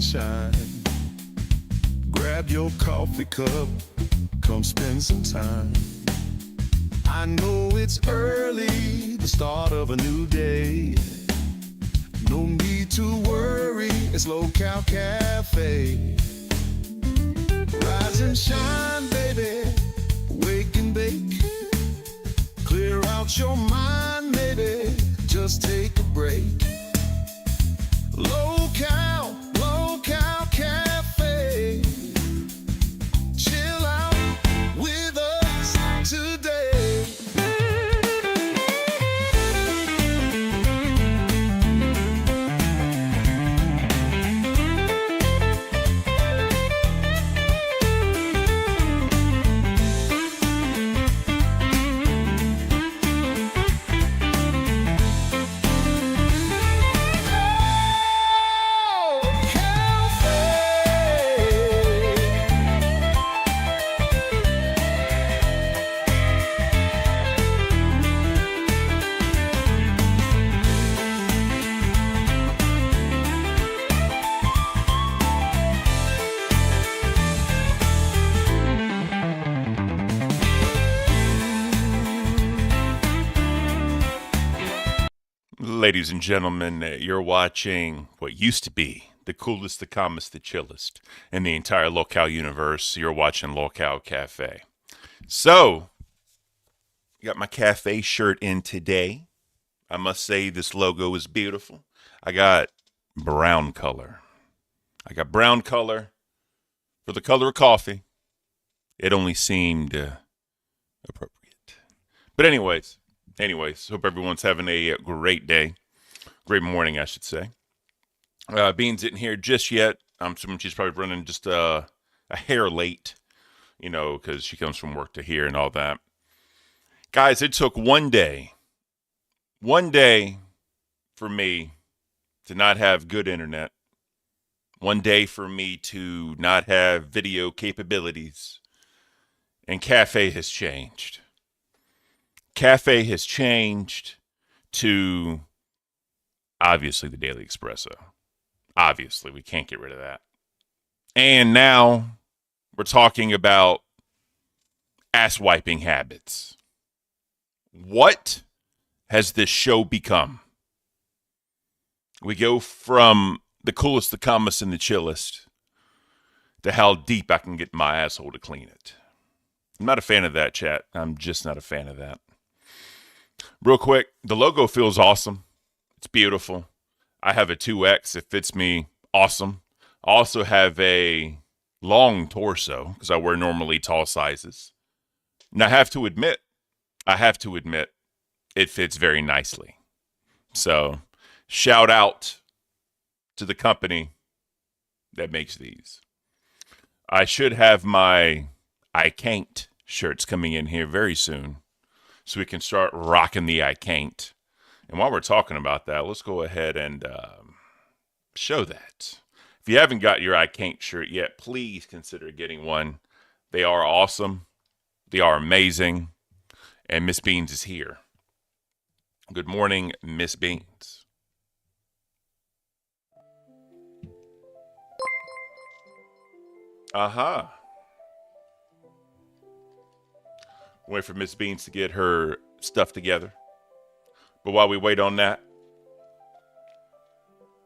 sunshine. Grab your coffee cup, come spend some time. I know it's early, the start of a new day. No need to worry, it's Local Cafe. Rise and shine, baby, wake and bake. Clear out your mind, baby, just take a break. Local Cafe. Chill out with us today. Ladies and gentlemen, you're watching what used to be the coolest, the calmest, the chillest in the entire Local universe. You're watching Local Cafe. So, got my cafe shirt in today. I must say this logo is beautiful. I got brown color. I got brown color for the color of coffee. It only seemed appropriate. But anyways, hope everyone's having a great day. Great morning, I should say. Beans isn't here just yet. I'm assuming she's probably running just a hair late, because she comes from work to here and all that. Guys, it took one day for me to not have good internet. One day for me to not have video capabilities. And Cafe has changed. Cafe has changed to, obviously, the Daily Espresso. Obviously, we can't get rid of that. And now we're talking about ass-wiping habits. What has this show become? We go from the coolest, the calmest, and the chillest to how deep I can get my asshole to clean it. I'm not a fan of that, chat. I'm just not a fan of that. Real quick, the logo feels awesome. It's beautiful. I have a 2X. It fits me awesome. I also have a long torso because I wear normally tall sizes. And I have to admit, it fits very nicely. So, shout out to the company that makes these. I should have my Caint shirts coming in here very soon, so we can start rocking the Caint. And while we're talking about that, let's go ahead and show that. If you haven't got your Caint shirt yet, please consider getting one. They are awesome. They are amazing. And Miss Beans is here. Good morning, Miss Beans. Wait for Miss Beans to get her stuff together. But while we wait on that,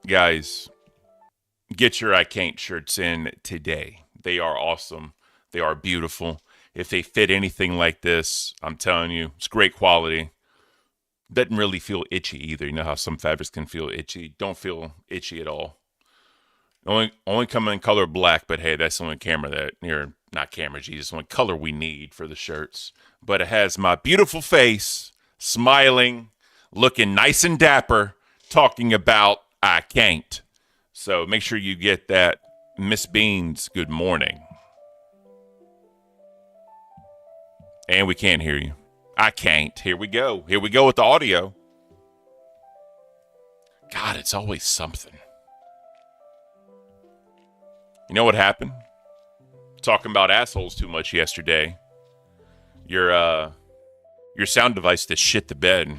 guys, get your Caint shirts in today. They are awesome. They are beautiful. If they fit anything like this, I'm telling you, it's great quality. Doesn't really feel itchy either. You know how some fabrics can feel itchy? Don't feel itchy at all. Only come in color black, but hey, that's the only only color we need for the shirts. But it has my beautiful face, smiling, looking nice and dapper, talking about I can't. So make sure you get that. Miss Beans, good morning. And we can't hear you. I can't. Here we go. Here we go with the audio. God, it's always something. You know what happened? Talking about assholes too much yesterday. Your sound device just shit the bed.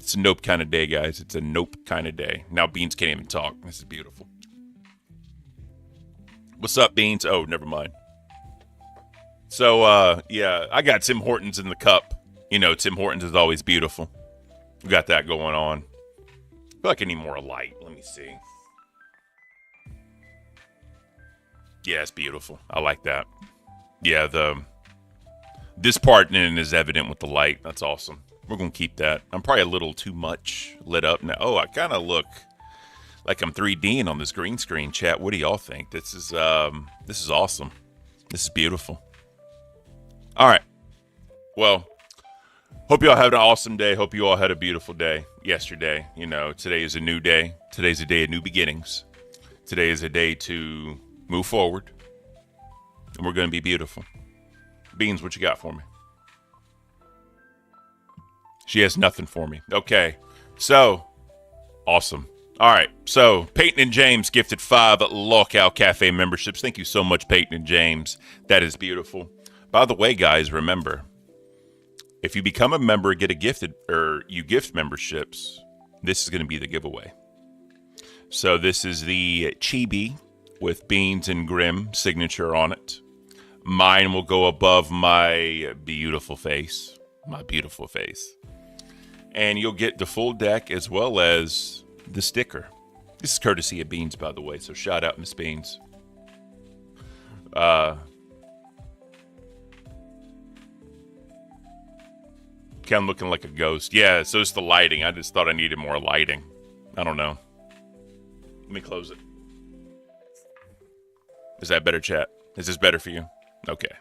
It's a nope kind of day, guys. It's a nope kind of day. Now Beans can't even talk. This is beautiful. What's up, Beans? Oh, never mind. So, yeah, I got Tim Hortons in the cup. You know, Tim Hortons is always beautiful. We got that going on. I feel like I need more light. Let me see. Yeah, it's beautiful. I like that. Yeah, this part is evident with the light. That's awesome. We're going to keep that. I'm probably a little too much lit up now. Oh, I kind of look like I'm 3D'ing on this green screen, chat. What do y'all think? This is awesome. This is beautiful. All right. Well, hope you all had an awesome day. Hope you all had a beautiful day yesterday. You know, today is a new day. Today's a day of new beginnings. Today is a day to move forward. And we're going to be beautiful. Beans, what you got for me? She has nothing for me. Okay. So, awesome. All right. So, Peyton and James gifted 5 Lockout Cafe memberships. Thank you so much, Peyton and James. That is beautiful. By the way, guys, remember, if you become a member, get a gifted, or you gift memberships, this is going to be the giveaway. So this is the Chibi with Beans and Grim signature on it. Mine will go above my beautiful face. My beautiful face. And you'll get the full deck as well as the sticker. This is courtesy of Beans, by the way, so shout out Miss Beans. Ken looking like a ghost. Yeah, so it's the lighting. I just thought I needed more lighting. I don't know. Let me close it. Is that better, chat? Is this better for you? Okay.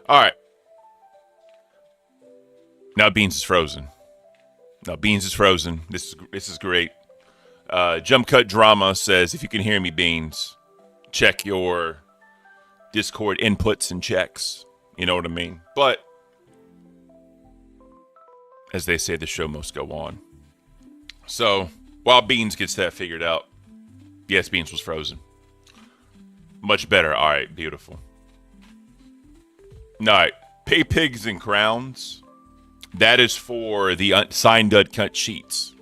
All right. Now Beans is frozen. This is great. Jump Cut Drama says, if you can hear me, Beans, check your Discord inputs and checks. You know what I mean? But as they say, the show must go on. So, while Beans gets that figured out, yes, Beans was frozen. Much better. All right, beautiful. All right, Pay Pigs and Crowns. That is for the signed uncut sheets.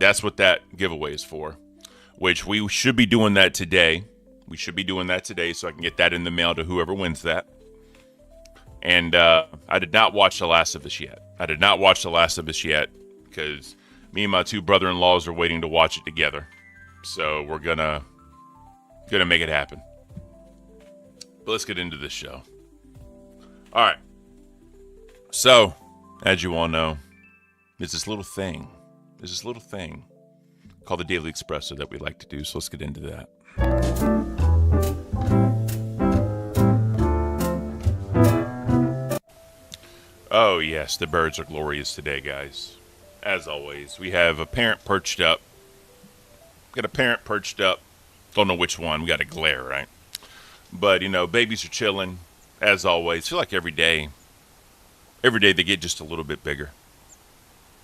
That's what that giveaway is for, which we should be doing that today. We should be doing that today so I can get that in the mail to whoever wins that. And I did not watch The Last of Us yet. Because me and my 2 brother-in-laws are waiting to watch it together. So we're gonna make it happen. But let's get into this show. All right. So, as you all know, there's this little thing called the Daily Espresso that we like to do. So let's get into that. Oh, yes, the birds are glorious today, guys. As always, we have a parent perched up. Don't know which one. We got a glare, right? But, you know, babies are chilling, as always. I feel like every day they get just a little bit bigger.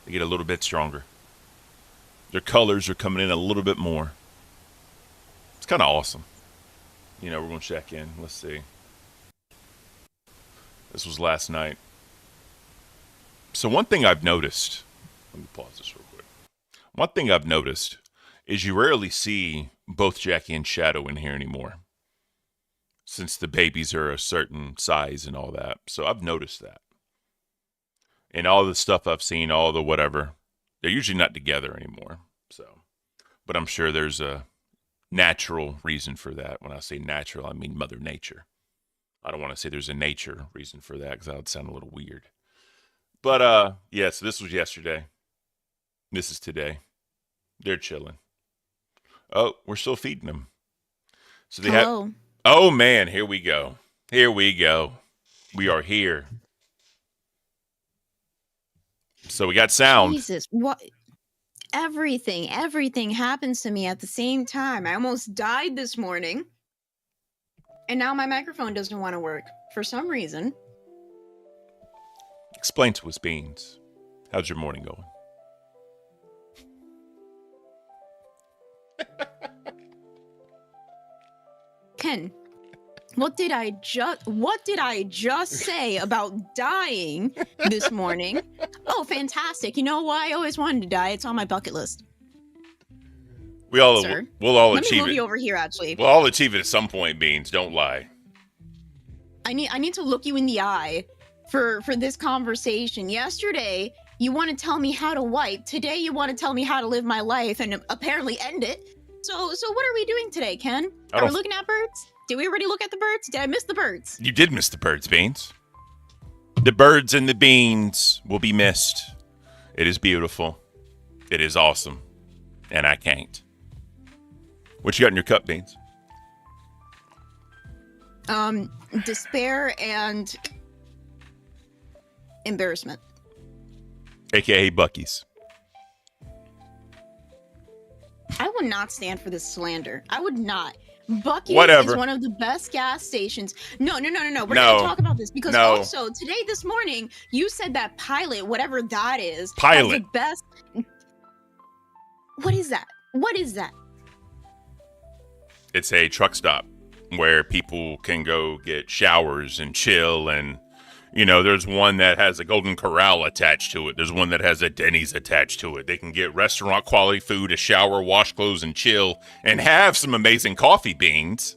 They get a little bit stronger. Their colors are coming in a little bit more. It's kind of awesome. You know, we're going to check in. Let's see. This was last night. So one thing I've noticed, let me pause this real quick. One thing I've noticed is you rarely see both Jackie and Shadow in here anymore, since the babies are a certain size and all that. So I've noticed that. And all the stuff I've seen, all the whatever, they're usually not together anymore. So, but I'm sure there's a natural reason for that. When I say natural, I mean Mother Nature. I don't want to say there's a nature reason for that, because that would sound a little weird. But, yeah, so this was yesterday. This is today. They're chilling. Oh, we're still feeding them. So they have. Oh, man, here we go. We are here. So we got sound. Jesus, what? Everything happens to me at the same time. I almost died this morning. And now my microphone doesn't want to work for some reason. Explain to us, Beans. How's your morning going? Ken, What did I just say about dying this morning? Oh, fantastic. You know why I always wanted to die? It's on my bucket list. Sir, we'll all let me achieve move it. you over here, actually. We'll all achieve it at some point, Beans. Don't lie. I need to look you in the eye for this conversation. Yesterday, you want to tell me how to wipe. Today, you want to tell me how to live my life and apparently end it. So what are we doing today, Ken? Are we looking at birds? Did we already look at the birds? Did I miss the birds? You did miss the birds, Beans. The birds and the beans will be missed. It is beautiful. It is awesome. And I can't. What you got in your cup, Beans? Despair and embarrassment. AKA Bucky's. I would not stand for this slander. I would not. Bucky's Whatever. is one of the best gas stations. No. We're No. going to talk about this because No. also this morning, you said that Pilot, whatever that is, Pilot. has the best. What is that? What is that? It's a truck stop where people can go get showers and chill. And, you know, there's one that has a Golden Corral attached to it. There's one that has a Denny's attached to it. They can get restaurant quality food, a shower, wash clothes, and chill, and have some amazing coffee, Beans.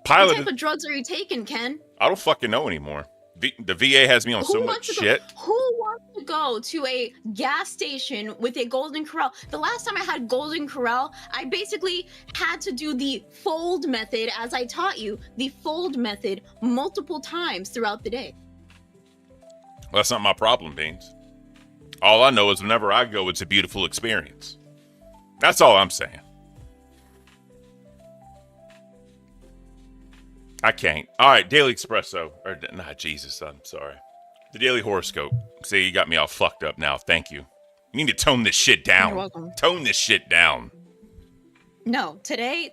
Pilot. What type of drugs are you taking, Ken? I don't fucking know anymore. The VA has me on so much shit. Who wants to go to a gas station with a Golden Corral? The last time I had Golden Corral, I basically had to do the fold method, as I taught you, the fold method multiple times throughout the day. Well, that's not my problem, Beans. All I know is whenever I go, it's a beautiful experience. That's all I'm saying. I can't. All right, Daily Espresso. Or, nah, Jesus, I'm sorry. The Daily Horoscope. See, you got me all fucked up now. Thank you. You need to tone this shit down. You're welcome. Tone this shit down. No, today,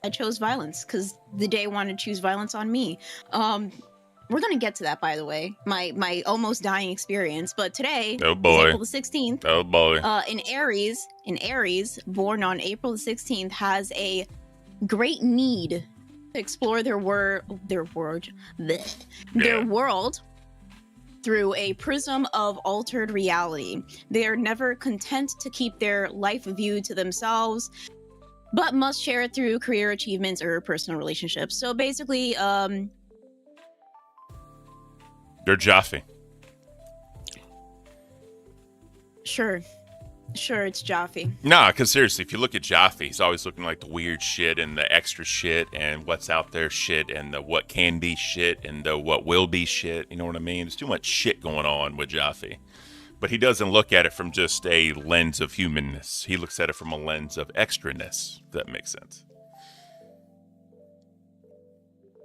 I chose violence because the day wanted to choose violence on me. We're gonna get to that, by the way. My almost dying experience. But today, Oh boy, April the 16th. Oh boy. In Aries, born on April the 16th, has a great need to explore their world through a prism of altered reality. They are never content to keep their life view to themselves, but must share it through career achievements or personal relationships. So basically, They're Jaffe. Sure, it's Jaffe. Nah, because seriously, if you look at Jaffe, he's always looking like the weird shit and the extra shit and what's out there shit and the what can be shit and the what will be shit. You know what I mean? There's too much shit going on with Jaffe. But he doesn't look at it from just a lens of humanness. He looks at it from a lens of extraness, if that makes sense.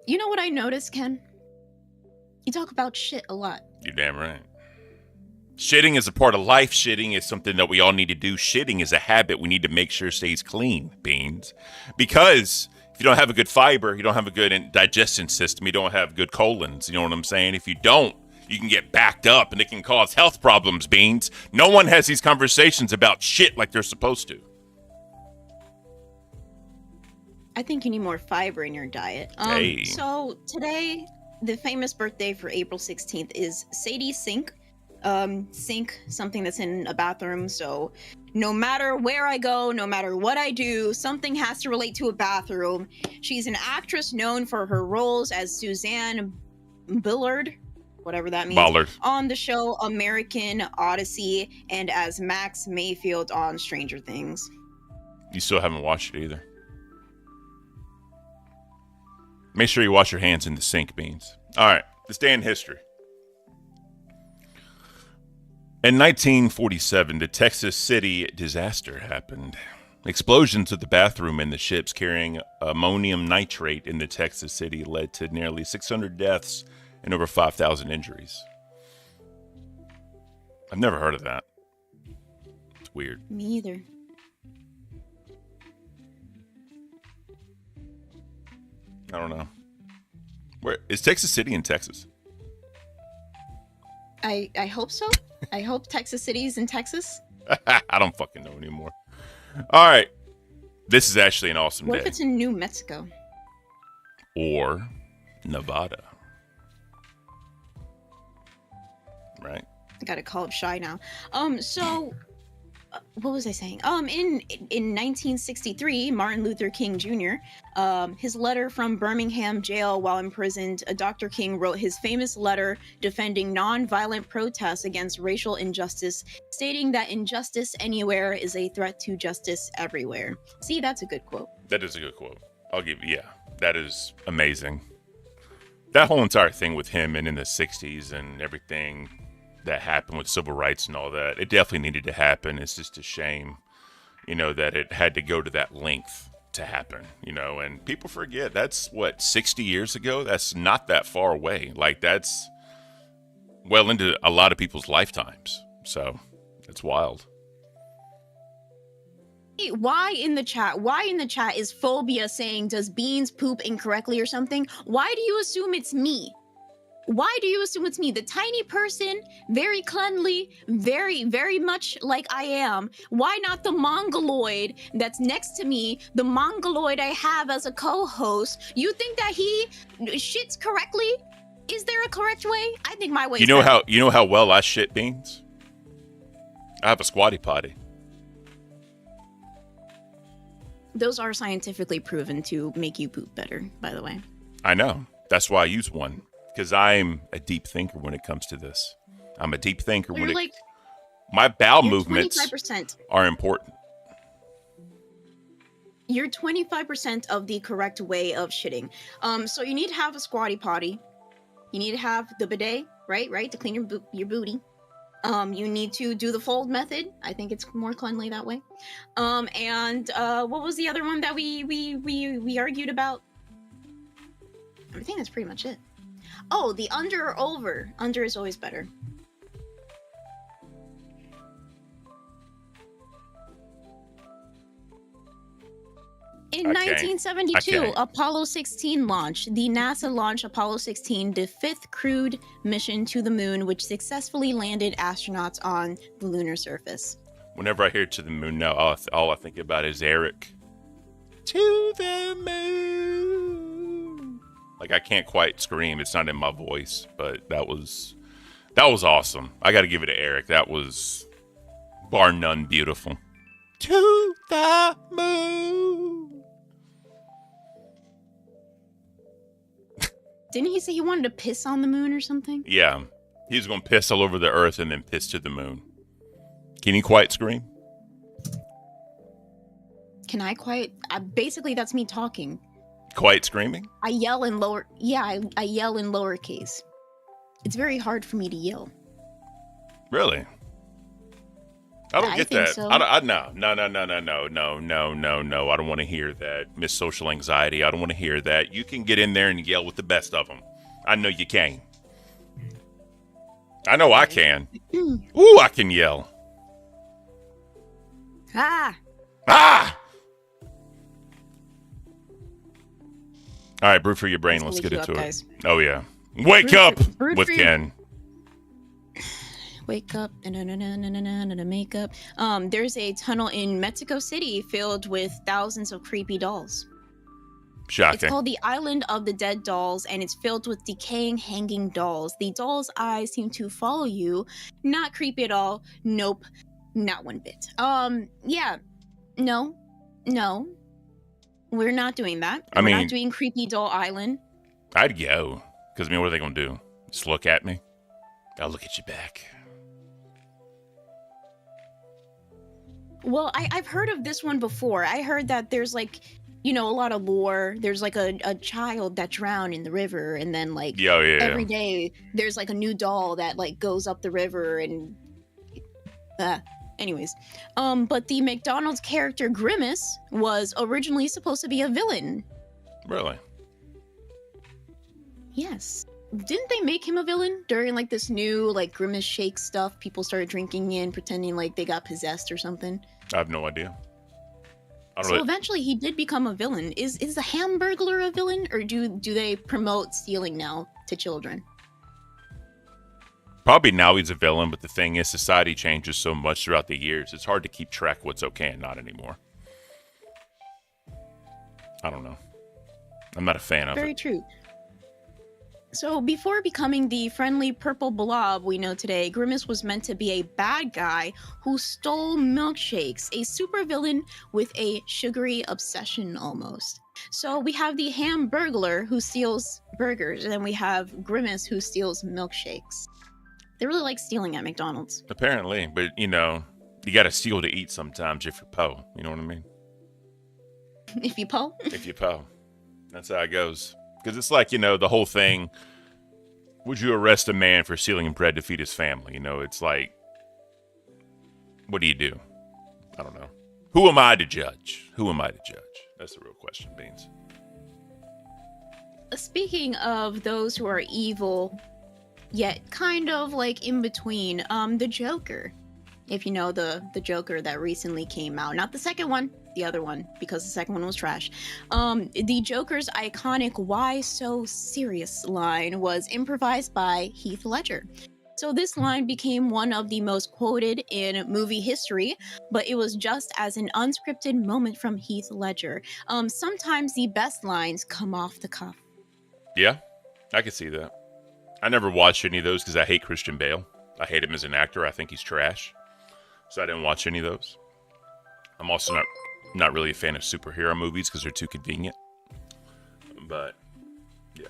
You know what I noticed, Ken? You talk about shit a lot. You're damn right. Shitting is a part of life. Shitting is something that we all need to do. Shitting is a habit we need to make sure stays clean, Beans. Because if you don't have a good fiber, you don't have a good digestion system, you don't have good colons. You know what I'm saying? If you don't, you can get backed up and it can cause health problems, Beans. No one has these conversations about shit like they're supposed to. I think you need more fiber in your diet. Hey. So today, the famous birthday for April 16th is Sadie Sink. Sink, something that's in a bathroom. So no matter where I go, no matter what I do, something has to relate to a bathroom. She's an actress known for her roles as Suzanne Billard, whatever that means, Ballard. on the show American Odyssey, and as Max Mayfield on Stranger Things. You still haven't washed it either. Make sure you wash your hands in the sink, Beans. All right, this day in history. In 1947, the Texas City disaster happened. Explosions of the bathroom in the ships carrying ammonium nitrate in the Texas City led to nearly 600 deaths and over 5,000 injuries. I've never heard of that. It's weird. Me either. I don't know. Where is Texas City in Texas? I hope so. I hope Texas City is in Texas. I don't fucking know anymore. All right. This is actually an awesome What day. if it's in New Mexico? or Nevada. Right? I gotta call up Shy now. So what was I saying? In 1963, Martin Luther King Jr., his letter from Birmingham jail while imprisoned, Dr. King wrote his famous letter defending nonviolent protests against racial injustice, stating that injustice anywhere is a threat to justice everywhere. See, that's a good quote. That is a good quote. I'll give you, yeah. That is amazing. That whole entire thing with him and in the 60s and everything that happened with civil rights and all that, it definitely needed to happen. It's just a shame, that it had to go to that length to happen, and people forget that's 60 years ago. That's not that far away. Like, that's well into a lot of people's lifetimes. So it's wild. Why in the chat is Phobia saying, does beans poop incorrectly or something? Why do you assume it's me? Why do you assume it's me? The tiny person, very cleanly, very, very much like I am. Why not the mongoloid that's next to me, the mongoloid I have as a co-host? You think that he shits correctly? Is there a correct way? I think my way is better. You know how well I shit beans? I have a squatty potty. Those are scientifically proven to make you poop better, by the way. I know. That's why I use one. Because I'm a deep thinker when it comes to this. I'm a deep thinker my bowel movements 25%. are important. You're 25% of the correct way of shitting. So you need to have a squatty potty. You need to have the bidet, right, to clean your booty. You need to do the fold method. I think it's more cleanly that way. And what was the other one that we argued about? I think that's pretty much it. Oh, the under or over. Under is always better. In 1972, Apollo 16 launch. The NASA launched Apollo 16, the fifth crewed mission to the moon, which successfully landed astronauts on the lunar surface. Whenever I hear "to the moon" now, all I think about is Eric. To the moon. Like, I can't quite scream. It's not in my voice, but that was awesome. I got to give it to Eric. That was bar none beautiful. To the moon. Didn't he say he wanted to piss on the moon or something? Yeah. He was going to piss all over the earth and then piss to the moon. Can he quite scream? Can I quite? Basically, that's me talking. Quite screaming? I yell in lower. Yeah, I yell in lowercase. It's very hard for me to yell. Really? I don't get that. So. No. I don't want to hear that. Miss Social Anxiety. I don't want to hear that. You can get in there and yell with the best of them. I know you can. I know I can. Ooh, I can yell. Ah! All right, brew for your brain. Let's get into it. Guys. Oh, yeah. Wake up with Ken. Wake up, makeup. There's a tunnel in Mexico City filled with thousands of creepy dolls. Shocking. It's called the Island of the Dead Dolls, and it's filled with decaying, hanging dolls. The dolls' eyes seem to follow you. Not creepy at all. Nope. Not one bit. Yeah. No. We're not doing that. We're not doing Creepy Doll Island. I'd go. Because, what are they going to do? Just look at me? I'll look at you back. Well, I've heard of this one before. I heard that there's, a lot of lore. There's, a child that drowned in the river. And then, every day, there's, a new doll that, goes up the river and... Anyways, but the McDonald's character Grimace was originally supposed to be a villain. Really? Yes. Didn't they make him a villain during this new Grimace shake stuff? People started drinking in, pretending they got possessed or something. I have no idea. So eventually he did become a villain. Is the Hamburglar a villain, or do they promote stealing now to children? Probably now he's a villain, but the thing is, society changes so much throughout the years. It's hard to keep track what's okay and not anymore. I don't know. I'm not a fan of Very it. true. So before becoming the friendly purple blob we know today, Grimace was meant to be a bad guy who stole milkshakes, a supervillain with a sugary obsession almost. So we have the Hamburglar who steals burgers, and then we have Grimace who steals milkshakes. They really like stealing at McDonald's. Apparently, but you got to steal to eat sometimes if you're po. You know what I mean? If you po. If you're po. That's how it goes. Because it's like, the whole thing, would you arrest a man for stealing bread to feed his family? It's like, what do you do? I don't know. Who am I to judge? That's the real question, Beans. Speaking of those who are evil, yet kind of like in between, the Joker. If you know the Joker that recently came out. Not the second one, the other one, because the second one was trash. The Joker's iconic "Why so serious" line was improvised by Heath Ledger. So this line became one of the most quoted in movie history, but it was just as an unscripted moment from Heath Ledger. Sometimes the best lines come off the cuff. Yeah, I can see that. I never watched any of those because I hate Christian Bale. I hate him as an actor. I think he's trash. So I didn't watch any of those. I'm also not really a fan of superhero movies because they're too convenient. But, yeah.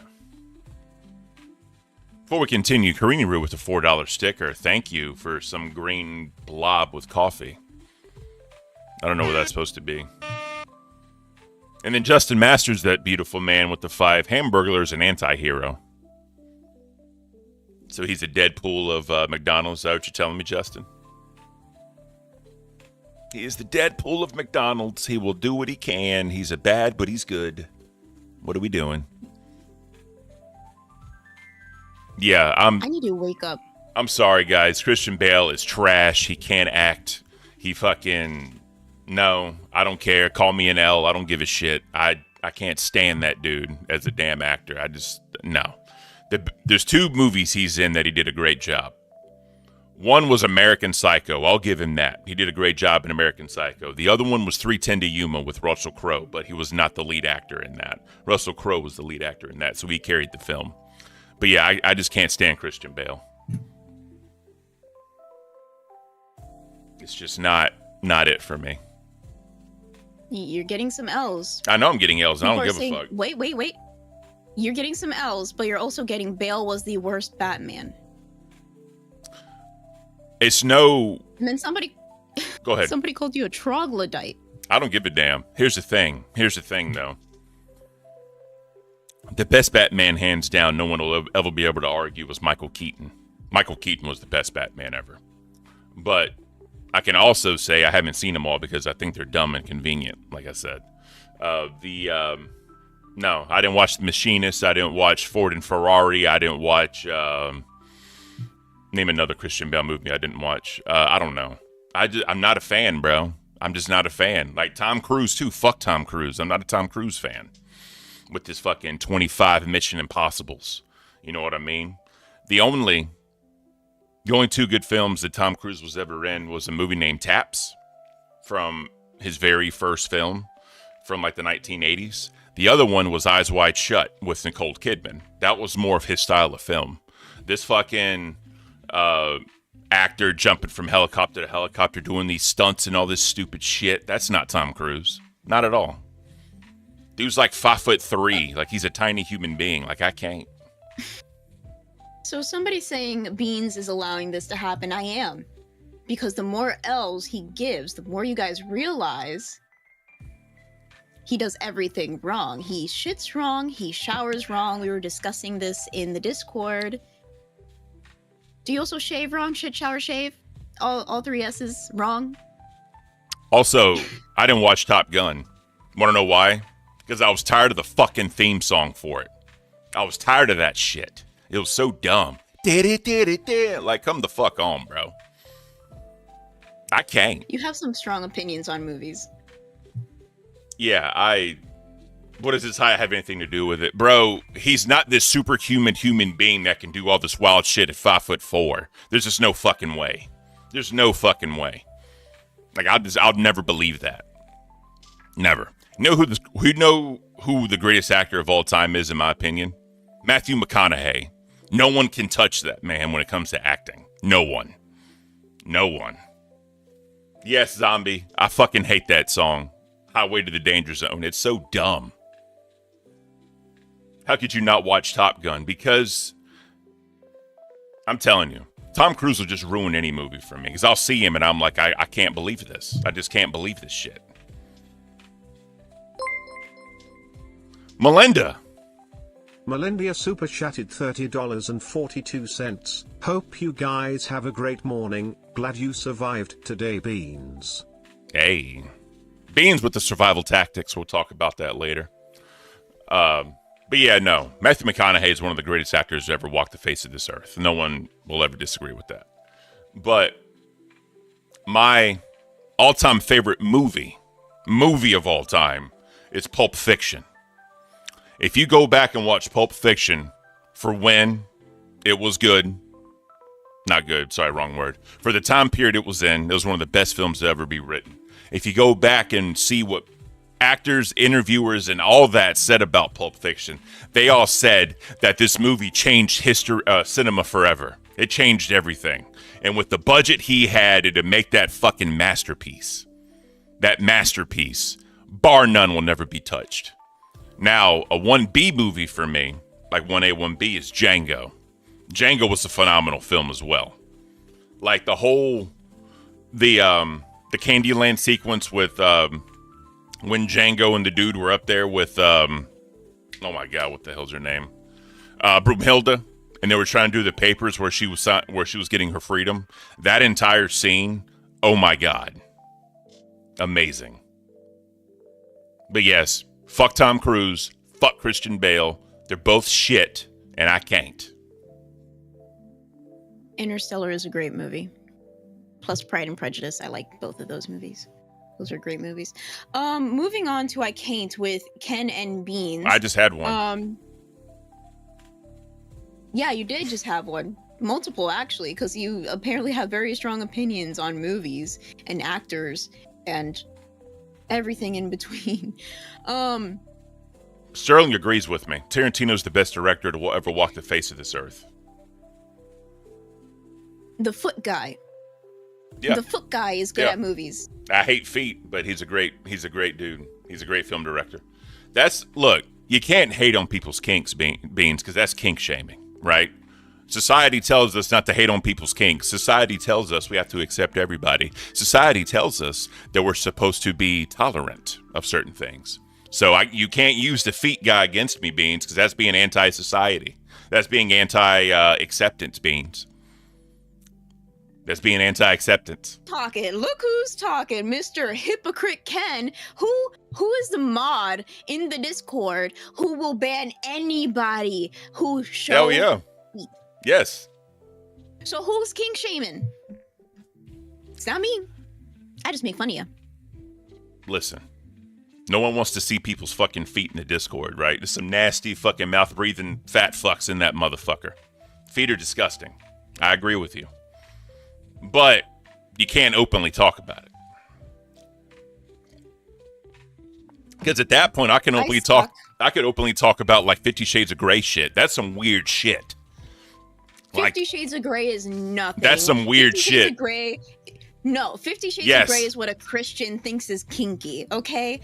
Before we continue, Karini Roo with a $4 sticker. Thank you for some green blob with coffee. I don't know what that's supposed to be. And then Justin Masters, that beautiful man with the 5 Hamburglars, an anti-hero. So he's a Deadpool of McDonald's. Is that what you're telling me, Justin? He is the Deadpool of McDonald's. He will do what he can. He's a bad, but he's good. What are we doing? Yeah, I need to wake up. I'm sorry, guys. Christian Bale is trash. He can't act. He fucking... No, I don't care. Call me an L. I don't give a shit. I can't stand that dude as a damn actor. No. There's 2 movies he's in that he did a great job. One was American Psycho. I'll give him that. He did a great job in American Psycho. The other one was 3:10 to Yuma with Russell Crowe, but he was not the lead actor in that. Russell Crowe was the lead actor in that, so he carried the film. But yeah, I just can't stand Christian Bale. It's just not it for me. You're getting some L's. I know I'm getting L's. I People don't are give saying, a fuck. Wait. You're getting some L's, but you're also getting Bale was the worst Batman. It's no... And then somebody... Go ahead. Somebody called you a troglodyte. I don't give a damn. Here's the thing, though. The best Batman, hands down, no one will ever be able to argue, was Michael Keaton. Michael Keaton was the best Batman ever. But I can also say I haven't seen them all because I think they're dumb and convenient, like I said. No, I didn't watch The Machinist. I didn't watch Ford and Ferrari. I didn't watch... Name another Christian Bale movie I didn't watch. I don't know. I'm not a fan, bro. I'm just not a fan. Like Tom Cruise, too. Fuck Tom Cruise. I'm not a Tom Cruise fan. With his fucking 25 Mission Impossibles. You know what I mean? The only 2 good films that Tom Cruise was ever in was a movie named Taps from his very first film from like the 1980s. The other one was Eyes Wide Shut with Nicole Kidman. That was more of his style of film. This fucking... actor jumping from helicopter to helicopter doing these stunts and all this stupid shit. That's not Tom Cruise. Not at all. Dude's like 5'3". Like he's a tiny human being. Like I can't. So somebody saying Beans is allowing this to happen. I am. Because the more L's he gives, the more you guys realize he does everything wrong. He shits wrong. He showers wrong. We were discussing this in the Discord. Do you also shave wrong? Shit, shower, shave? All 3 S's wrong? Also, I didn't watch Top Gun. Want to know why? Because I was tired of the fucking theme song for it. I was tired of that shit. It was so dumb. Like, come the fuck on, bro. I can't. You have some strong opinions on movies. Yeah, what does this have anything to do with it? Bro, he's not this superhuman human being that can do all this wild shit at 5'4". There's just no fucking way. There's no fucking way. Like, I'll never believe that. Never. Know who the greatest actor of all time is, in my opinion? Matthew McConaughey. No one can touch that man when it comes to acting. No one. No one. Yes, Zombie. I fucking hate that song. Highway to the Danger Zone. It's so dumb. How could you not watch Top Gun? Because I'm telling you, Tom Cruise will just ruin any movie for me. Because I'll see him and I'm like, I can't believe this. I just can't believe this shit. Melinda super chatted $30.42. Hope you guys have a great morning. Glad you survived today, Beans. Hey. Beans with the survival tactics. We'll talk about that later. But yeah, no. Matthew McConaughey is one of the greatest actors to ever walk the face of this earth. No one will ever disagree with that. But my all-time favorite movie of all time is Pulp Fiction. If you go back and watch Pulp Fiction for when it was good, not good, sorry, wrong word. For the time period it was in, it was one of the best films to ever be written. If you go back and see what actors, interviewers, and all that said about Pulp Fiction, they all said that this movie changed cinema forever. It changed everything. And with the budget he had to make that fucking masterpiece, bar none, will never be touched. Now, a 1B movie for me, like 1A, 1B, is Django. Django was a phenomenal film as well. Like the Candyland sequence with when Django and the dude were up there with oh my god, what the hell's her name? Broomhilda, and they were trying to do the papers where she was getting her freedom. That entire scene, oh my god, amazing. But yes, fuck Tom Cruise, fuck Christian Bale. They're both shit, and I can't. Interstellar is a great movie. Plus Pride and Prejudice. I like both of those movies. Those are great movies. Moving on to I Caint with Ken and Beans. I just had one. Yeah, you did just have one. Multiple, actually, because you apparently have very strong opinions on movies and actors and everything in between. Sterling agrees with me. Tarantino's the best director to ever walk the face of this earth. The Foot Guy. Yeah. The Foot Guy is good at movies. I hate feet, but he's a great dude. He's a great film director. Look, you can't hate on people's kinks, Beans, because that's kink shaming, right? Society tells us not to hate on people's kinks. Society tells us we have to accept everybody. Society tells us that we're supposed to be tolerant of certain things. So you can't use the feet guy against me, Beans, because that's being anti-society. That's being anti-acceptance, Beans. That's being anti-acceptance. Talking. Look who's talking, Mr. Hypocrite Ken. Who is the mod in the Discord who will ban anybody who shows? Hell yeah. Feet? Yes. So who's kink shaming? It's not me. I just make fun of you. Listen. No one wants to see people's fucking feet in the Discord, right? There's some nasty fucking mouth-breathing fat fucks in that motherfucker. Feet are disgusting. I agree with you. But you can't openly talk about it. Because at that point, I could openly talk about like 50 Shades of Grey shit. That's some weird shit. 50 Shades of Grey is nothing. That's some weird 50 shit. Shades of Grey, no, 50 Shades of Grey is what a Christian thinks is kinky, okay?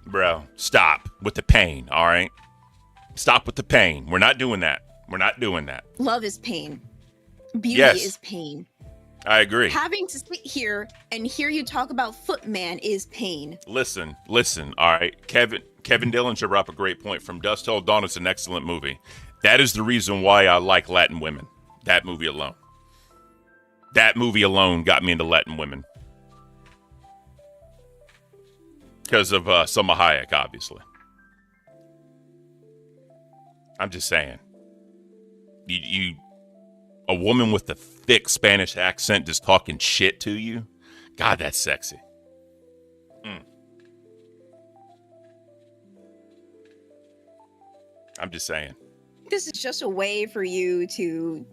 Bro, stop with the pain, all right? Stop with the pain. We're not doing that. We're not doing that. Love is pain. Beauty is pain. I agree. Having to sit here and hear you talk about Footman is pain. Listen. All right. Kevin Dillinger brought up a great point. From Dusk Till Dawn is an excellent movie. That is the reason why I like Latin women. That movie alone. That movie alone got me into Latin women. Because of Selma Hayek, obviously. I'm just saying. A woman with a thick Spanish accent just talking shit to you. God, that's sexy. I'm just saying. This is just a way for you to...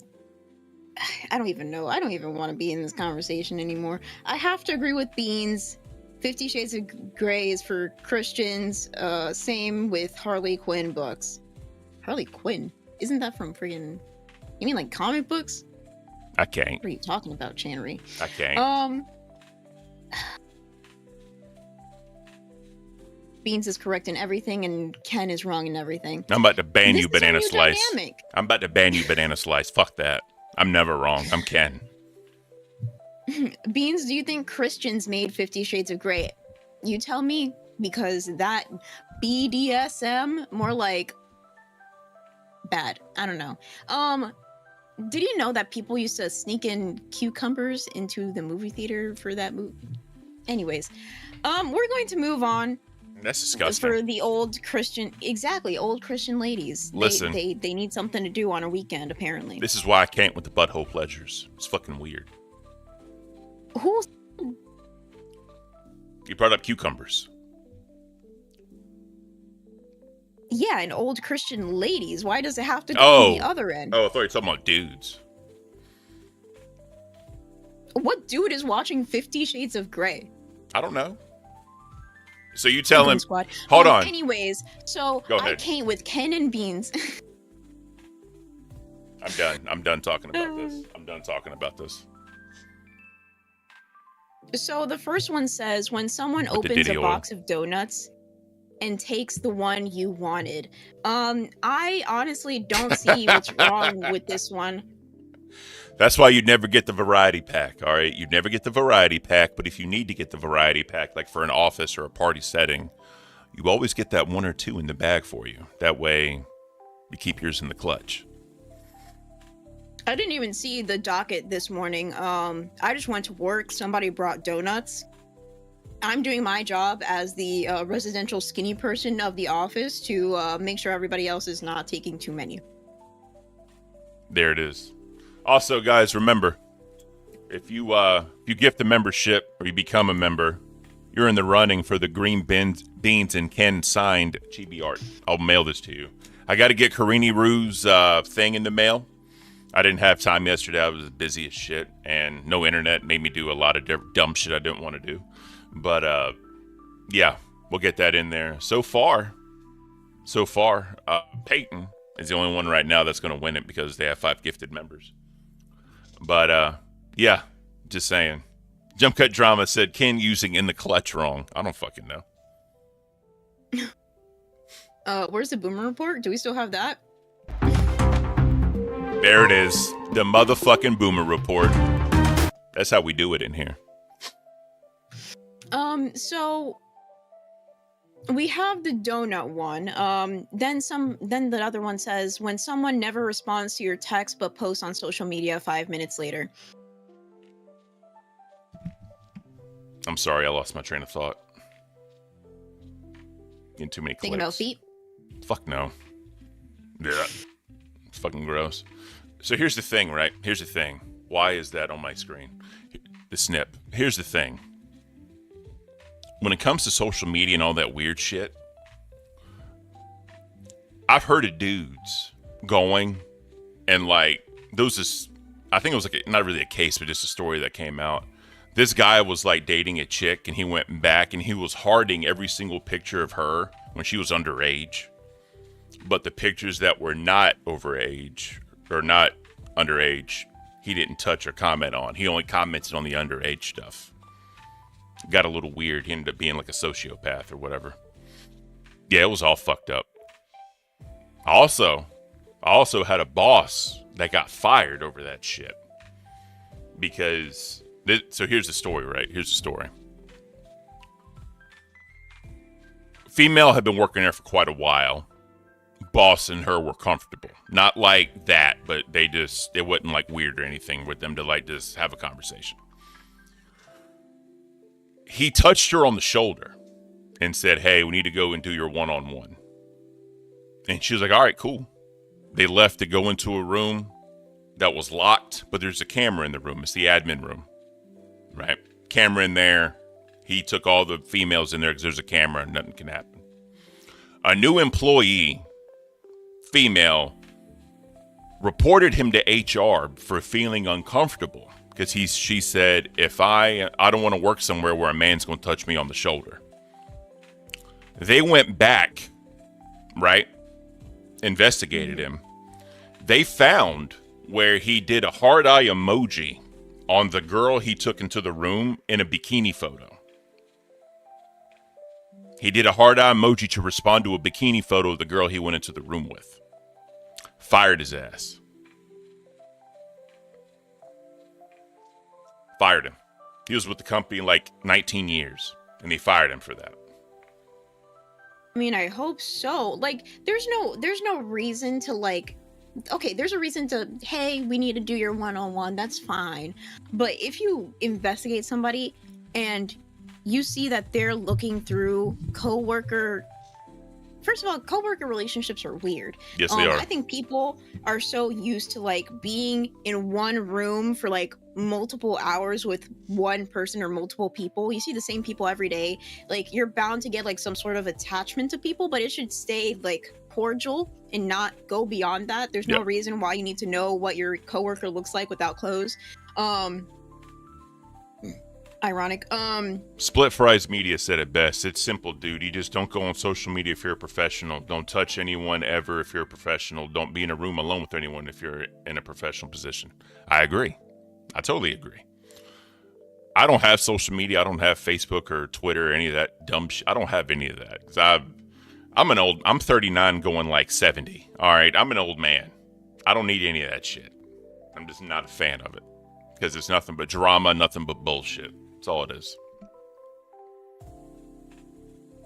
I don't even know. I don't even want to be in this conversation anymore. I have to agree with Beans. 50 Shades of Grey is for Christians. Same with Harley Quinn books. Harley Quinn? Isn't that from friggin'... You mean like comic books? I can't. What are you talking about, Channery? I can't. Beans is correct in everything, and Ken is wrong in everything. I'm about to ban This you, is a Banana new Slice. dynamic. I'm about to ban you, Banana Slice. Fuck that. I'm never wrong. I'm Ken. Beans, do you think Christians made 50 Shades of Grey? You tell me, because that BDSM, more like bad. I don't know. Did you know that people used to sneak in cucumbers into the movie theater for that movie? Anyways, we're going to move on. That's disgusting. For the old Christian, exactly, old Christian ladies. Listen. They need something to do on a weekend, apparently. This is why I can't with the butthole pleasures. It's fucking weird. Who? You brought up cucumbers. Yeah, and old Christian ladies. Why does it have to go on the other end? Oh, I thought you were talking about dudes. What dude is watching 50 Shades of Grey? I don't know. So you tell him. Squad. Hold on. Anyways, so Go ahead. I came with Ken and Beans. I'm done. I'm done talking about this. I'm done talking about this. So the first one says, when someone With the opens a Diddy oil. box of donuts and takes the one you wanted. I honestly don't see what's wrong with this one. That's why you'd never get the variety pack, all right? You'd never get the variety pack, but if you need to get the variety pack, like for an office or a party setting, you always get that one or two in the bag for you. That way, you keep yours in the clutch. I didn't even see the docket this morning. I just went to work. Somebody brought donuts. I'm doing my job as the residential skinny person of the office to make sure everybody else is not taking too many. There it is. Also, guys, remember, if you gift a membership or you become a member, you're in the running for the Green Beans and Ken signed chibi art. I'll mail this to you. I got to get Karini Rue's thing in the mail. I didn't have time yesterday. I was busy as shit, and no internet made me do a lot of dumb shit I didn't want to do. But, yeah, we'll get that in there. So far, Peyton is the only one right now that's going to win it because they have 5 gifted members. But, yeah, just saying. Jump Cut Drama said, Ken using in the clutch wrong. I don't fucking know. Where's the Boomer Report? Do we still have that? There it is. The motherfucking Boomer Report. That's how we do it in here. So we have the donut one. Then the other one says, when someone never responds to your text but posts on social media 5 minutes later. I'm sorry, I lost my train of thought. Getting too many clicks. Thinking about feet? Fuck no. Yeah. It's fucking gross. So here's the thing, right? Here's the thing. Why is that on my screen? The snip. Here's the thing. When it comes to social media and all that weird shit, I've heard of dudes going and like, I think it was like, not really a case, but just a story that came out. This guy was like dating a chick and he went back and he was hearting every single picture of her when she was underage. But the pictures that were not overage or not underage, he didn't touch or comment on. He only commented on the underage stuff. Got a little weird. He ended up being like a sociopath or whatever. Yeah, it was all fucked up. I also had a boss that got fired over that shit. Because, so here's the story, right? Here's the story. Female had been working there for quite a while. Boss and her were comfortable. Not like that, but it wasn't like weird or anything with them to like just have a conversation. He touched her on the shoulder and said, hey, we need to go and do your one-on-one. And she was like, all right, cool. They left to go into a room that was locked, but there's a camera in the room. It's the admin room, right? Camera in there. He took all the females in there because there's a camera and nothing can happen. A new employee, female, reported him to HR for feeling uncomfortable because she said, if I don't want to work somewhere where a man's going to touch me on the shoulder. They went back, right? Investigated him. They found where he did a hard eye emoji on the girl he took into the room in a bikini photo. He did a hard eye emoji to respond to a bikini photo of the girl he went into the room with. Fired his ass. Fired him. He was with the company like 19 years, and they fired him for that. I mean, I hope so. Like, there's no reason to, like, okay, there's a reason to, hey, we need to do your one-on-one. That's fine. But if you investigate somebody and you see that they're looking through coworker, first of all, coworker relationships are weird. Yes, they are. I think people are so used to, like, being in one room for, like, multiple hours with one person or multiple people. You see the same people every day. Like, you're bound to get, like, some sort of attachment to people, but it should stay, like, cordial and not go beyond that. There's no reason why you need to know what your coworker looks like without clothes. Ironic. Split Fries Media said it best. It's simple, dude. You just don't go on social media if you're a professional. Don't touch anyone ever if you're a professional. Don't be in a room alone with anyone if you're in a professional position. I agree. I totally agree. I don't have social media. I don't have Facebook or Twitter or any of that dumb shit. I don't have any of that. 'Cause I'm 39 going like 70. All right. I'm an old man. I don't need any of that shit. I'm just not a fan of it. Because it's nothing but drama, nothing but bullshit. That's all it is.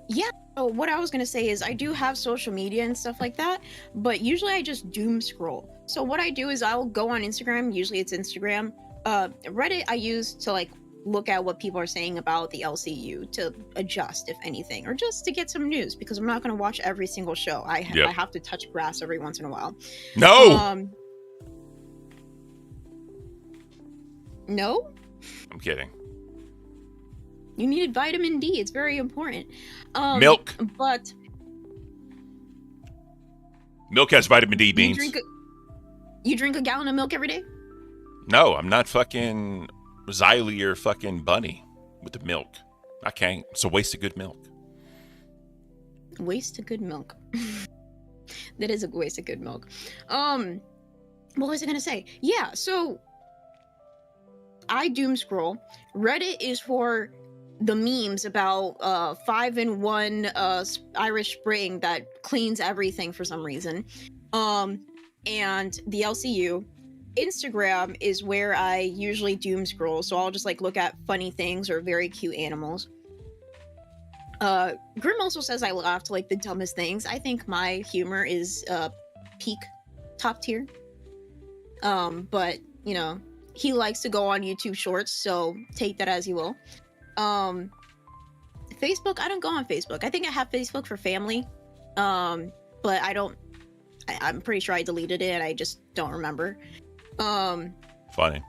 Yeah. So what I was going to say is I do have social media and stuff like that, but usually I just doom scroll. So what I do is I'll go on Instagram. Usually it's Instagram. Reddit I use to, like, look at what people are saying about the LCU to adjust, if anything, or just to get some news, because I'm not going to watch every single show. I have to touch grass every once in a while. No! No? I'm kidding. You needed vitamin D. It's very important. Milk. But Milk has vitamin D, beans. You drink a gallon of milk every day? No, I'm not fucking Xylee or fucking Bunny with the milk. I can't. It's a waste of good milk. Waste of good milk. That is a waste of good milk. What was I gonna say? Yeah, so I doom scroll. Reddit is for the memes about 5-in-1 Irish Spring that cleans everything for some reason. And the LCU. Instagram is where I usually doom scroll, so I'll just, like, look at funny things or very cute animals. Grim also says I laugh to, like, the dumbest things. I think my humor is peak top tier. But, you know, he likes to go on YouTube Shorts, so take that as you will. Facebook, I don't go on Facebook. I think I have Facebook for family, but I'm pretty sure I deleted it and I just don't remember. Funny.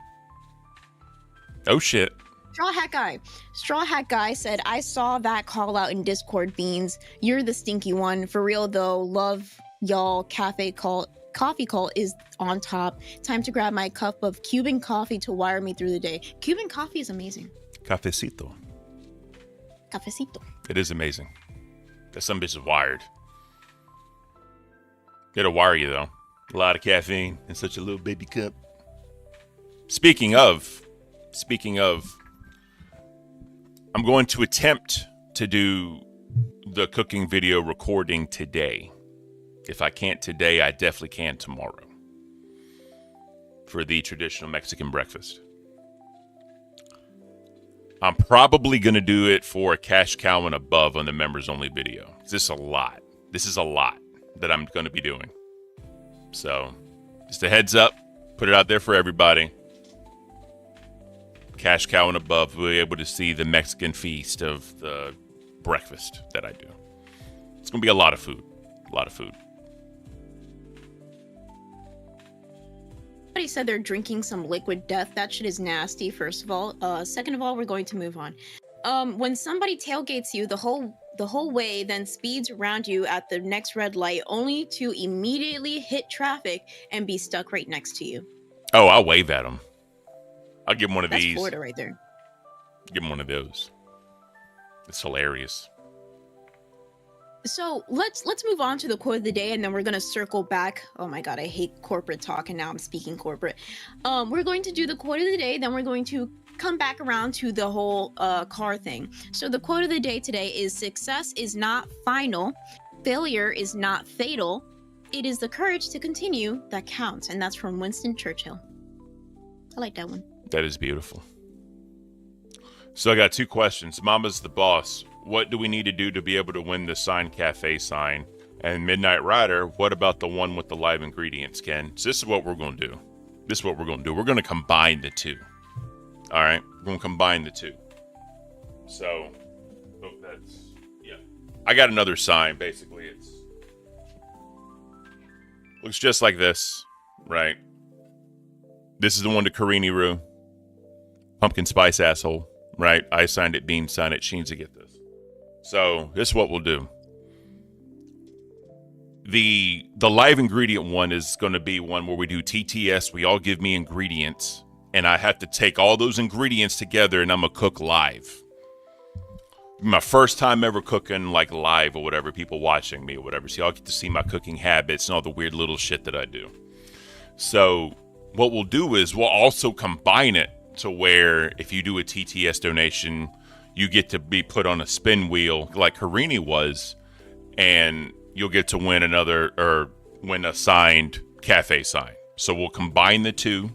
Oh shit. Straw Hat Guy said, I saw that call out in Discord, Beans. You're the stinky one. For real though, love y'all. Coffee cult is on top. Time to grab my cup of Cuban coffee to wire me through the day. Cuban coffee is amazing. Cafecito. It is amazing. That some bitch is wired. It'll wire you though. A lot of caffeine in such a little baby cup. Speaking of, I'm going to attempt to do the cooking video recording today. If I can't today, I definitely can tomorrow. For the traditional Mexican breakfast. I'm probably going to do it for a cash cow and above on the members only video. This is a lot. This is a lot that I'm going to be doing. So, just a heads up. Put it out there for everybody. Cash cow and above will be able to see the Mexican feast of the breakfast that I do. It's going to be a lot of food. A lot of food. Somebody said they're drinking some liquid death. That shit is nasty, first of all. Second of all, we're going to move on. When somebody tailgates you the whole way, then speeds around you at the next red light, only to immediately hit traffic and be stuck right next to you. Oh, I'll wave at them. I'll give him one of That's these. Florida right there. Give him one of those. It's hilarious. So let's move on to the quote of the day, and then we're gonna circle back. Oh my god, I hate corporate talk, and now I'm speaking corporate. We're going to do the quote of the day, then we're going to come back around to the whole car thing. So the quote of the day today is: "Success is not final, failure is not fatal. It is the courage to continue that counts," and that's from Winston Churchill. I like that one. That is beautiful. So I got 2 questions. Mama's the boss. What do we need to do to be able to win the signed cafe sign? And Midnight Rider, what about the one with the live ingredients, Ken? So this is what we're going to do. This is what we're going to do. We're going to combine the 2. All right? We're going to combine the 2. So, that's, yeah. I got another sign. Basically, it's looks just like this, right? This is the one to Carini Roo. Pumpkin Spice asshole, right? I signed it, Bean signed it, Sheens to get this. So this is what we'll do. The live ingredient one is going to be one where we do TTS. We all give me ingredients, and I have to take all those ingredients together, and I'm going to cook live. My first time ever cooking like live or whatever, people watching me or whatever. So y'all get to see my cooking habits and all the weird little shit that I do. So what we'll do is we'll also combine it to where if you do a TTS donation, you get to be put on a spin wheel like Carini was, and you'll get to win win a signed cafe sign. So we'll combine the 2.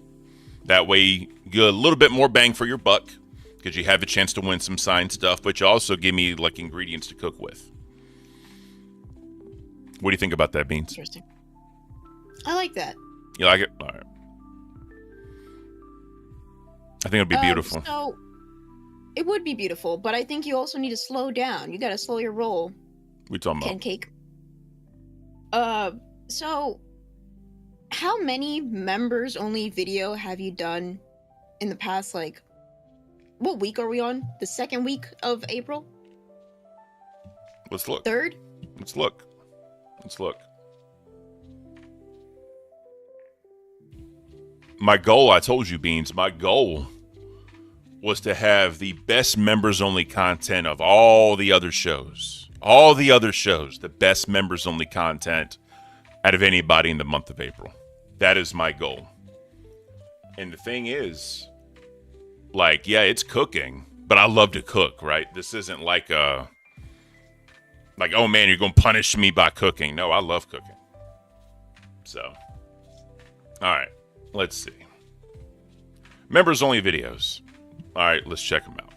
That way you get a little bit more bang for your buck because you have a chance to win some signed stuff, but you also give me like ingredients to cook with. What do you think about that, Beans? Interesting. I like that. You like it? All right. I think it'll be beautiful. So it would be beautiful, but I think you also need to slow down. You got to slow your roll. We talking about? Pancake. So how many members only video have you done in the past, like, what week are we on? The 2nd week of April? Let's look. 3rd? Let's look. My goal, I told you, Beans, my goal was to have the best members only content of all the other shows. All the other shows, the best members only content out of anybody in the month of April. That is my goal. And the thing is, like, yeah, it's cooking, but I love to cook, right? This isn't like oh man, you're going to punish me by cooking. No, I love cooking. So, all right, let's see. Members only videos. All right, let's check them out.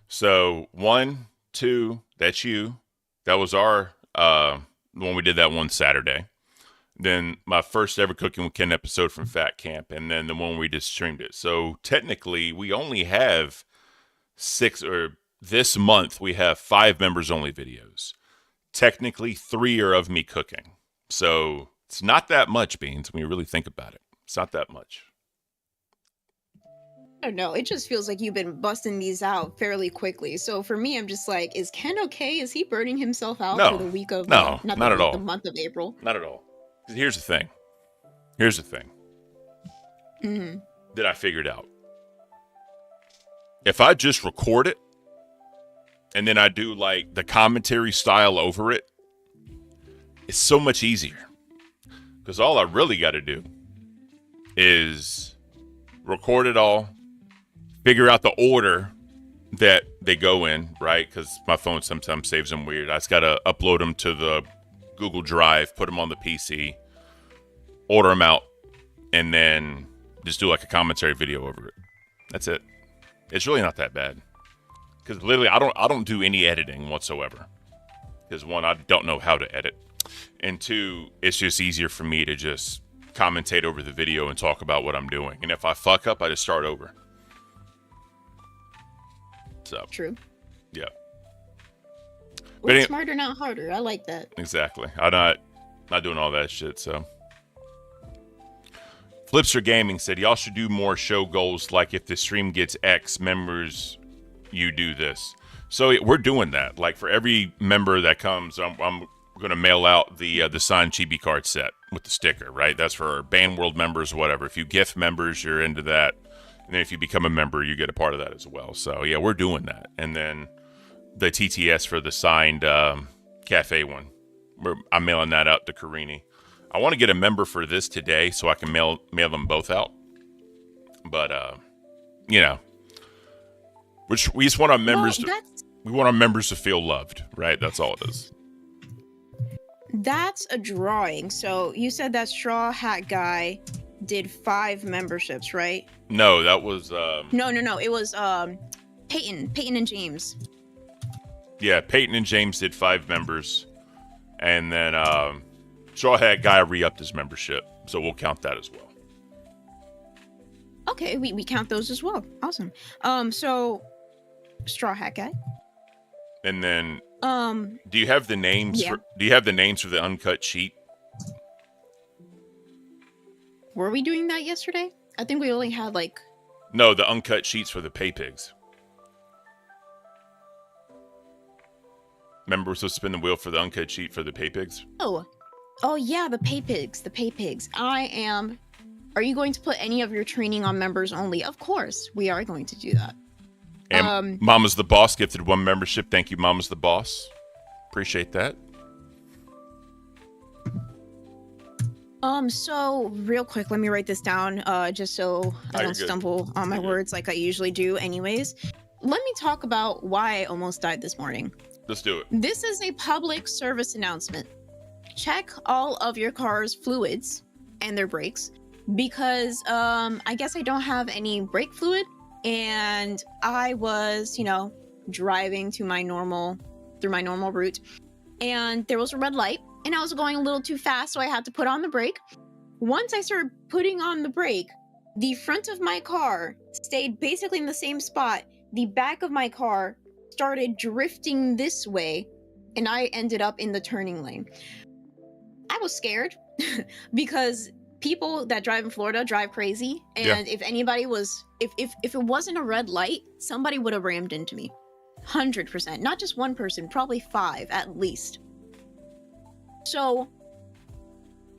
So 1, 2, that's you. That was our when we did that one Saturday. Then my first ever Cooking with Ken episode from Fat Camp, and then the one we just streamed it. So technically, we only have 6, or this month we have 5 members only videos. Technically, 3 are of me cooking. So it's not that much, Beans, when you really think about it. It's not that much. I don't know. It just feels like you've been busting these out fairly quickly. So for me, I'm just like, is Ken okay? Is he burning himself out for the week of not at all. The month of April? Not at all. Here's the thing. Mm-hmm. That I figured out. If I just record it and then I do like the commentary style over it, it's so much easier. Because all I really got to do is record it all, figure out the order that they go in, right? Because my phone sometimes saves them weird. I just got to upload them to the Google Drive, put them on the PC, order them out, and then just do like a commentary video over it. That's it. It's really not that bad. Because literally, I don't do any editing whatsoever. Because 1, I don't know how to edit. And 2, it's just easier for me to just commentate over the video and talk about what I'm doing. And if I fuck up, I just start over. So True. Yeah. Work smarter, not harder. I like that. Exactly. I'm not doing all that shit, so. Flipster Gaming said, y'all should do more show goals, like if the stream gets X members, you do this. So we're doing that. Like for every member that comes, we're we're gonna mail out the signed chibi card set with the sticker, right? That's for Band World members, whatever. If you gift members, you're into that, and then if you become a member, you get a part of that as well. So yeah, we're doing that, and then the TTS for the signed cafe one. I'm mailing that out to Karini. I want to get a member for this today so I can mail them both out. But you know, which we just want our members we want our members to feel loved, right? That's all it is. That's a drawing. So you said that Straw Hat guy did 5 memberships, right? No, that was No. It was Peyton and James. Yeah, Peyton and James did 5 members, and then Straw Hat guy re-upped his membership, so we'll count that as well. Okay, we count those as well. Awesome. So Straw Hat guy. And then do you have the names yeah. do you have the names for the uncut sheet? Were we doing that yesterday? I think we only had like No, the uncut sheets for the pay pigs. Remember, we're supposed to spin the wheel for the uncut sheet for the pay pigs? Oh yeah, the pay pigs. Are you going to put any of your training on members only? Of course, we are going to do that. And Mama's the Boss gifted 1 membership. Thank you, Mama's the Boss. Appreciate that. So real quick, let me write this down, just so I don't stumble on my words like I usually do anyways. Let me talk about why I almost died this morning. Let's do it. This is a public service announcement. Check all of your car's fluids and their brakes, because I guess I don't have any brake fluid, and I was, driving through my normal route, and there was a red light, and I was going a little too fast, so I had to put on the brake. Once I started putting on the brake, the front of my car stayed basically in the same spot. The back of my car started drifting this way, and I ended up in the turning lane. I was scared because people that drive in Florida drive crazy, and if anybody was, if it wasn't a red light, somebody would have rammed into me. 100%. Not just one person, probably 5 at least. So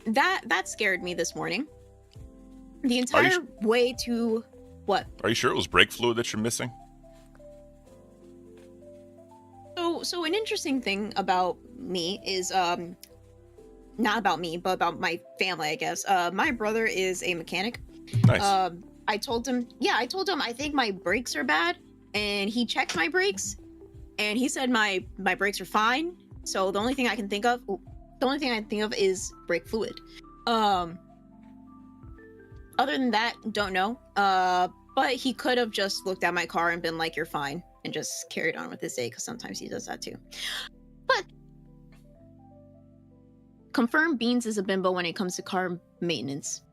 that scared me this morning. The entire way to what? Are you sure it was brake fluid that you're missing? So an interesting thing about me is not about me, but about my family, I guess. My brother is a mechanic. Nice. I told him I think my brakes are bad, and he checked my brakes, and he said my brakes are fine. So the only thing I can think of is brake fluid. Other than that, don't know. But he could have just looked at my car and been like, "You're fine," and just carried on with his day, because sometimes he does that too. But confirm Beans is a bimbo when it comes to car maintenance.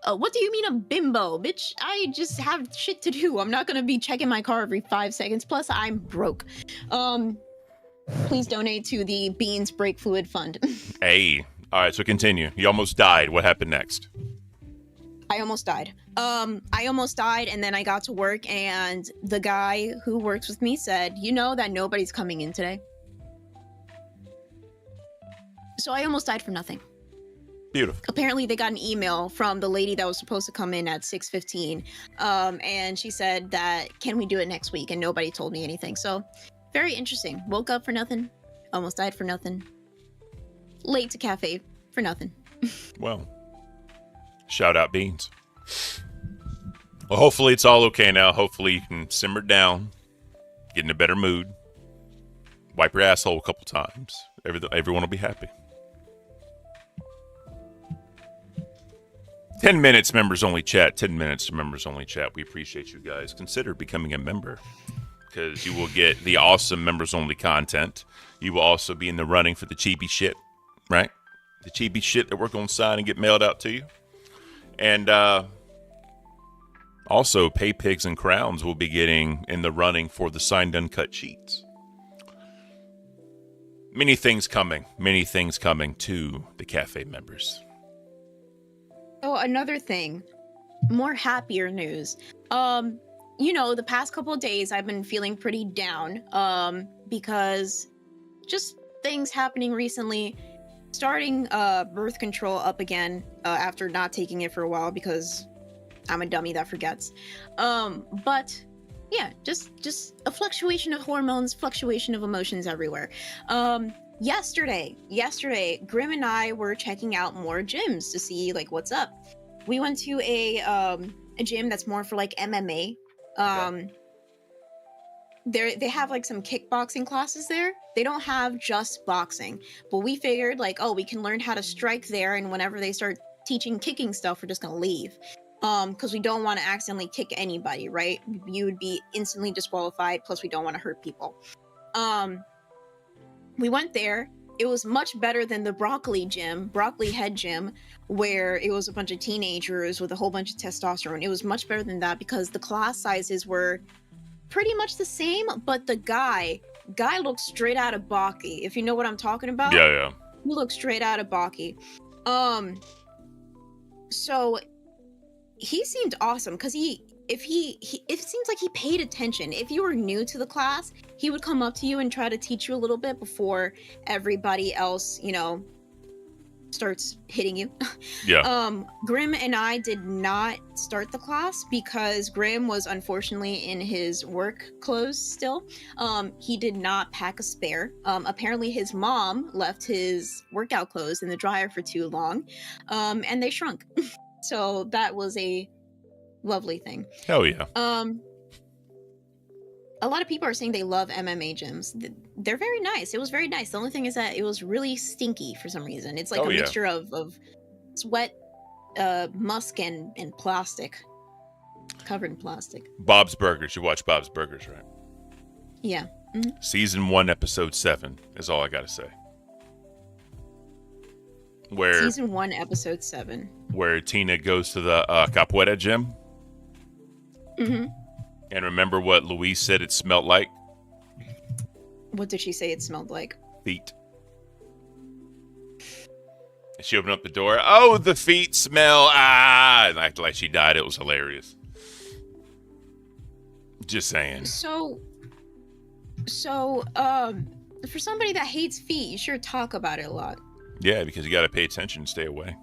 What do you mean a bimbo? Bitch, I just have shit to do. I'm not gonna be checking my car every 5 seconds. Plus, I'm broke. Please donate to the Beans Brake Fluid Fund. Hey. All right, so continue. You almost died. What happened next? I almost died. And then I got to work, and the guy who works with me said, "You know that nobody's coming in today." So I almost died for nothing. Beautiful. Apparently they got an email from the lady that was supposed to come in at 6:15, and she said that, "Can we do it next week?" And nobody told me anything. So very interesting. Woke up for nothing, almost died for nothing, late to cafe for nothing. Well, shout out Beans. Well, hopefully it's all okay now. Hopefully you can simmer down, get in a better mood, wipe your asshole a couple times. Everyone will be happy. 10 minutes members only chat. 10 minutes to members only chat. We appreciate you guys. Consider becoming a member, because you will get the awesome members only content. You will also be in the running for the chibi shit, right? The chibi shit that we're going to sign and get mailed out to you. And also, Pay Pigs and Crowns will be getting in the running for the signed uncut sheets. Many things coming to the cafe members. Oh, another thing, more happier news. The past couple of days I've been feeling pretty down, because just things happening recently. Starting birth control up again after not taking it for a while because I'm a dummy that forgets. But yeah, just a fluctuation of hormones, fluctuation of emotions everywhere. Yesterday, Grim and I were checking out more gyms to see like what's up. We went to a gym that's more for like MMA. They have like some kickboxing classes there. They don't have just boxing, but we figured like, oh, we can learn how to strike there, and whenever they start teaching kicking stuff, we're just gonna leave. Because we don't want to accidentally kick anybody, right? You would be instantly disqualified, plus we don't want to hurt people. We went there. It was much better than the Broccoli Head Gym, where it was a bunch of teenagers with a whole bunch of testosterone. It was much better than that because the class sizes were pretty much the same, but the guy looked straight out of Baki, if you know what I'm talking about. Yeah. He looked straight out of Baki. So he seemed awesome because it seems like he paid attention. If you were new to the class, he would come up to you and try to teach you a little bit before everybody else, starts hitting you. Yeah. Grim and I did not start the class because Grim was unfortunately in his work clothes still. He did not pack a spare. Apparently his mom left his workout clothes in the dryer for too long, and they shrunk. So that was a lovely thing. Hell yeah. A lot of people are saying they love MMA gyms. They're very nice. It was very nice. The only thing is that it was really stinky for some reason. It's like mixture of sweat, musk, and plastic. Covered in plastic. Bob's Burgers. You watch Bob's Burgers, right? Yeah. Mm-hmm. Season 1, episode 7 is all I gotta say. Season 1, episode 7. Where Tina goes to the Capoeira gym. Mm-hmm. And remember what Louise said it smelled like? What did she say it smelled like? Feet. And she opened up the door. Oh, the feet smell. And acted like she died. It was hilarious. Just saying. So, for somebody that hates feet, you sure talk about it a lot. Yeah, because you got to pay attention and stay away.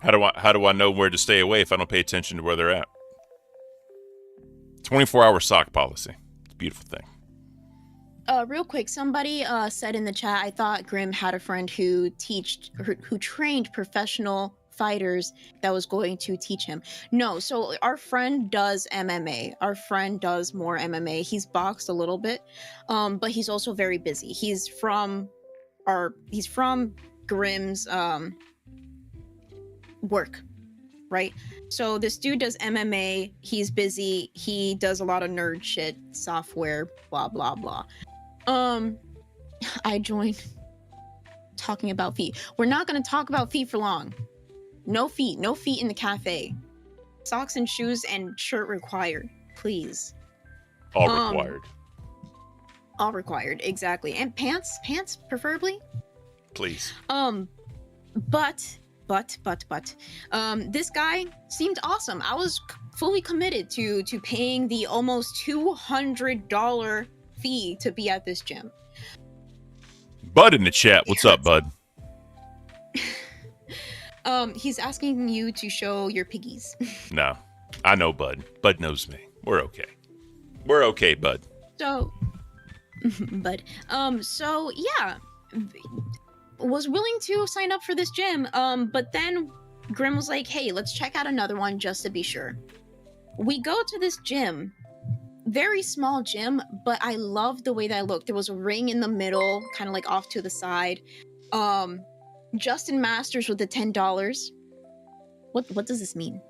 How do I know where to stay away if I don't pay attention to where they're at? 24-hour sock policy. It's a beautiful thing. Real quick, somebody said in the chat, I thought Grim had a friend who trained professional fighters that was going to teach him. No, so our friend does MMA. Our friend does more MMA. He's boxed a little bit, but he's also very busy. He's from Grim's work, right? So this dude does MMA. He's busy. He does a lot of nerd shit, software, blah blah blah. I joined talking about feet. We're not going to talk about feet for long. No feet in the cafe. Socks and shoes and shirt required, please. All required. All required, exactly. And pants preferably. Please. But this guy seemed awesome. I was fully committed to paying the almost $200 fee to be at this gym. Bud in the chat. What's up, Bud? He's asking you to show your piggies. No, I know Bud. Bud knows me. We're okay. We're okay, Bud. So, Bud. So yeah, was willing to sign up for this gym. But then Grim was like, "Hey, let's check out another one just to be sure." We go to this gym. Very small gym, but I loved the way that it looked. There was a ring in the middle, kind of like off to the side. Justin Masters with the $10. What does this mean?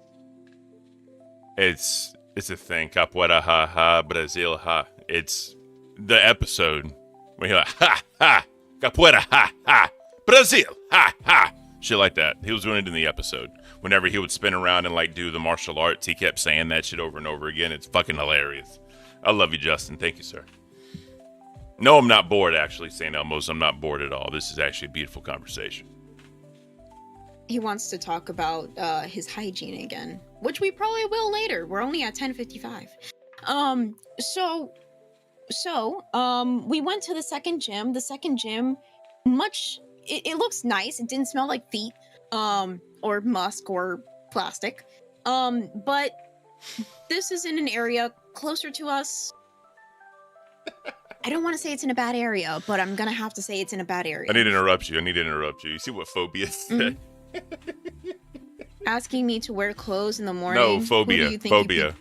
It's a thing. Capoeira ha Brazil ha. It's the episode where you're like ha ha Capoeira ha Brazil ha. Shit like that. He was doing it in the episode. Whenever he would spin around and like do the martial arts, he kept saying that shit over and over again. It's fucking hilarious. I love you, Justin. Thank you, sir. No, I'm not bored, actually, St. Elmo's. I'm not bored at all. This is actually a beautiful conversation. He wants to talk about his hygiene again, which we probably will later. We're only at 10:55. So So, we went to the second gym. The second gym, it looks nice. It didn't smell like feet, or musk or plastic. But this is in an area closer to us. I don't want to say it's in a bad area, but I'm gonna have to say it's in a bad area. I need to interrupt you. You see what phobia said? Asking me to wear clothes in the morning. No, phobia. Who do you think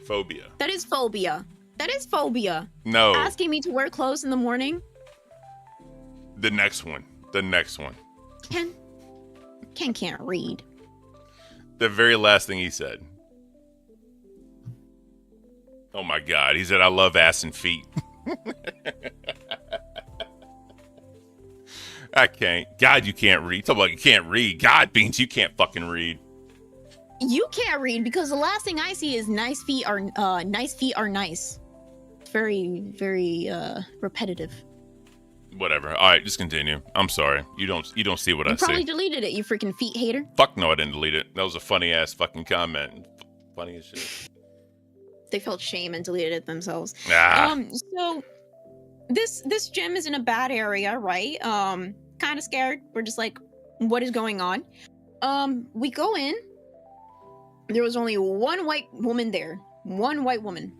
Phobia. That is phobia. That is phobia. No. Asking me to wear clothes in the morning. The next one. Ken can't read. The very last thing he said. Oh my God. He said, I love ass and feet. I can't. God, you can't read. Talk about you can't read. God, Beans, you can't fucking read. You can't read because the last thing I see is nice feet are nice. It's very, very repetitive. Whatever. All right, just continue. I'm sorry. You don't see what I You probably see. deleted it, you freaking feet hater. Fuck no, I didn't delete it. That was a funny ass fucking comment. Funny as shit. They felt shame and deleted it themselves. Ah. So this gym is in a bad area, right? Kind of scared. We're just like, what is going on? We go in. There was only one white woman there. One white woman.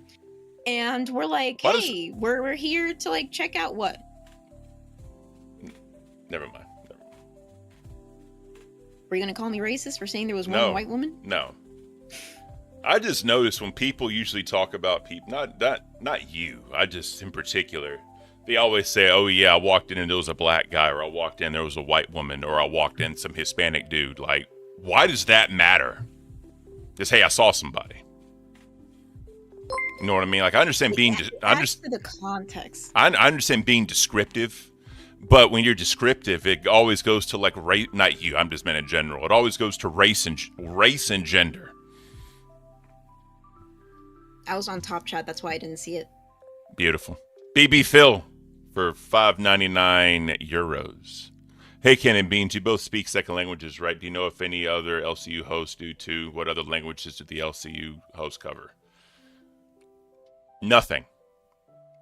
And we're like, hey, we're here to like check out what? Never mind. Were you gonna call me racist for saying there was one white woman? No. I just noticed when people usually talk about people, not you, I just in particular, they always say, oh yeah, I walked in and there was a black guy, or I walked in there was a white woman, or I walked in some Hispanic dude. Like, why does that matter? Just, hey, I saw somebody. You know what I mean? Like, I understand being, the context. I understand being descriptive. But when you're descriptive, it always goes to like race. Not you. I'm just meant in general. It always goes to race and gender. I was on Top Chat. That's why I didn't see it. Beautiful. BB Phil for €5.99. Hey, Ken and Beans, you both speak second languages, right? Do you know if any other LCU hosts do too? What other languages do the LCU hosts cover? Nothing.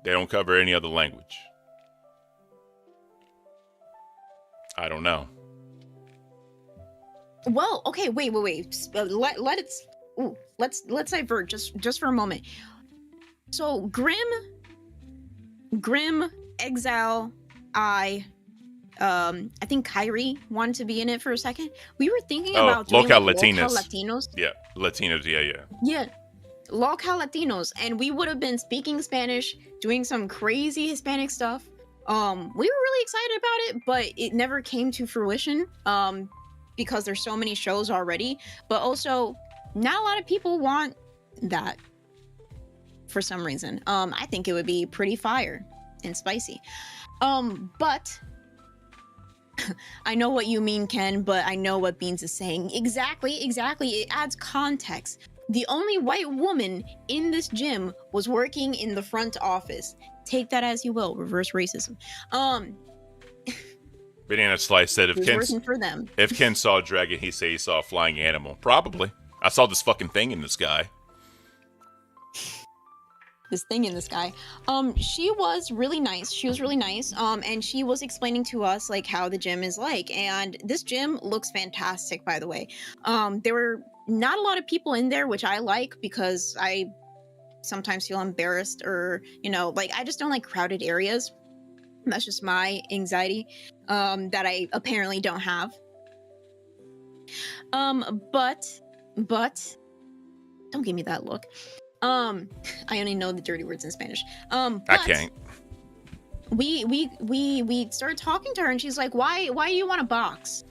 They don't cover any other language. I don't know. Well, okay, wait. Let's divert just for a moment. So Grim, Exile, I think Kyrie wanted to be in it for a second. We were thinking about doing local like, Latinos. Local Latinos. Yeah, Latinos. Yeah. Local Latinos, and we would have been speaking Spanish, doing some crazy Hispanic stuff. We were really excited about it, but it never came to fruition. Because there's so many shows already, but also not a lot of people want that for some reason. I think it would be pretty fire and spicy. But I know what you mean, Ken, but I know what Beans is saying. Exactly. It adds context. The only white woman in this gym was working in the front office. Take that as you will. Reverse racism. Banana Slice said if Ken saw a dragon, he'd say he saw a flying animal. Probably. I saw this fucking thing in the sky. This thing in the sky. She was really nice. And she was explaining to us like how the gym is like. And this gym looks fantastic, by the way. There were not a lot of people in there, which I like because I sometimes feel embarrassed or, like I just don't like crowded areas. That's just my anxiety that I apparently don't have. But don't give me that look. I only know the dirty words in Spanish. But I can't. We started talking to her and she's like, why do you want to box?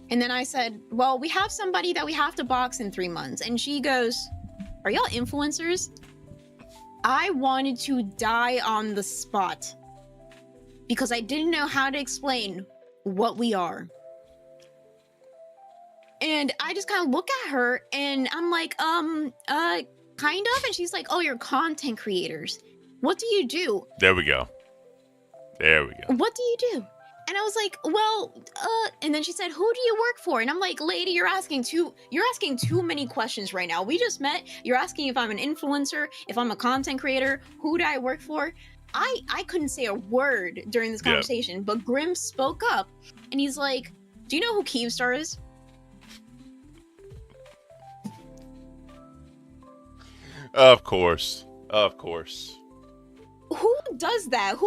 And then I said, well, we have somebody that we have to box in 3 months. And she goes, are y'all influencers? I wanted to die on the spot because I didn't know how to explain what we are. And I just kind of look at her and I'm like, kind of. And she's like, oh, you're content creators. What do you do? There we go. What do you do? And I was like, well, and then she said, who do you work for? And I'm like, lady, you're asking too many questions right now. We just met. You're asking if I'm an influencer, if I'm a content creator, who do I work for? I couldn't say a word during this conversation, but Grim spoke up and he's like, do you know who Keemstar is? Of course. Of course. Who does that?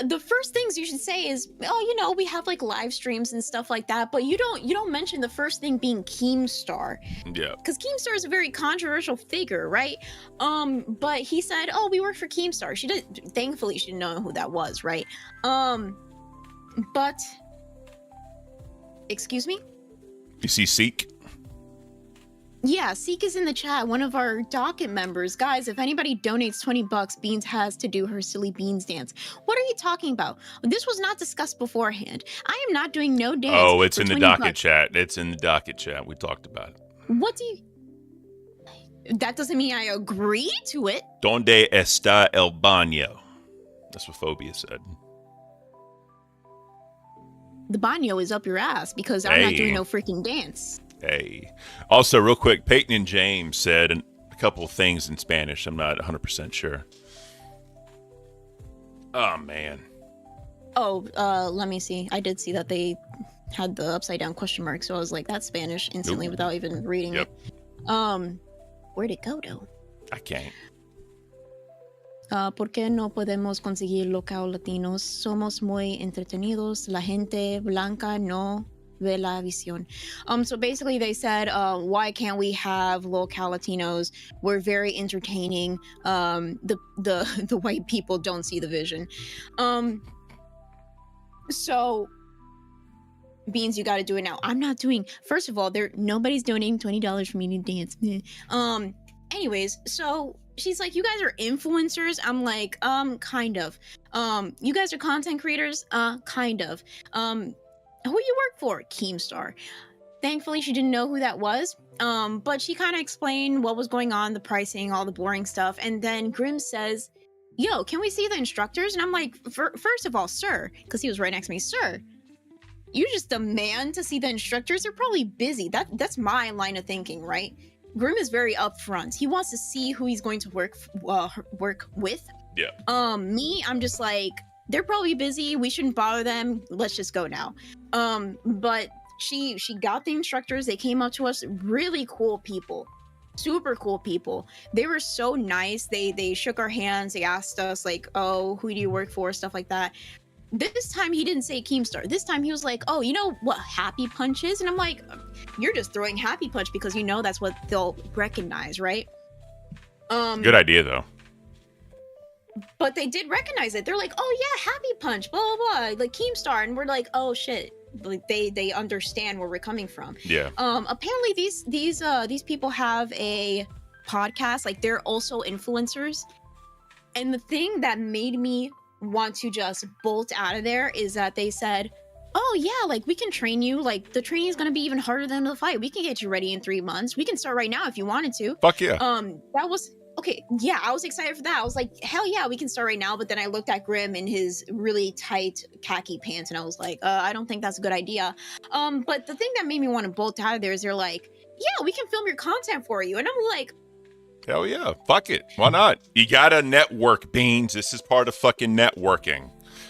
The first things you should say is, oh, you know, we have like live streams and stuff like that, but you don't mention the first thing being Keemstar. Yeah. Because Keemstar is a very controversial figure, right? But he said, oh, we work for Keemstar. Thankfully she didn't know who that was, right? But excuse me? You see Seek? Yeah, Seek is in the chat, one of our docket members. Guys, if anybody donates $20, Beans has to do her silly beans dance. What are you talking about? This was not discussed beforehand. I am not doing no dance. Oh, it's for in the $20. docket chat. It's in the docket chat. We talked about it. What do you... That doesn't mean I agree to it. Donde está el baño? That's what Phobia said. The baño is up your ass because I'm not doing no freaking dance. Hey. Also, real quick, Peyton and James said a couple of things in Spanish. I'm not 100% sure. Oh, man. Oh, let me see. I did see that they had the upside down question mark, so I was like, that's Spanish instantly without even reading it. Where'd it go, though? I can't. ¿Por qué no podemos conseguir local latinos? Somos muy entretenidos. La gente blanca no ve la visión. So basically they said, why can't we have local Latinos? We're very entertaining. The white people don't see the vision. So Beans, you got to do it now. I'm not doing. First of all, nobody's donating $20 for me to dance. Anyways, so she's like, you guys are influencers. I'm like, kind of. You guys are content creators. Kind of. Who you work for? Keemstar. Thankfully, she didn't know who that was. But she kind of explained what was going on, the pricing, all the boring stuff. And then Grim says, yo, can we see the instructors? And I'm like, first of all, sir, because he was right next to me, sir, you just demand to see the instructors. They're probably busy. That's my line of thinking, right? Grim is very upfront. He wants to see who he's going to work with. Yeah. Me, I'm just like, they're probably busy. We shouldn't bother them. Let's just go now. But she got the instructors. They came up to us. Really cool people. Super cool people. They were so nice. They shook our hands. They asked us like, oh, who do you work for? Stuff like that. This time he didn't say Keemstar. This time he was like, oh, you know what Happy Punch is? And I'm like, you're just throwing Happy Punch because you know that's what they'll recognize, right? Good idea, though. But they did recognize it. They're like, oh yeah, Happy Punch, blah, blah, blah, like Keemstar. And we're like, oh shit. Like they understand where we're coming from. Yeah. Apparently these people have a podcast. Like they're also influencers. And the thing that made me want to just bolt out of there is that they said, oh yeah, like we can train you, like the training is going to be even harder than the fight. We can get you ready in 3 months. We can start right now if you wanted to. Fuck yeah. That was okay. Yeah, I was excited for that. I was like, hell yeah, we can start right now. But then I looked at Grim in his really tight khaki pants and I was like, I don't think that's a good idea. But the thing that made me want to bolt out of there is they're like, yeah, we can film your content for you. And I'm like, hell yeah. Fuck it. Why not? You gotta network, Beans. This is part of fucking networking.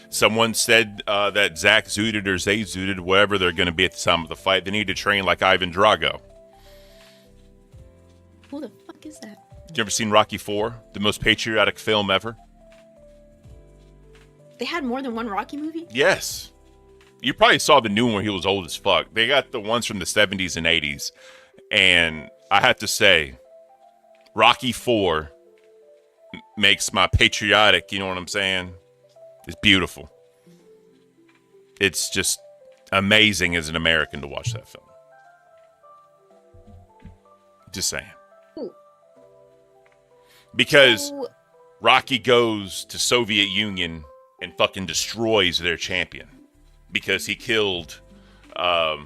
Someone said that Zach zooted or Zay zooted, whatever they're going to be at the time of the fight. They need to train like Ivan Drago. who the fuck is that? You ever seen Rocky IV? The most patriotic film ever? They had more than one Rocky movie? Yes. You probably saw the new one where he was old as fuck. They got the ones from the 70s and 80s. And I have to say, Rocky IV makes my patriotic, you know what I'm saying? It's beautiful. It's just amazing as an American to watch that film. Just saying. Ooh. Because Rocky goes to Soviet Union and fucking destroys their champion. Because he killed he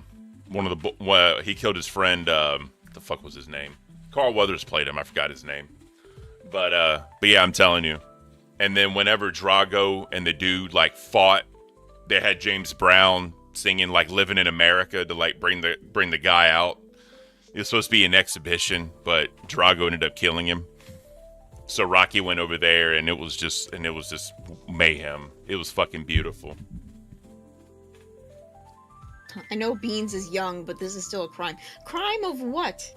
killed his friend, what the fuck was his name? Carl Weathers played him, I forgot his name. But yeah, I'm telling you. And then whenever Drago and the dude like fought they had James Brown singing like "Living in America" to like bring the guy out. It was supposed to be an exhibition, but Drago ended up killing him. So Rocky went over there, and it was just mayhem. It was fucking beautiful. I know Beans is young, but this is still a crime. Crime of what?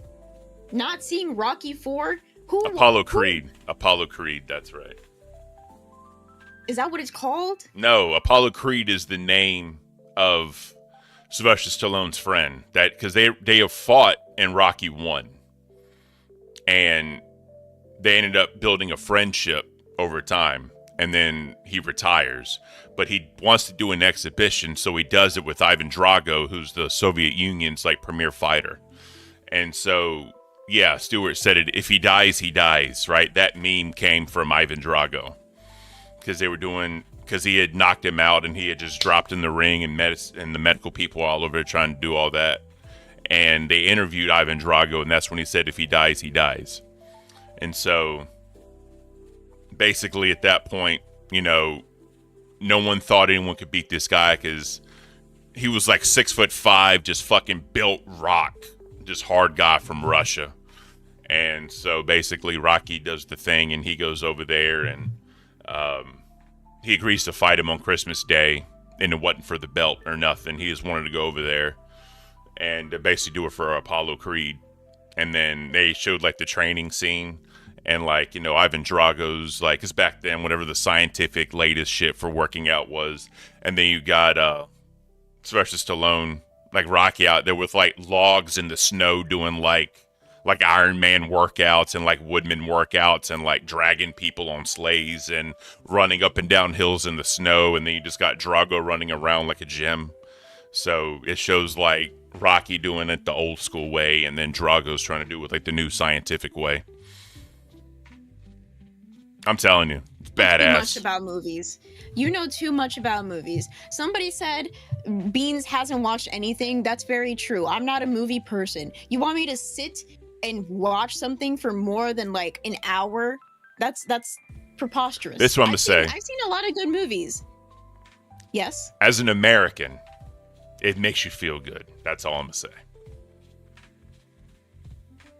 Not seeing Rocky 4? Apollo Creed. Apollo Creed, that's right. Is that what it's called? No, Apollo Creed is the name of Sylvester Stallone's friend. That because they have fought in Rocky 1. And they ended up building a friendship over time. And then he retires. But he wants to do an exhibition, so he does it with Ivan Drago, who's the Soviet Union's like premier fighter. And so, yeah, Stewart said it, if he dies, he dies, right? That meme came from Ivan Drago. Because he had knocked him out and he had just dropped in the ring, and the medical people all over trying to do all that. And they interviewed Ivan Drago, and that's when he said, if he dies, he dies. And so, basically at that point, you know, no one thought anyone could beat this guy because he was like 6'5", just fucking built rock, just hard guy from Russia. And so basically Rocky does the thing, and he goes over there, and he agrees to fight him on Christmas Day, and it wasn't for the belt or nothing. He just wanted to go over there and basically do it for Apollo Creed. And then they showed like the training scene, and like, you know, Ivan Drago's like, because back then whatever the scientific latest shit for working out was. And then you got Sylvester Stallone, like Rocky out there with like logs in the snow doing like Iron Man workouts and like Woodman workouts, and like dragging people on sleighs and running up and down hills in the snow. And then you just got Drago running around like a gym. So it shows like Rocky doing it the old school way, and then Drago's trying to do it like the new scientific way. I'm telling you, it's badass. Too much about movies. You know too much about movies. Somebody said Beans hasn't watched anything. That's very true. I'm not a movie person. You want me to sit and watch something for more than like an hour? That's preposterous. That's what I'm gonna say. I've seen a lot of good movies. Yes. As an American, it makes you feel good. That's all I'm gonna say.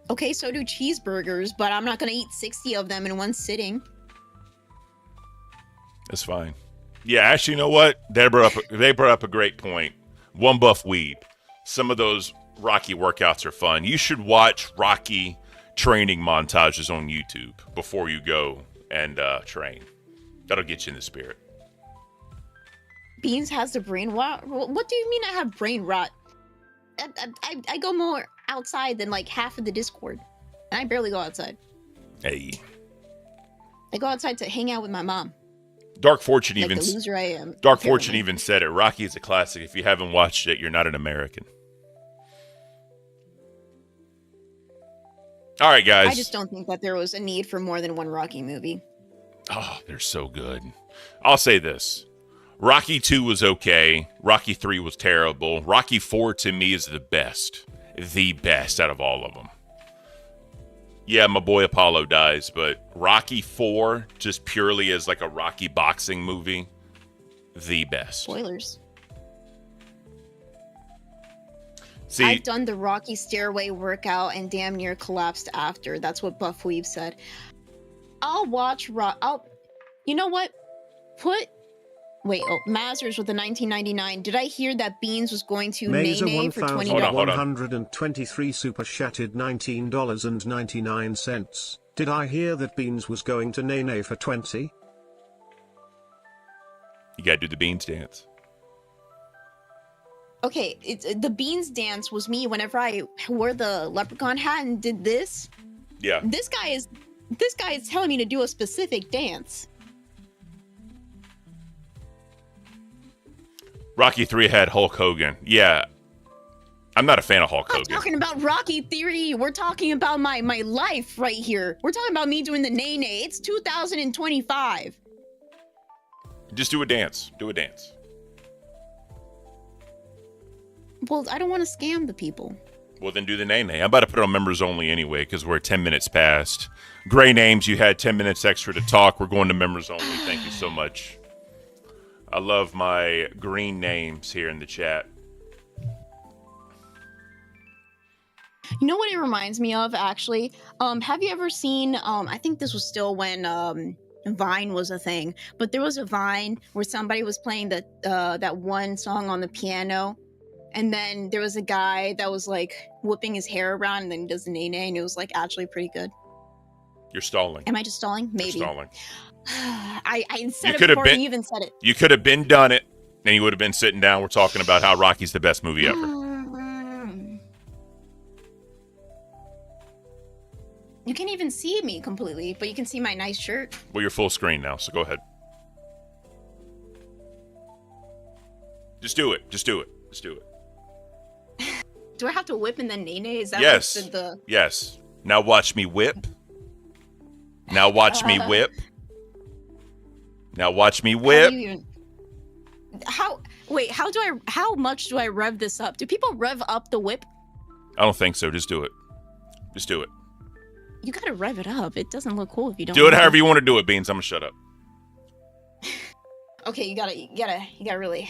Okay, so do cheeseburgers, but I'm not gonna eat 60 of them in one sitting. That's fine. Yeah, actually, you know what? They brought up a great point. One buff weed. Some of those Rocky workouts are fun. You should watch Rocky training montages on YouTube before you go and train. That'll get you in the spirit. Beans has the brain rot. What do you mean I have brain rot? I go more outside than like half of the Discord, and I barely go outside. Hey. I go outside to hang out with my mom. Dark Fortune like even the loser I am. Dark apparently. Fortune even said it. Rocky is a classic. If you haven't watched it, you're not an American. All right, guys. I just don't think that there was a need for more than one Rocky movie. Oh, they're so good. I'll say this. Rocky 2 was okay. Rocky 3 was terrible. Rocky 4 to me is the best. The best out of all of them. Yeah, my boy Apollo dies, but Rocky 4, just purely as like a Rocky boxing movie, the best. Spoilers. See, I've done the Rocky stairway workout and damn near collapsed after. That's what Buff Weave said. I'll watch you know what? Mazers with the 1999. Did I hear that Beans was going to Mesa nay for $20? Hold on. 1,123 super chatted $19.99. Did I hear that Beans was going to nay for 20? you gotta do the Beans dance. Okay, the Beans dance was me whenever I wore the leprechaun hat and did this. Yeah. This guy is telling me to do a specific dance. Rocky 3 had Hulk Hogan. Yeah. I'm not a fan of Hulk I'm Hogan. talking about Rocky Theory. We're talking about my life right here. We're talking about me doing the nay. It's 2025. Just do a dance. Do a dance. Well, I don't want to scam the people. Well, then do the nay. I'm about to put it on members only anyway, because we're 10 minutes past. Gray Names, you had 10 minutes extra to talk. We're going to members only. Thank you so much. I love my green names here in the chat. You know what it reminds me of, actually? Have you ever seen, I think this was still when Vine was a thing, but there was a Vine where somebody was playing that one song on the piano, and then there was a guy that was like whipping his hair around and then does the nay-nay, and it was like actually pretty good. You're stalling. Am I just stalling? Maybe. You're stalling. I said You it could have before been- you even said it. You could have been done it, and you would have been sitting down. We're talking about how Rocky's the best movie ever. You can't even see me completely, but you can see my nice shirt. Well, you're full screen now, so go ahead. Just do it. Just do it. Just do it. Do I have to whip and then nay-nay? Is that Yes. like the... Yes. Now watch me whip. Now watch me whip. Now watch me How whip. do you even... How much do I rev this up? Do people rev up the whip? I don't think so. Just do it. Just do it. You gotta rev it up. It doesn't look cool if you don't. Do it rev however you want to do it, Beans. I'm gonna shut up. Okay, you gotta really.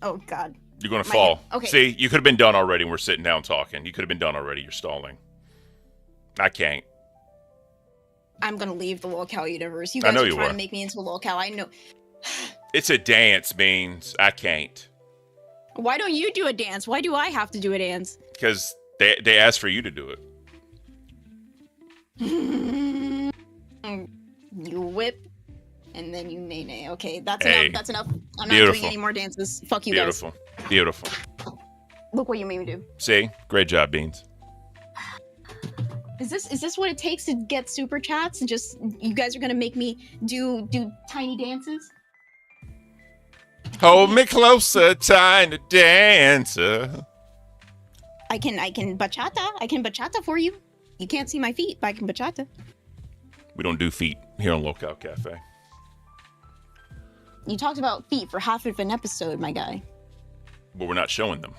Oh God. You're gonna My fall. head. Okay. See, you could have been done already. We're sitting down talking. You could have been done already. You're stalling. I can't. I'm gonna leave the locale universe. You I guys know are you trying are. to make me into a locale. I know. It's a dance, Beans. I can't. Why don't you do a dance? Why do I have to do a dance? Because they asked for you to do it. You whip, and then you nay-nay. Okay, that's Hey, enough. That's enough. I'm not beautiful. doing any more dances. Fuck you Beautiful. Beautiful. guys. Look what you made me do. See? Great job, Beans. Is this what it takes to get super chats? And just you guys are gonna make me do tiny dances? Hold me closer, tiny dancer. I can bachata. I can bachata for you. You can't see my feet, but I can bachata. We don't do feet here on Locale Cafe. You talked about feet for half of an episode, my guy. But we're not showing them.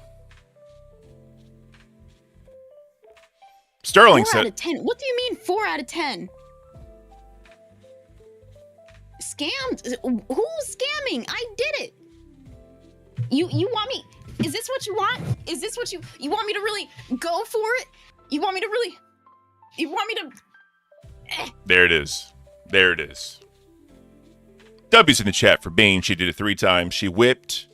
Sterling 4 out said, of 10. What do you mean 4 out of 10? Scammed? Who's scamming? I did it. You want me? Is this what you want? Is this what you want me to really go for it? You want me to really? You want me to? there it is. There it is. W's in the chat for Bean. She did it 3 times. She whipped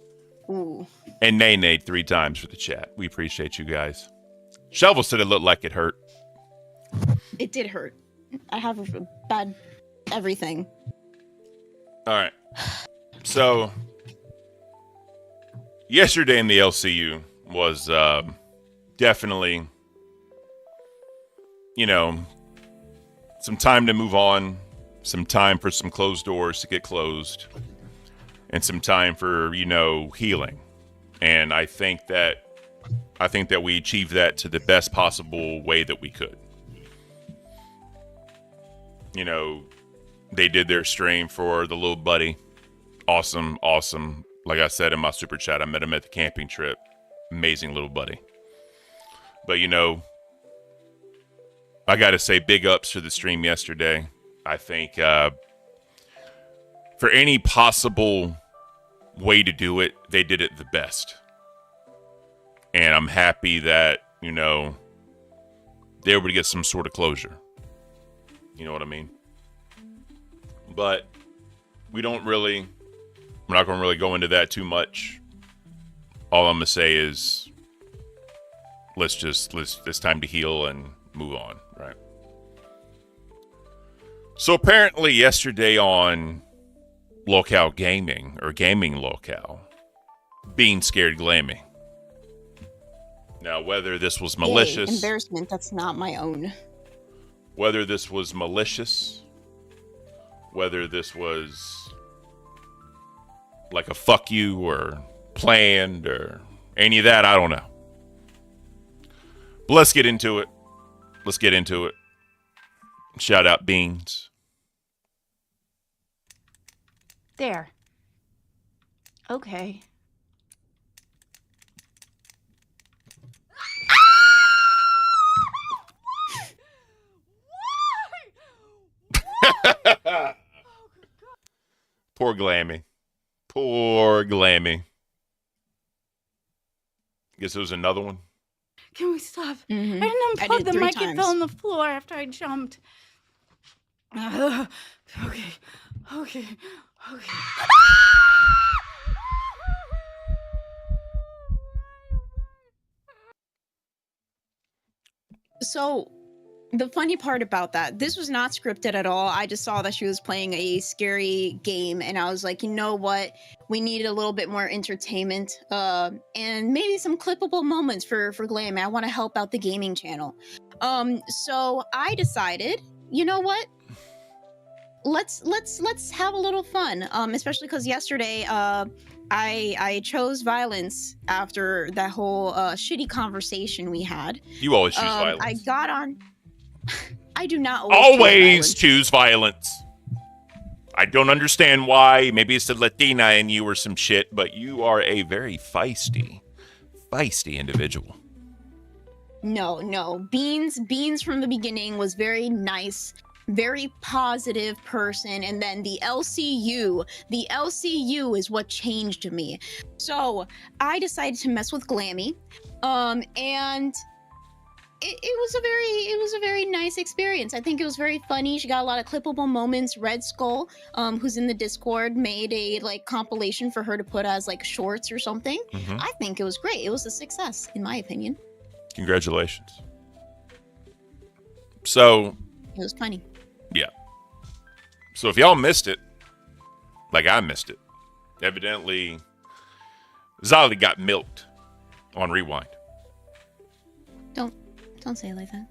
Ooh. and nay-nayed 3 times for the chat. We appreciate you guys. Shovel said it looked like it hurt. It did hurt. I have a bad everything. All right. So, yesterday in the LCU was definitely, some time to move on, some time for some closed doors to get closed, and some time for, healing. And I think that we achieved that to the best possible way that we could. They did their stream for the little buddy. Awesome. Like I said in my super chat, I met him at the camping trip. Amazing little buddy. But, I got to say big ups for the stream yesterday. I think for any possible way to do it, they did it the best. And I'm happy that, they were able to get some sort of closure. You know what I mean? But we're not going to really go into that too much. All I'm going to say is it's time to heal and move on, right? So apparently yesterday on Locale Gaming, or Gaming Locale, Being Scared Glammy. Now, whether this was malicious... Yay, embarrassment, that's not my own. Whether this was malicious, whether this was like a fuck you or planned or any of that, I don't know. But let's get into it. Shout out Beans. There. Okay. Poor Glammy. Poor Glammy. Guess it was another one. Can we stop? Mhm. I didn't I unplug did the 3 mic. It times. fell on the floor after I jumped. Okay. So, the funny part about that, this was not scripted at all. I just saw that she was playing a scary game, and I was like, you know what? We needed a little bit more entertainment, and maybe some clippable moments for Glam. I want to help out the gaming channel. So I decided, you know what? Let's have a little fun. Especially because yesterday, I chose violence after that whole shitty conversation we had. You always choose violence. I got on. I do not Always choose violence. I don't understand why. Maybe it's the Latina in you or some shit, but you are a very feisty individual. No. Beans from the beginning was very nice, very positive person, and then the LCU is what changed me. So I decided to mess with Glammy, and it was a very nice experience. I think it was very funny. She got a lot of clippable moments. Red Skull, who's in the Discord, made a compilation for her to put as shorts or something. Mm-hmm. I think it was great. It was a success, in my opinion. Congratulations. So, It was funny. yeah. So if y'all missed it, like I missed it, evidently Zali got milked on Rewind. Don't say it like that.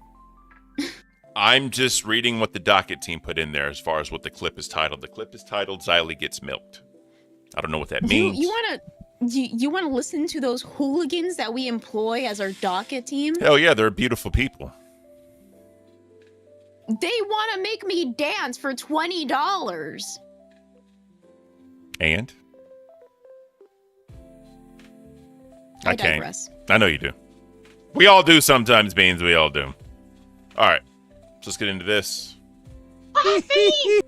I'm just reading what the docket team put in there as far as what the clip is titled. The clip is titled Ziley Gets Milked. I don't know what that means. You want to listen to those hooligans that we employ as our docket team? Hell yeah, they're beautiful people. They want to make me dance for $20. And? I can't. digress. I know you do. We all do sometimes, Beans. We all do. All right. So let's get into this. It's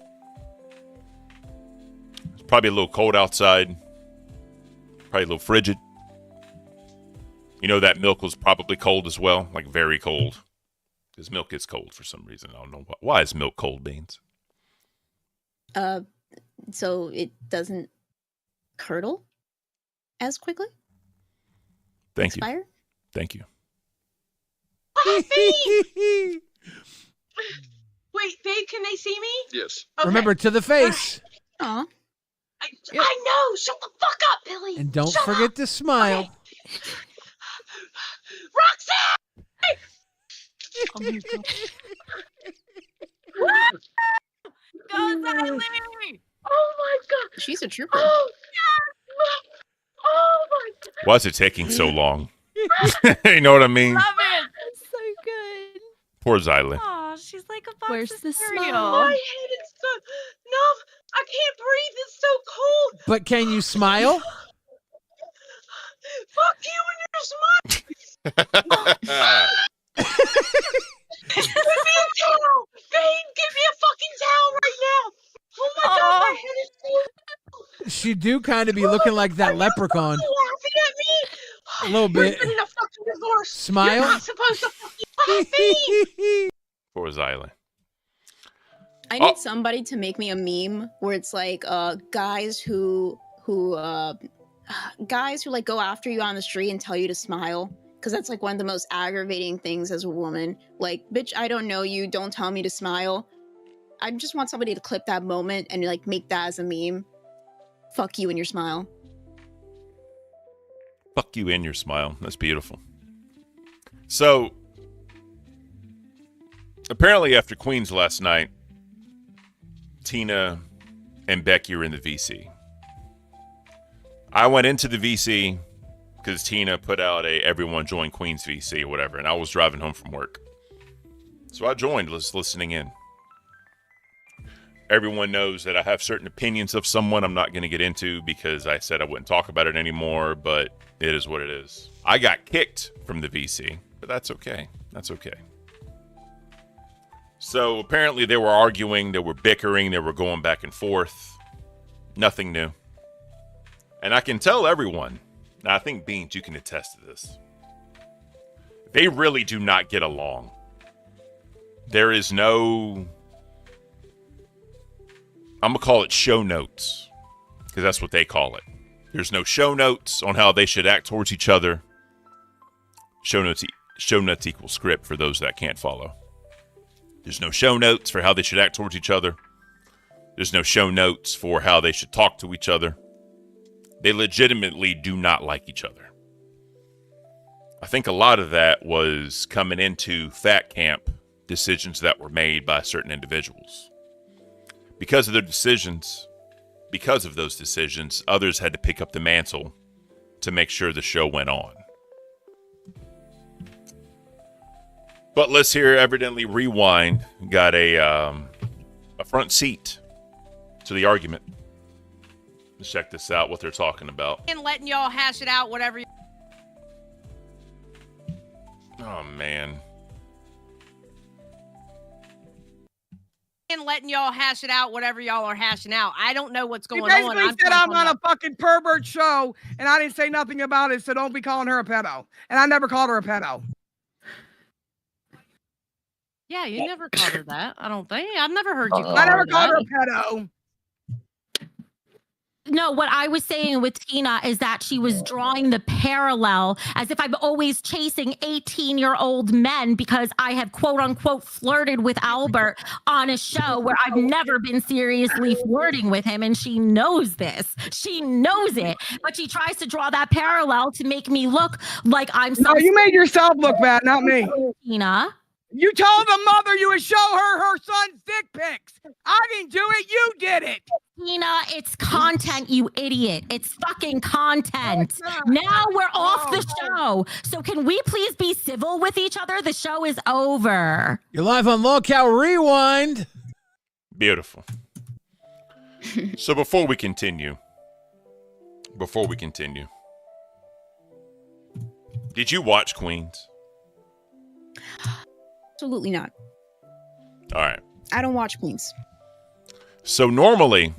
probably a little cold outside. Probably a little frigid. You know that milk was probably cold as well. Like very cold. Because milk is cold for some reason. I don't know why. Why is milk cold, Beans? So it doesn't curdle as quickly? Thank you. Expire? Thank you. Wait, babe, can they see me? Yes. Okay. Remember, to the face. Aw. I know. Shut the fuck up, Billy. And don't Shut forget up. to smile. Okay. Roxanne! Oh my God. Go, Ziley! Oh my god. She's a trooper. Oh, yes. Oh my god. Why is it taking so long? You know what I mean? Love it. That's so good. Poor Xylee. Oh, she's like a box Where's of the cereal. smile? My head is so... No, I can't breathe. It's so cold. But can you smile? Fuck you and your smile. Give me a towel. Babe, give me a fucking towel right now. Oh my god, my head is so... She do kind of be looking like that leprechaun. laughing at me? A little We're bit. getting a fucking divorce. Smile. You're not supposed to fucking laugh at me. Poor Xylee. I need somebody to make me a meme where it's like guys who like go after you on the street and tell you to smile, because that's like one of the most aggravating things as a woman. Like, bitch, I don't know you, don't tell me to smile. I just want somebody to clip that moment and like make that as a meme. Fuck you and your smile. Fuck you and your smile. That's beautiful. So, apparently after Queens last night, Tina and Becky are in the VC. I went into the VC because Tina put out a everyone join Queens VC or whatever, and I was driving home from work. So I joined, listening in. Everyone knows that I have certain opinions of someone I'm not going to get into because I said I wouldn't talk about it anymore, but it is what it is. I got kicked from the VC, but that's okay. That's okay. So apparently they were arguing, they were bickering, they were going back and forth. Nothing new. And I can tell everyone, and I think Beans, you can attest to this. They really do not get along. There is no, I'm going to call it show notes, because that's what they call it. There's no show notes on how they should act towards each other. Show notes equal script for those that can't follow. There's no show notes for how they should act towards each other. There's no show notes for how they should talk to each other. They legitimately do not like each other. I think a lot of that was coming into fat camp decisions that were made by certain individuals. Because of their decisions, because of those decisions, others had to pick up the mantle to make sure the show went on. But let's hear evidently Rewind got a front seat to the argument. Let's check this out, what they're talking about. And letting y'all hash it out, whatever. Oh, man. And letting y'all hash it out, whatever y'all are hashing out. I don't know what's going He basically on. said I'm on a fucking pervert show, and I didn't say nothing about it, so don't be calling her a pedo. And I never called her a pedo. Yeah, you never called her that. I don't think. I've never heard you call I never her called her that. a pedo. No, what I was saying with Tina is that she was drawing the parallel as if I'm always chasing 18-year-old men because I have quote unquote flirted with Albert on a show where I've never been seriously flirting with him. And she knows this. She knows it. But she tries to draw that parallel to make me look like I'm No, you made yourself look bad, not me. Tina. You told the mother you would show her son's dick pics. I didn't do it. You did it. Tina, it's content, you idiot. It's fucking content. Now we're off the show. So can we please be civil with each other? The show is over. You're live on Locale Rewind. Beautiful. So before we continue, did you watch Queens? Absolutely not. All right. I don't watch Queens. So normally,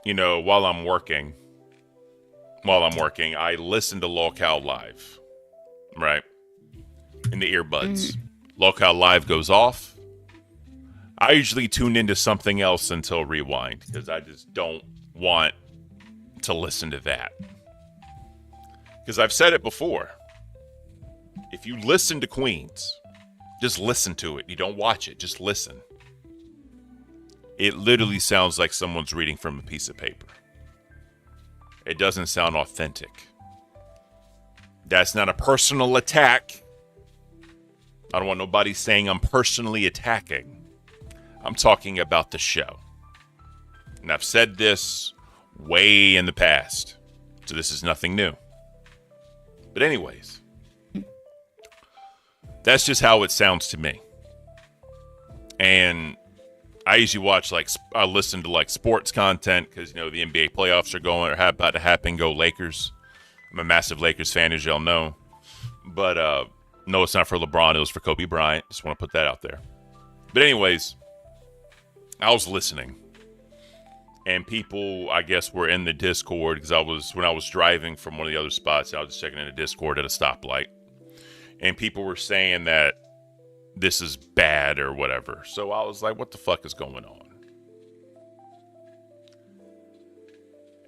you know, while I'm working, I listen to Locale Live, right? In the earbuds. Locale Live goes off. I usually tune into something else until Rewind because I just don't want to listen to that. Because I've said it before. If you listen to Queens, just listen to it. You don't watch it. Just listen. It literally sounds like someone's reading from a piece of paper. It doesn't sound authentic. That's not a personal attack. I don't want nobody saying I'm personally attacking. I'm talking about the show. And I've said this way in the past. So this is nothing new. But anyways, that's just how it sounds to me. And I usually watch, I listen to sports content because, you know, the NBA playoffs are going or about to happen. Go Lakers. I'm a massive Lakers fan, as y'all know. But no, it's not for LeBron. It was for Kobe Bryant. Just want to put that out there. But anyways, I was listening. And people, I guess, were in the Discord because when I was driving from one of the other spots, I was just checking in the Discord at a stoplight. And people were saying that this is bad or whatever. So I was like, what the fuck is going on?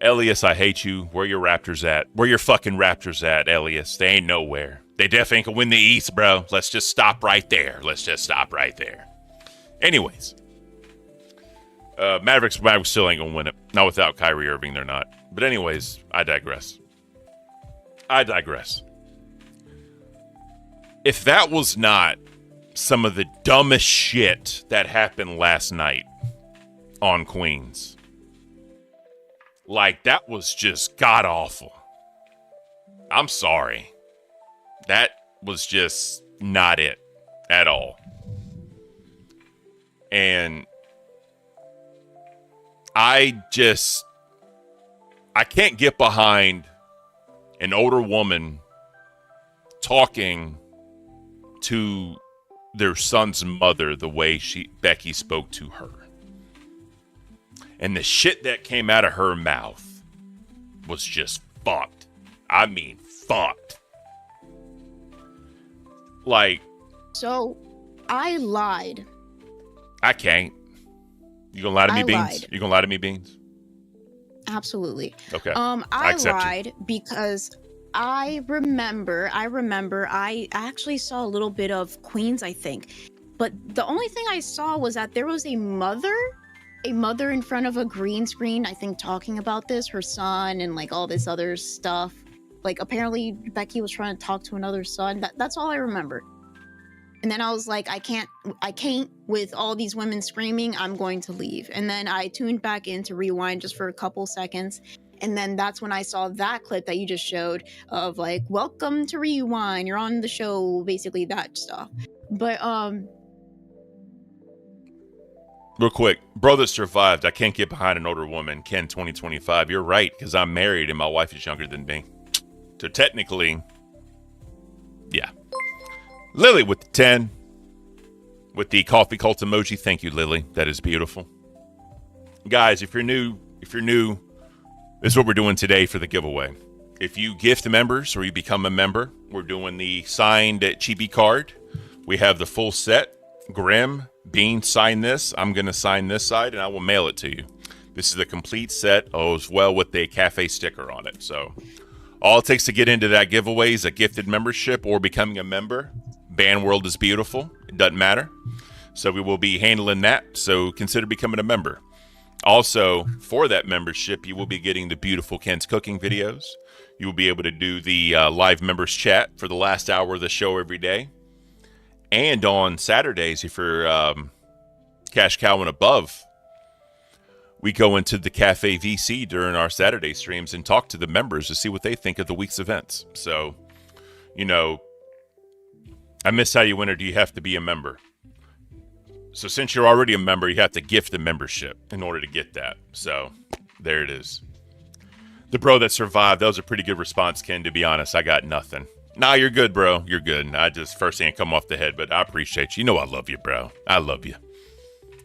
Elias, I hate you. Where your Raptors at? Where your fucking Raptors at, Elias? They ain't nowhere. They definitely ain't gonna win the East, bro. Let's just stop right there. Anyways. Mavericks still ain't gonna win it. Not without Kyrie Irving, they're not. But anyways, I digress. If that was not some of the dumbest shit that happened last night on Queens, that was just god awful. I'm sorry. That was just not it at all. And I can't get behind an older woman talking to their son's mother the way Becky spoke to her. And the shit that came out of her mouth was just fucked. I mean, fucked. Like, So, I lied. I can't. You gonna lie to me, I Beans? lied. You gonna lie to me, Beans? Absolutely. Okay. I accept you. lied because I remember I actually saw a little bit of Queens, I think. But the only thing I saw was that there was a mother in front of a green screen, I think, talking about this, her son and like all this other stuff. Like apparently Becky was trying to talk to another son. That's all I remember. And then I was like, I can't with all these women screaming, I'm going to leave. And then I tuned back in to rewind just for a couple seconds. And then that's when I saw that clip that you just showed of like, welcome to Rewind, you're on the show, basically that stuff. But Real quick, bro that survived. I can't get behind an older woman. Ken 2025. You're right, because I'm married and my wife is younger than me. So technically, yeah. Lily with the 10. With the coffee cult emoji. Thank you, Lily. That is beautiful. Guys, if you're new, this is what we're doing today for the giveaway. If you gift members or you become a member, we're doing the signed chibi card. We have the full set. Grim, Bean, sign this. I'm going to sign this side and I will mail it to you. This is the complete set as well with a cafe sticker on it. So all it takes to get into that giveaway is a gifted membership or becoming a member. Band World is beautiful. It doesn't matter. So we will be handling that. So consider becoming a member. Also, for that membership, you will be getting the beautiful Ken's cooking videos. You will be able to do the live members chat for the last hour of the show every day. And on Saturdays, if you're Cash Cow and above, we go into the Cafe VC during our Saturday streams and talk to the members to see what they think of the week's events. So, you know, I miss how you win, or do you have to be a member? So since you're already a member, you have to gift the membership in order to get that. So there it is. The bro that survived, that was a pretty good response, Ken, to be honest. I got nothing. Nah, you're good, bro. You're good. I just first thing come off the head, but I appreciate you. You know I love you, bro. I love you.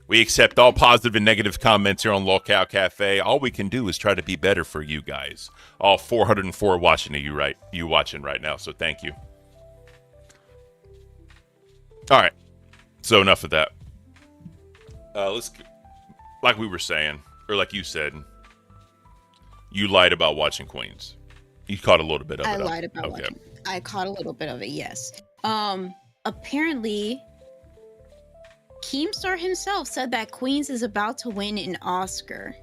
We accept all positive and negative comments here on Lolcow Cafe. All we can do is try to be better for you guys. All 404 watching you watching right now, so thank you. All right. So enough of that. Let's, like we were saying, or like you said, you lied about watching Queens. You caught a little bit of it. I lied about watching. I caught a little bit of it, yes. Apparently, Keemstar himself said that Queens is about to win an Oscar.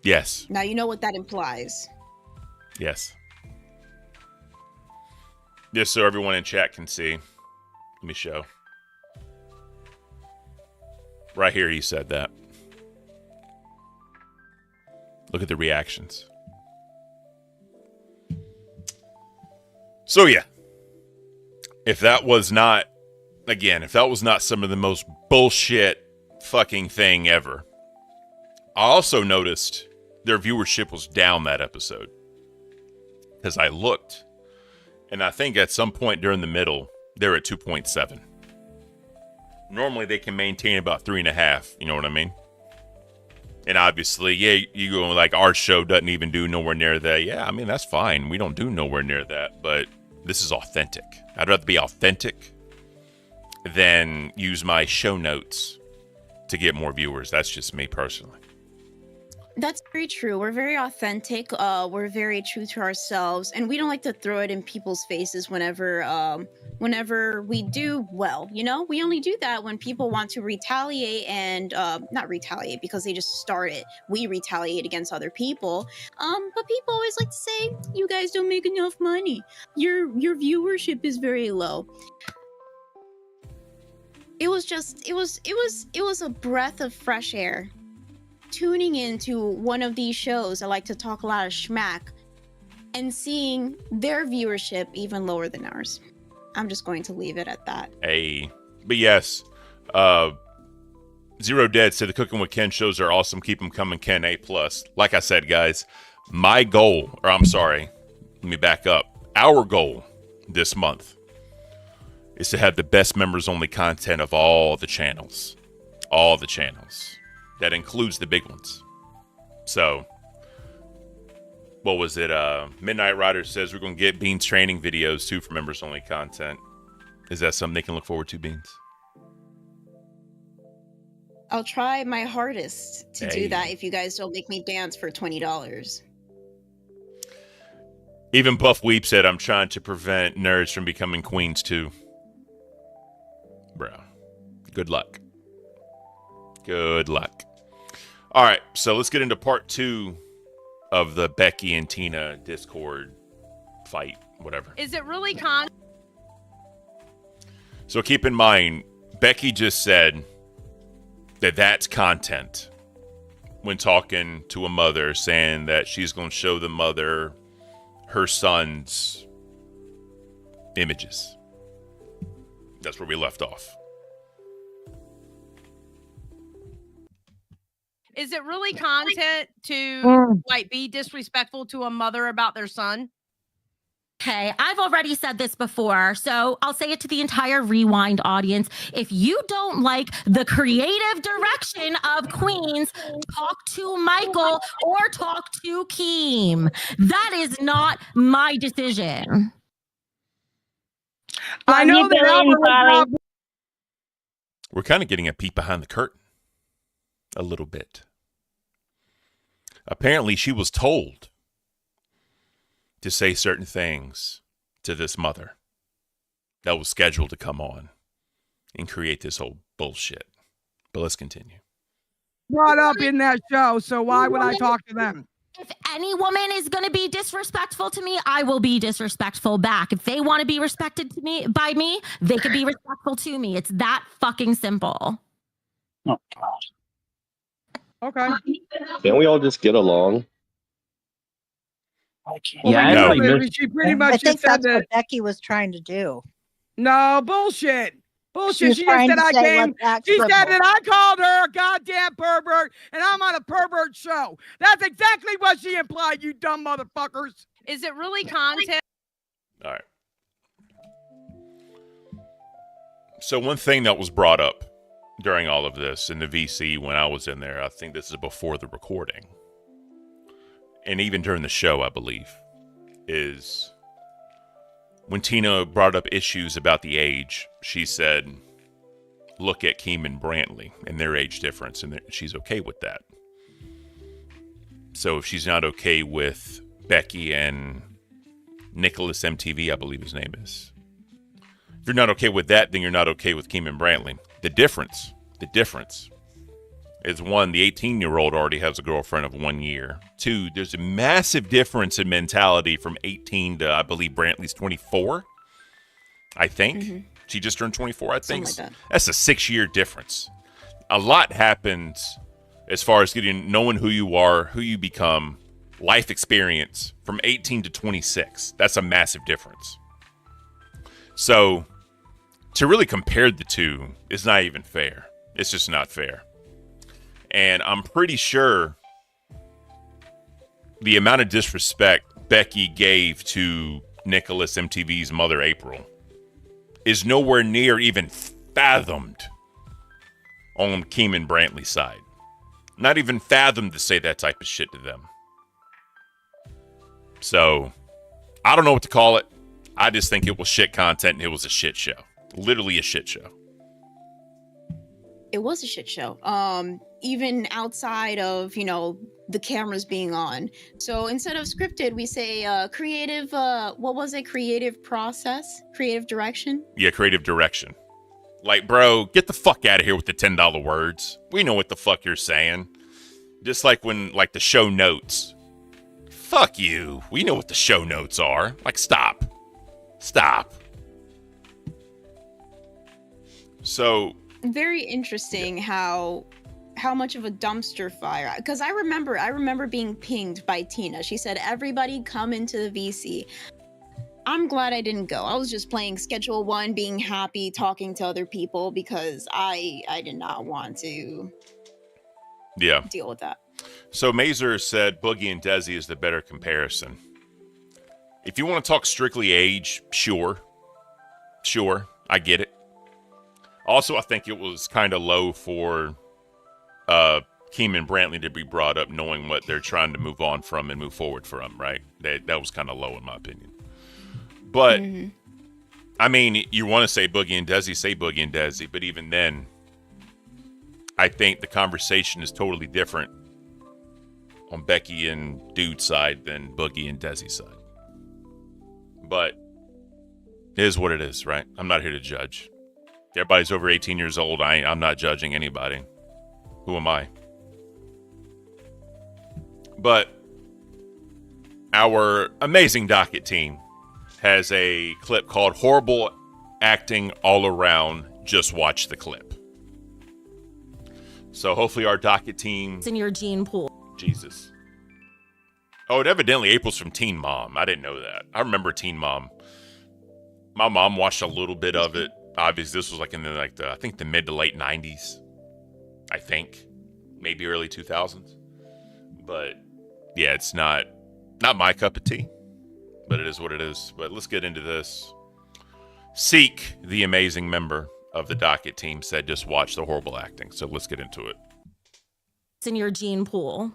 Yes. Now you know what that implies. Yes. Just so everyone in chat can see. Let me show. Right here, he said that. Look at the reactions. So yeah, if that was not some of the most bullshit fucking thing ever, I also noticed their viewership was down that episode. Because I looked, and I think at some point during the middle, they're at 2.7. Normally they can maintain about 3.5, you know what I mean? And obviously, yeah, you go like our show doesn't even do nowhere near that. Yeah, I mean, that's fine. We don't do nowhere near that, but this is authentic. I'd rather be authentic than use my show notes to get more viewers. That's just me personally. That's very true. We're very authentic. We're very true to ourselves, and we don't like to throw it in people's faces whenever we do well. You know, we only do that when people want to retaliate and not retaliate because they just start it. We retaliate against other people. But people always like to say, "You guys don't make enough money. Your viewership is very low." It was a breath of fresh air. Tuning into one of these shows, I like to talk a lot of schmack, and seeing their viewership even lower than ours. I'm just going to leave it at that. Hey, but yes, Zero Dead said the Cooking with Ken shows are awesome. Keep them coming, Ken. A+. Like I said, guys, my goal, or I'm sorry, let me back up. Our goal this month is to have the best members-only content of all the channels. All the channels. That includes the big ones. So, what was it? Midnight Rider says we're going to get Beans training videos too for members only content. Is that something they can look forward to, Beans? I'll try my hardest to Hey. do that if you guys don't make me dance for $20. Even Buff Weep said I'm trying to prevent nerds from becoming queens too. Bro, good luck. Good luck. All right, so let's get into part 2 of the Becky and Tina Discord fight, whatever. Is it really con? So keep in mind, Becky just said that that's content when talking to a mother, saying that she's going to show the mother her son's images. That's where we left off. Is it really content to like be disrespectful to a mother about their son? Okay, I've already said this before, so I'll say it to the entire Rewind audience. If you don't like the creative direction of Queens, talk to Michael or talk to Keem. That is not my decision. I know that Albert was We're kind of getting a peek behind the curtain. A little bit. Apparently, she was told to say certain things to this mother that was scheduled to come on and create this whole bullshit. But let's continue. brought up in that show, so why would I talk to them? If any woman is going to be disrespectful to me, I will be disrespectful back. If they want to be respected to me by me, they could be respectful to me. It's that fucking simple. Okay. Can't we all just get along? Yeah, No. I like She pretty I much think just said that's that. what Becky was trying to do. No, bullshit. She Bullshit. was She just trying said to I say, came. "Let's act She said frivolous." that I called her a goddamn pervert, and I'm on a pervert show. That's exactly what she implied, you dumb motherfuckers. Is it really content? All right. So one thing that was brought up during all of this in the VC when I was in there, I think this is before the recording, and even during the show, I believe, is when Tina brought up issues about the age, she said, look at Keem and Brantley and their age difference, and she's okay with that. So if she's not okay with Becky and Nicholas MTV, I believe his name is. If you're not okay with that, then you're not okay with Keem and Brantley. The difference is one, the 18-year-old already has a girlfriend of 1 year. Two, there's a massive difference in mentality from 18 to, I believe, Brantley's 24. I think. Mm-hmm. She just turned 24, I think. Something like that. That's a 6-year difference. A lot happens as far as knowing who you are, who you become, life experience from 18 to 26. That's a massive difference. So to really compare the two is not even fair. It's just not fair. And I'm pretty sure the amount of disrespect Becky gave to Nicholas MTV's mother, April, is nowhere near even fathomed on Keem and Brantley's side. Not even fathomed to say that type of shit to them. So, I don't know what to call it. I just think it was shit content and it was a shit show. Literally a shit show. It was a shit show. Even outside of, the cameras being on. So instead of scripted, we say creative, what was it? Creative process? Creative direction? Yeah, creative direction. Like, bro, get the fuck out of here with the $10 words. We know what the fuck you're saying. Just like when, the show notes. Fuck you. We know what the show notes are. Like, stop. Stop. So... Very interesting how much of a dumpster fire, because I remember being pinged by Tina. She said, everybody come into the VC. I'm glad I didn't go. I was just playing Schedule 1, being happy, talking to other people, because I did not want to deal with that. So Mazer said Boogie and Desi is the better comparison. If you want to talk strictly age, sure, I get it. Also, I think it was kind of low for Keem and Brantley to be brought up knowing what they're trying to move on from and move forward from, right? That was kind of low in my opinion. But, I mean, you want to say Boogie and Desi, say Boogie and Desi. But even then, I think the conversation is totally different on Becky and Dude's side than Boogie and Desi's side. But it is what it is, right? I'm not here to judge. Everybody's over 18 years old. I'm not judging anybody. Who am I? But our amazing docket team has a clip called Horrible Acting All Around. Just watch the clip. So hopefully our docket team... It's in your gene pool. Jesus. Oh, it evidently April's from Teen Mom. I didn't know that. I remember Teen Mom. My mom watched a little bit of it. Obviously, this was like in the I think the mid to late 90s. I think. Maybe early 2000s. But yeah, it's not my cup of tea. But it is what it is. But let's get into this. Seek, the amazing member of the docket team, said just watch the horrible acting. So let's get into it. It's in your gene pool.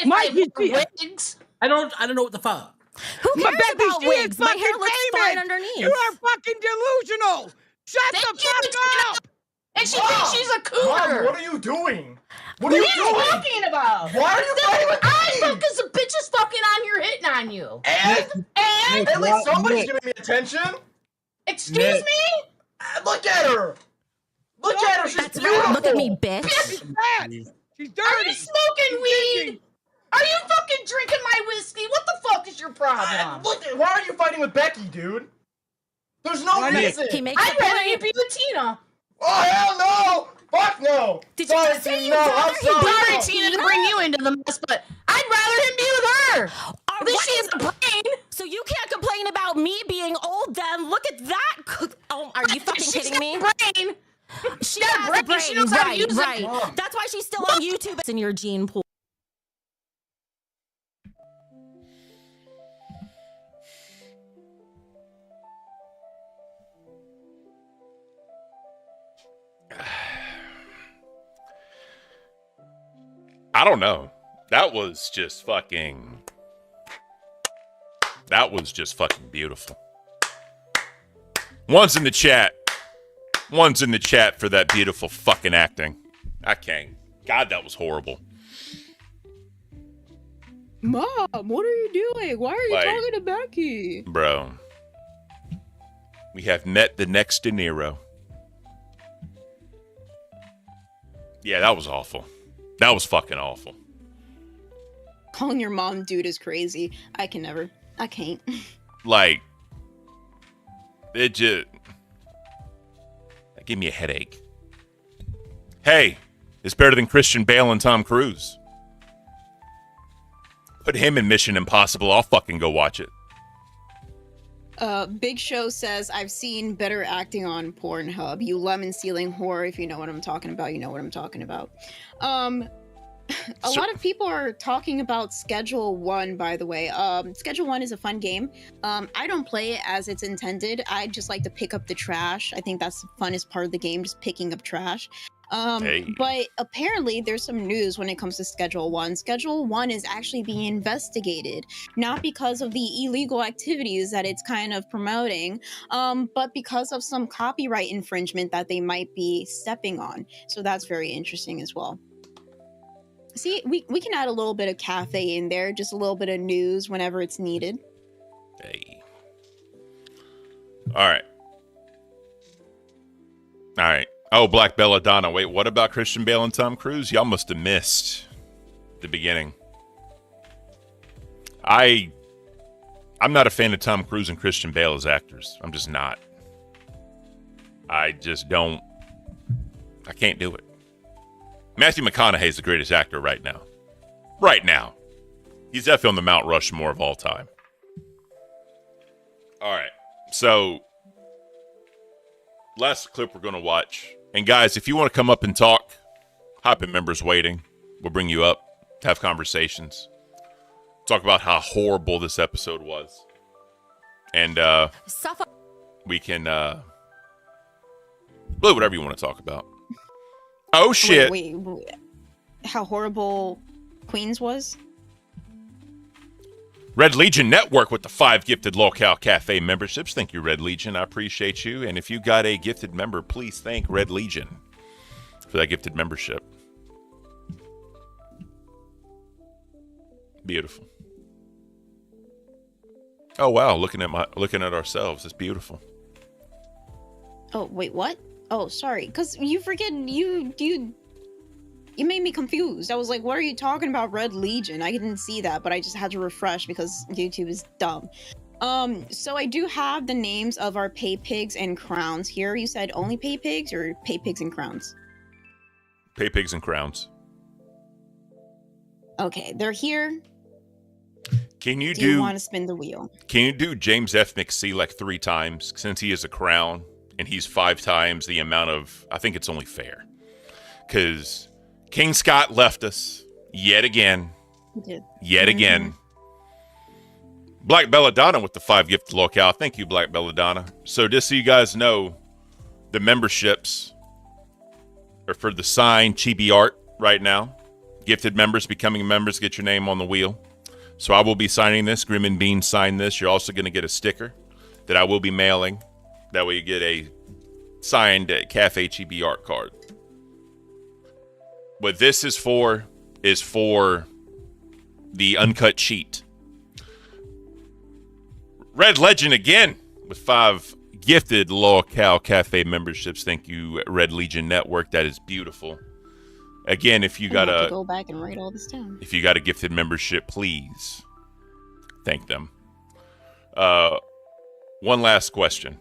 Mike, wigs. I don't know what the fuck. Who cares about wigs? My hair looks fine underneath. You are fucking delusional. Shut the fuck up. And she thinks she's a cougar. Mom, what are you doing? What are you talking about? Why are you fighting with me? Because the bitch is fucking on you, hitting on you. And at least somebody's giving me attention. Excuse me? Look at her. Look at her. She's beautiful. Look at me, bitch. She's bad. She's dirty. Are you smoking weed? Are you fucking drinking my whiskey? What the fuck is your problem? Look, why are you fighting with Becky, dude? There's no reason. I'd rather you be with Tina. Oh, hell no. Fuck no. Did you just say you'd rather he Sorry, Tina, to bring you into the mess, but I'd rather him be with her. At least she has a brain. So you can't complain about me being old then. Look at that. Oh, are you fucking kidding me? Brain. She has a brain. She knows how to use right. it. That's why she's still on YouTube. It's in your gene pool. I don't know. That was just fucking beautiful. One's in the chat. One's in the chat for that beautiful fucking acting. I can't. God, that was horrible. Mom, what are you doing? Why are you talking to Becky? Bro. We have met the next De Niro. Yeah, that was awful. That was fucking awful. Calling your mom dude is crazy. I can't. Like, it just... That gave me a headache. Hey, it's better than Christian Bale and Tom Cruise. Put him in Mission Impossible. I'll fucking go watch it. Big Show says, I've seen better acting on Pornhub. You lemon ceiling whore. If you know what I'm talking about, you know what I'm talking about. A lot of people are talking about Schedule 1, by the way. Schedule 1 is a fun game. I don't play it as it's intended. I just like to pick up the trash. I think that's the funnest part of the game, just picking up trash. But apparently there's some news when it comes to Schedule 1. Schedule 1 is actually being investigated, not because of the illegal activities that it's kind of promoting, but because of some copyright infringement that they might be stepping on. So that's very interesting as well. See, we can add a little bit of cafe in there, just a little bit of news whenever it's needed. Hey. All right. Oh, Black Belladonna. Wait, what about Christian Bale and Tom Cruise? Y'all must have missed the beginning. I'm not a fan of Tom Cruise and Christian Bale as actors. I'm just not. I can't do it. Matthew McConaughey is the greatest actor right now. Right now. He's definitely on the Mount Rushmore of all time. All right. So, last clip we're going to watch. And guys, if you want to come up and talk, hop in members waiting. We'll bring you up, have conversations, talk about how horrible this episode was. And we can really whatever you want to talk about. Oh shit. Wait. how horrible Queens was. Red Legion Network with the 5 gifted Locale Cafe memberships. Thank you, Red Legion. I appreciate you. And if you got a gifted member, please thank Red Legion for that gifted membership. Beautiful. Oh wow, looking at ourselves. It's beautiful. Oh wait, what? Oh, sorry, because you made me confused. I was like, what are you talking about, Red Legion? I didn't see that, but I just had to refresh because YouTube is dumb. So I do have the names of our pay pigs and crowns here. You said only pay pigs or pay pigs and crowns? Pay pigs and crowns. Okay, they're here. Can you do you want to spin the wheel? Can you do James F. McC like 3 times since he is a crown and he's 5 times the amount of? I think it's only fair because King Scott left us yet again. He did. Yet again. Black Belladonna with the 5 gifted locale. Thank you, Black Belladonna. So just so you guys know, the memberships are for the signed chibi art right now. Gifted members becoming members get your name on the wheel. So I will be signing this. Grim and Bean signed this. You're also going to get a sticker that I will be mailing. That way you get a signed Cafe Chibi art card. What this is for the uncut sheet. Red Legend again with 5 gifted Locale Cafe memberships. Thank you, Red Legion Network. That is beautiful. Again, if you got to go back and write all this down. If you got a gifted membership, please thank them. One last question.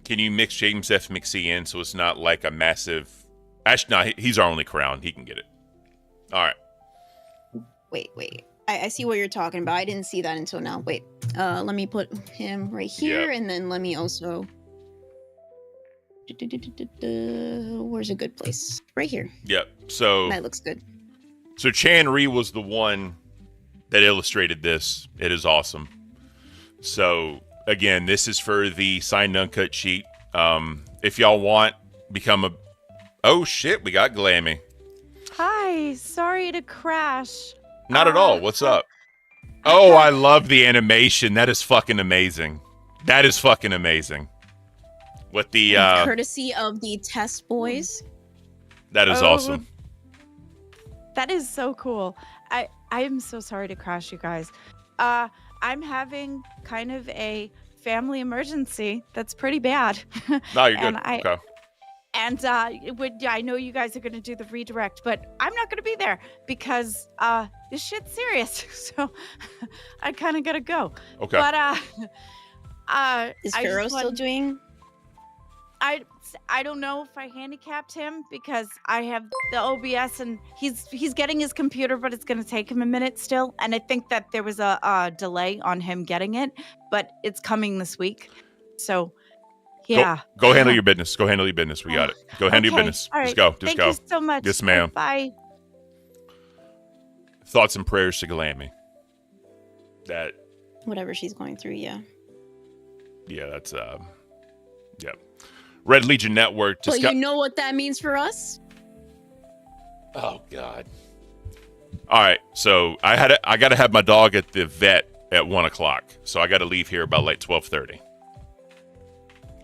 Can you mix James F. McC in so it's not like a massive... Actually, no, he's our only crown. He can get it. All right. Wait. I see what you're talking about. I didn't see that until now. Wait. Let me put him right here, and then let me also... Where's a good place? Right here. Yep. So that looks good. So Chan Ree was the one that illustrated this. It is awesome. So again, this is for the signed uncut sheet. If y'all want, become a... Oh shit, we got Glammy. Hi, sorry to crash. Not at all. What's up? Oh, I love the animation. That is fucking amazing. That is fucking amazing. With the courtesy of the Test Boys. That is awesome. That is so cool. I am so sorry to crash, you guys. I'm having kind of a family emergency that's pretty bad. No, you're good. Okay. And I know you guys are going to do the redirect, but I'm not going to be there because this shit's serious. So I kind of got to go. Okay. But is Pharaoh still doing? I don't know if I handicapped him because I have the OBS and he's getting his computer, but it's going to take him a minute still. And I think that there was a delay on him getting it, but it's coming this week. So, yeah. Go handle your business. Go handle your business. We got it. Go handle your business. All right. Just go. Just Thank go. you so much. Yes, ma'am. Bye. Thoughts and prayers to Glammy. That. Whatever she's going through, yeah. Yeah, that's yeah. Red Legion Network. Just you know what that means for us? Oh God. All right, so I got to have my dog at the vet at 1:00, so I got to leave here about like 12:30.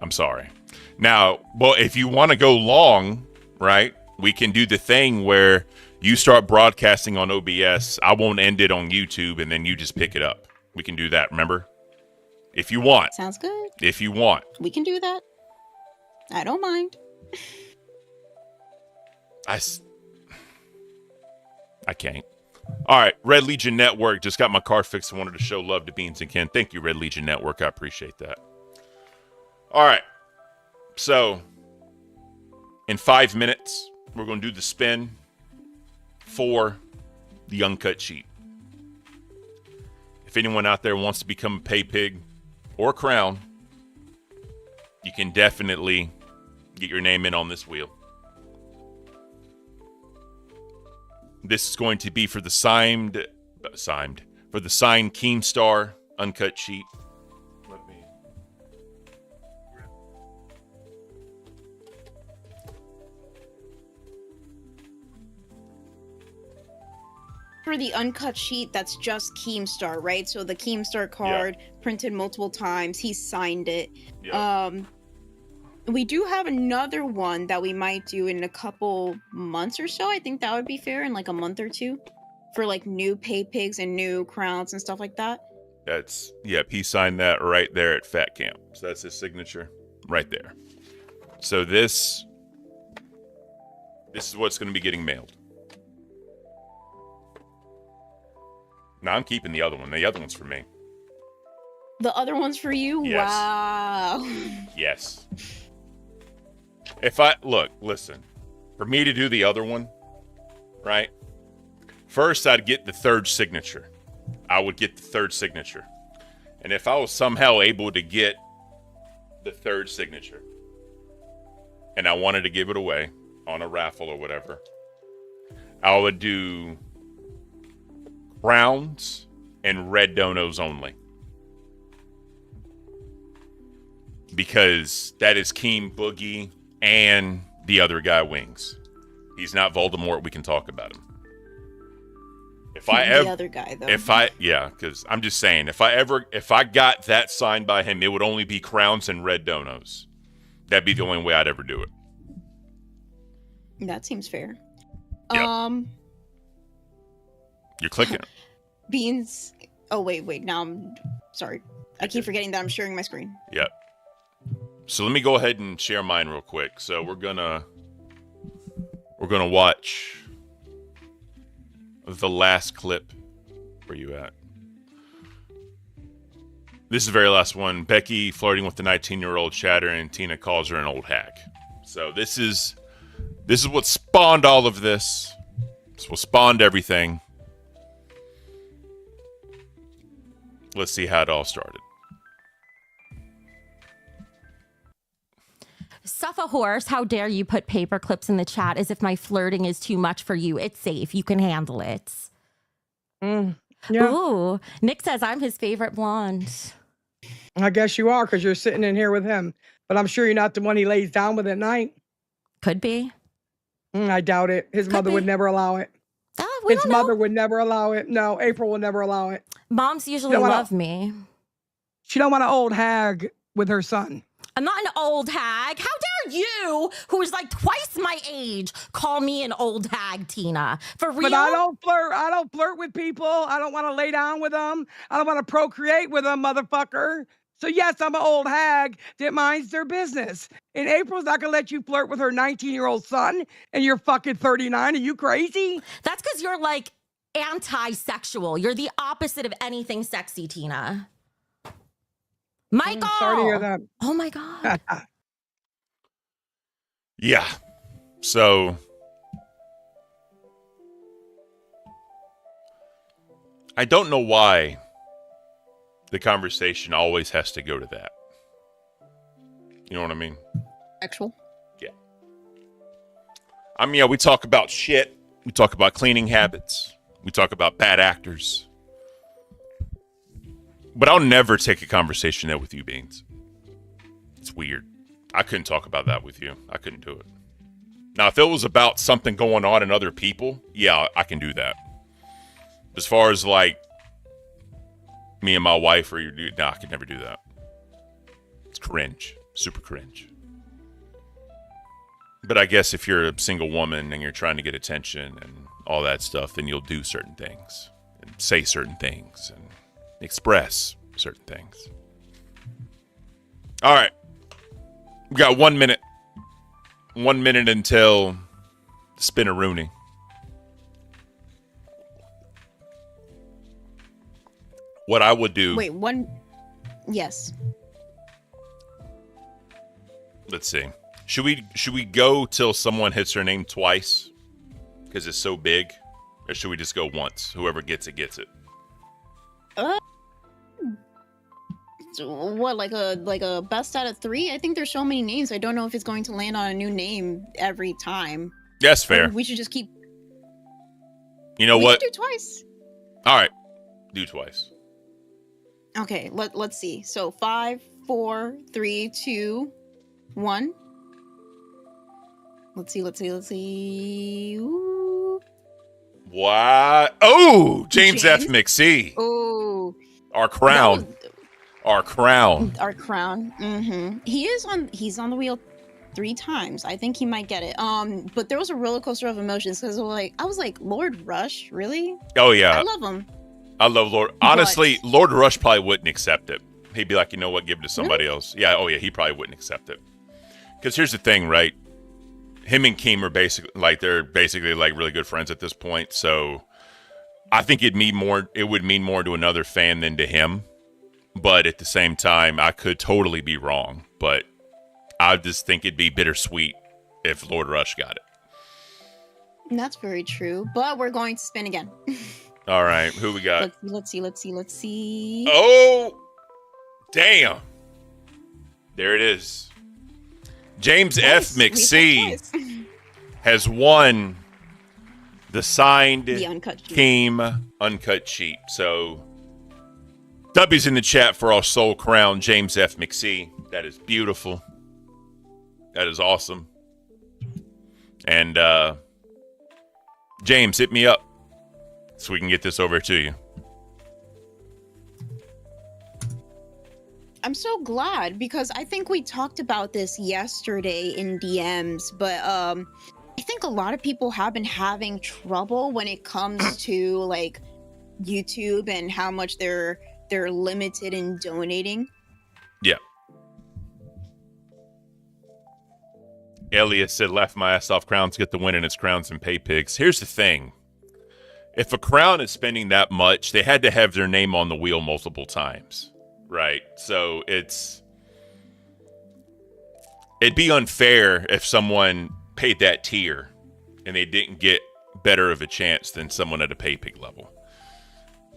I'm sorry. Now, well, if you want to go long, right? We can do the thing where you start broadcasting on OBS. I won't end it on YouTube, and then you just pick it up. We can do that. Remember, if you want. Sounds good. If you want, we can do that. I don't mind. I can't. All right, Red Legion Network. Just got my car fixed and wanted to show love to Beans and Ken. Thank you, Red Legion Network. I appreciate that. All right. So, in 5 minutes, we're going to do the spin for the uncut sheet. If anyone out there wants to become a pay pig or crown, you can definitely get your name in on this wheel. This is going to be for the signed Keemstar uncut sheet. Let me. for the uncut sheet, that's just Keemstar, right? So the Keemstar card printed multiple times. He signed it. Yeah. We do have another one that we might do in a couple months or so. I think that would be fair in like a month or two for like new pay pigs and new crowns and stuff like that. That's, yep, he signed that right there at Fat Camp. So that's his signature right there. So this is what's going to be getting mailed. No, I'm keeping the other one. The other one's for me. The other one's for you? Yes. Wow. Yes. Listen, for me to do the other one, right? First, I'd get the third signature. I would get the third signature. And if I was somehow able to get the third signature and I wanted to give it away on a raffle or whatever, I would do crowns and red donos only. Because that is Keem, Boogie, and the other guy, Wings. He's not Voldemort. We can talk about him. The other guy, though. Because I'm just saying, if I got that signed by him, it would only be crowns and red donos. That'd be the only way I'd ever do it. That seems fair. Yep. You're clicking. Beans. Oh, wait. Now I'm sorry. I keep forgetting that I'm sharing my screen. Yep. So let me go ahead and share mine real quick. So we're gonna watch the last clip. Where you at? This is the very last one. Becky flirting with the 19-year-old chatter, and Tina calls her an old hag. So this is what spawned all of this. This is what spawned everything. Let's see how it all started. Suffa horse, how dare you put paper clips in the chat as if my flirting is too much for you. It's safe. You can handle it. Yeah. Ooh, Nick says I'm his favorite blonde. I guess you are because you're sitting in here with him. But I'm sure you're not the one he lays down with at night. Could be. I doubt it. His mother would never allow it. His mother would never allow it. No, April will never allow it. Moms usually love me. She don't want an old hag with her son. I'm not an old hag. How dare you, who is like twice my age, call me an old hag, Tina? For real? But I don't flirt. I don't flirt with people. I don't want to lay down with them. I don't want to procreate with them, motherfucker. So yes, I'm an old hag that minds their business. And April's not gonna let you flirt with her 19-year-old son, and you're fucking 39. Are you crazy? That's because you're like anti-sexual. You're the opposite of anything sexy, Tina. Michael! Sorry to hear that. Oh my God. Yeah. So I don't know why the conversation always has to go to that. You know what I mean? Sexual. Yeah. I mean, yeah, we talk about shit. We talk about cleaning habits. We talk about bad actors. But I'll never take a conversation there with you, Beans. It's weird. I couldn't talk about that with you. I couldn't do it. Now, if it was about something going on in other people, yeah, I can do that. As far as like me and my wife or your dude, nah, I could never do that. It's cringe. Super cringe. But I guess if you're a single woman and you're trying to get attention and all that stuff, then you'll do certain things and say certain things and express certain things. All right. We got 1 minute. 1 minute until Spin-a-Rooney. What I would do... Wait, Yes. Let's see. Should we go till someone hits her name twice? Because it's so big? Or should we just go once? Whoever gets it, gets it. So what, like a best out of 3? I think there's so many names. I don't know if it's going to land on a new name every time. That's fair. We should just keep. You know what? We can do twice. All right, do twice. Okay, let's see. So 5, 4, 3, 2, 1. Let's see. Ooh. What? Oh, James F. James? McSee. Oh, Our crown. Our crown. our crown. He's on the wheel 3 times. I think he might get it. But there was a roller coaster of emotions because I was like, Lord Rush, really? Oh, yeah. I love him. I love Lord. Honestly, Lord Rush probably wouldn't accept it. He'd be like, you know what? Give it to somebody else. Yeah. Oh, yeah. He probably wouldn't accept it. Because here's the thing, right? Him and Keem are basically like really good friends at this point. So I think it would mean more to another fan than to him. But at the same time, I could totally be wrong. But I just think it'd be bittersweet if Lord Rush got it. That's very true. But we're going to spin again. All right. Who we got? Let's see. Oh, damn. There it is. James F. McSee has won the signed Keem uncut sheet. So, W's in the chat for our soul crown, James F. McSee. That is beautiful. That is awesome. And James, hit me up so we can get this over to you. I'm so glad because I think we talked about this yesterday in DMs, but I think a lot of people have been having trouble when it comes to like YouTube and how much they're limited in donating. Yeah. Elias said, laugh my ass off, crowns get the win and it's crowns and pay pigs. Here's the thing. If a crown is spending that much, they had to have their name on the wheel multiple times. Right. So it'd be unfair if someone paid that tier and they didn't get better of a chance than someone at a pay pig level.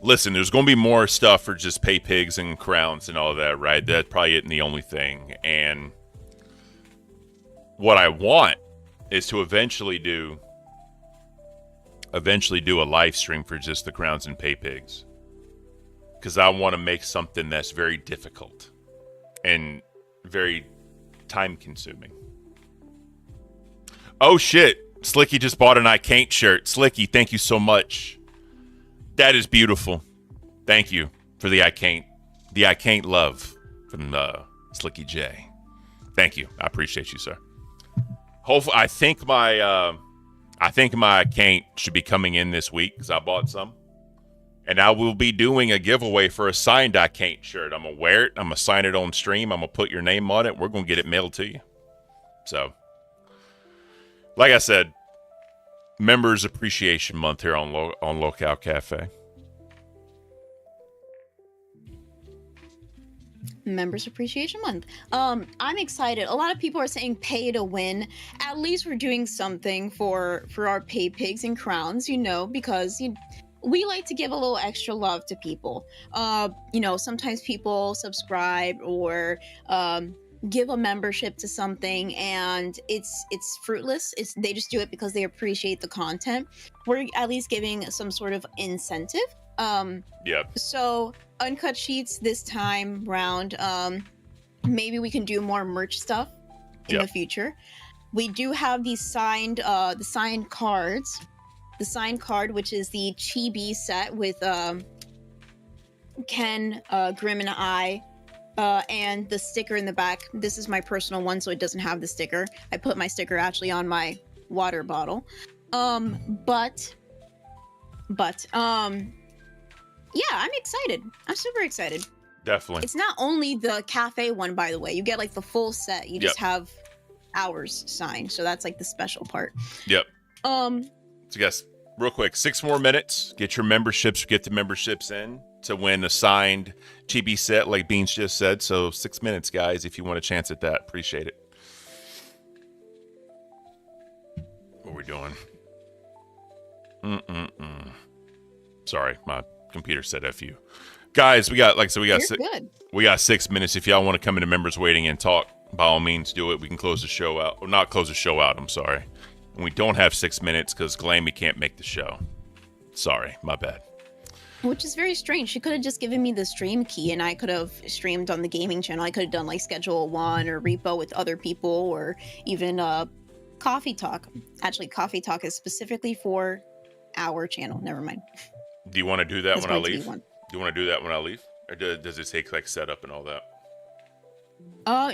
Listen, there's going to be more stuff for just pay pigs and crowns and all of that, right? That probably isn't the only thing. And what I want is to eventually do a live stream for just the crowns and pay pigs. Because I want to make something that's very difficult and very time consuming. Oh shit. Slicky just bought an Caint shirt. Slicky, thank you so much. That is beautiful. Thank you for the Caint love from Slicky J. Thank you. I appreciate you, sir. Hopefully, I think my Caint should be coming in this week because I bought some. And I will be doing a giveaway for a signed Caint shirt. I'm going to wear it. I'm going to sign it on stream. I'm going to put your name on it. We're going to get it mailed to you. So, like I said, Members Appreciation Month here on Locale Cafe. Members Appreciation Month. I'm excited. A lot of people are saying pay to win. At least we're doing something for our pay pigs and crowns, because we like to give a little extra love to people. Sometimes people subscribe or give a membership to something and it's fruitless. They just do it because they appreciate the content. We're at least giving some sort of incentive. Yep. So uncut sheets this time round. Maybe we can do more merch stuff in the future. We do have the signed cards. The signed card, which is the Chibi set with Ken, Grim, and I, and the sticker in the back. This is my personal one, so it doesn't have the sticker. I put my sticker actually on my water bottle. But yeah, I'm excited. I'm super excited. Definitely. It's not only the cafe one, by the way. You get like the full set. You just have ours signed, so that's like the special part. Yep. So guys, real quick, 6 more minutes. Get your memberships, get the memberships in to win a signed chibi set like Beans just said. So 6 minutes, guys, if you want a chance at that. Appreciate it. What are we doing? Sorry, my computer said F you. Guys, we got 6 minutes. If y'all want to come into members waiting and talk, by all means do it. We can close the show out. Or not close the show out, I'm sorry. And we don't have 6 minutes because Glammy can't make the show. Sorry, my bad. Which is very strange. She could have just given me the stream key and I could have streamed on the gaming channel. I could have done like Schedule 1 or Repo with other people or even Coffee Talk. Actually, Coffee Talk is specifically for our channel. Never mind. Do you want to do that That's when I going to be leave? one. Do you want to do that when I leave? Or does it take like setup and all that?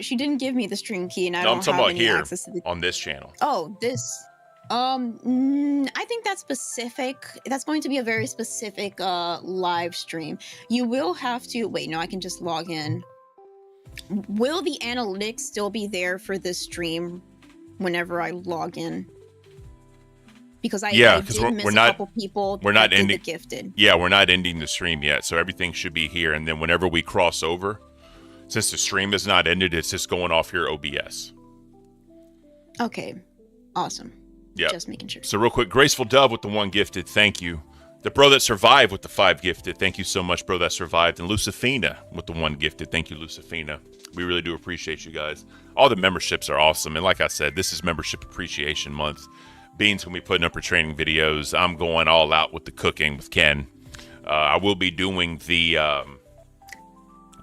She didn't give me the stream key, and I No, I'm don't talking have about any here access to the. on this channel. Oh, this. I think that's specific. That's going to be a very specific live stream. You will have to wait. No, I can just log in. Will the analytics still be there for this stream whenever I log in? Because I did miss a couple people. We're not that did ending the gifted. Yeah, we're not ending the stream yet, so everything should be here. And then whenever we cross over, since the stream is not ended, it's just going off your OBS. Okay, awesome. Yeah. Just making sure. So real quick, Graceful Dove with the 1 gifted, thank you. The Bro That Survived with the 5 gifted, thank you so much, Bro That Survived. And Lucifina with the 1 gifted, thank you, Lucifina. We really do appreciate you guys. All the memberships are awesome. And like I said, this is Membership Appreciation Month. Beans will be putting up her training videos. I'm going all out with the cooking with Ken. I will be doing the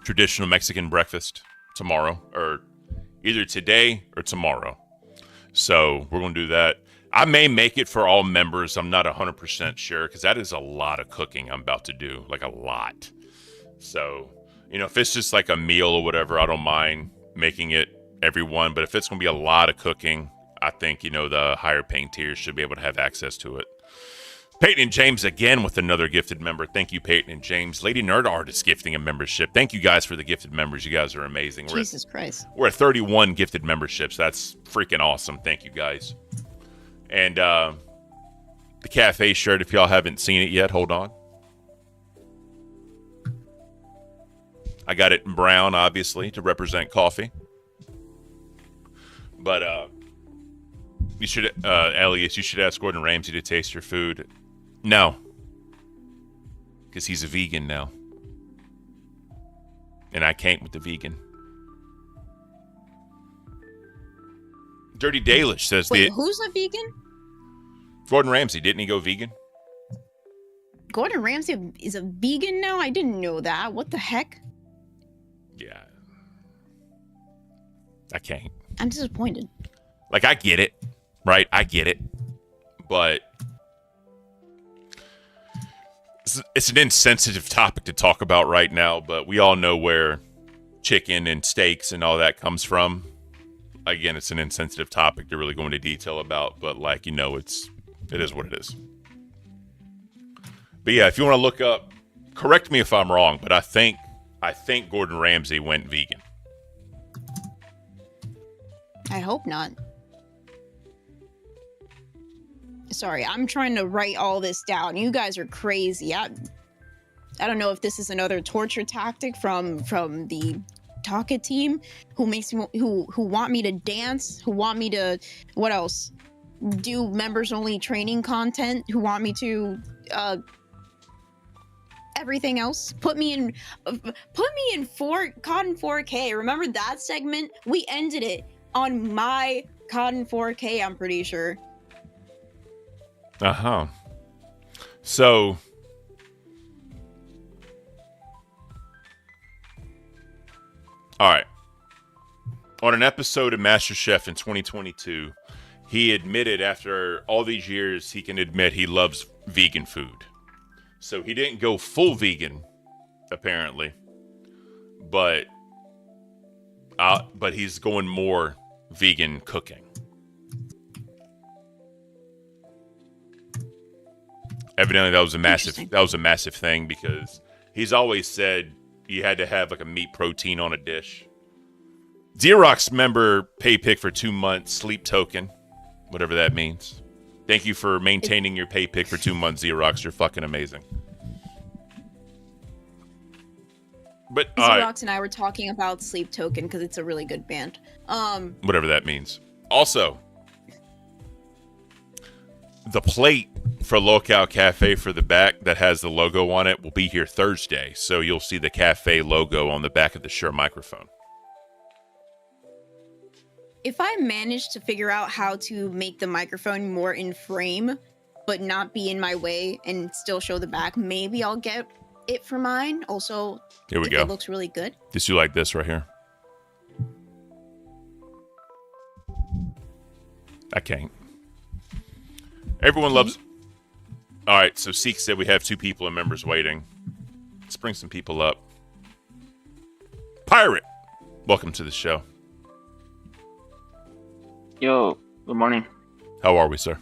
traditional Mexican breakfast tomorrow, or either today or tomorrow. So we're going to do that. I may make it for all members. I'm not 100% sure because that is a lot of cooking I'm about to do, like a lot. So, you know, if it's just like a meal or whatever, I don't mind making it everyone. But if it's going to be a lot of cooking, I think, you know, the higher paying tiers should be able to have access to it. Peyton and James again with another gifted member. Thank you, Peyton and James. Lady Nerd Artist gifting a membership. Thank you guys for the gifted members. You guys are amazing. Jesus Christ. We're at 31 gifted memberships. That's freaking awesome. Thank you guys. And the cafe shirt, if y'all haven't seen it yet, hold on. I got it in brown, obviously, to represent coffee. But you should, Elias, you should ask Gordon Ramsay to taste your food. No. Because he's a vegan now. And I can't with the vegan. Dirty Dalish says Wait, who's a vegan? Gordon Ramsay, didn't he go vegan? Gordon Ramsay is a vegan now? I didn't know that. What the heck? Yeah. I can't. I'm disappointed. Like, I get it, right? I get it. But it's an insensitive topic to talk about right now, but we all know where chicken and steaks and all that comes from. Again, it's an insensitive topic to really go into detail about, but like, you know, it is what it is. But yeah, if you want to look up, correct me if I'm wrong, but I think Gordon Ramsay went vegan. I hope not. Sorry, I'm trying to write all this down. You guys are crazy. I don't know if this is another torture tactic from the Taka team who makes me who want me to dance, who want me to what else? Do members only training content, who want me to everything else. Put me in Cotton 4K. Remember that segment? We ended it on my Cotton 4K, I'm pretty sure. Uh-huh. So all right. On an episode of MasterChef in 2022, he admitted after all these years, he can admit he loves vegan food. So he didn't go full vegan, apparently, but he's going more vegan cooking. Evidently, that was a massive thing because he's always said you had to have like a meat protein on a dish. Xerox member pay pick for 2 months, sleep token, whatever that means. Thank you for maintaining your pay pick for 2 months, Xerox. You're fucking amazing. But Xerox and I were talking about Sleep Token because it's a really good band. Whatever that means. Also, the plate for Locale Cafe for the back that has the logo on it will be here Thursday. So you'll see the cafe logo on the back of the Shure microphone. If I manage to figure out how to make the microphone more in frame, but not be in my way and still show the back, maybe I'll get it for mine. Also, here we go. It looks really good. Just you like this right here. I can't. Everyone loves All right, so Seek said we have 2 people and members waiting. Let's bring some people up. Pirate, welcome to the show. Yo, good morning. How are we, sir?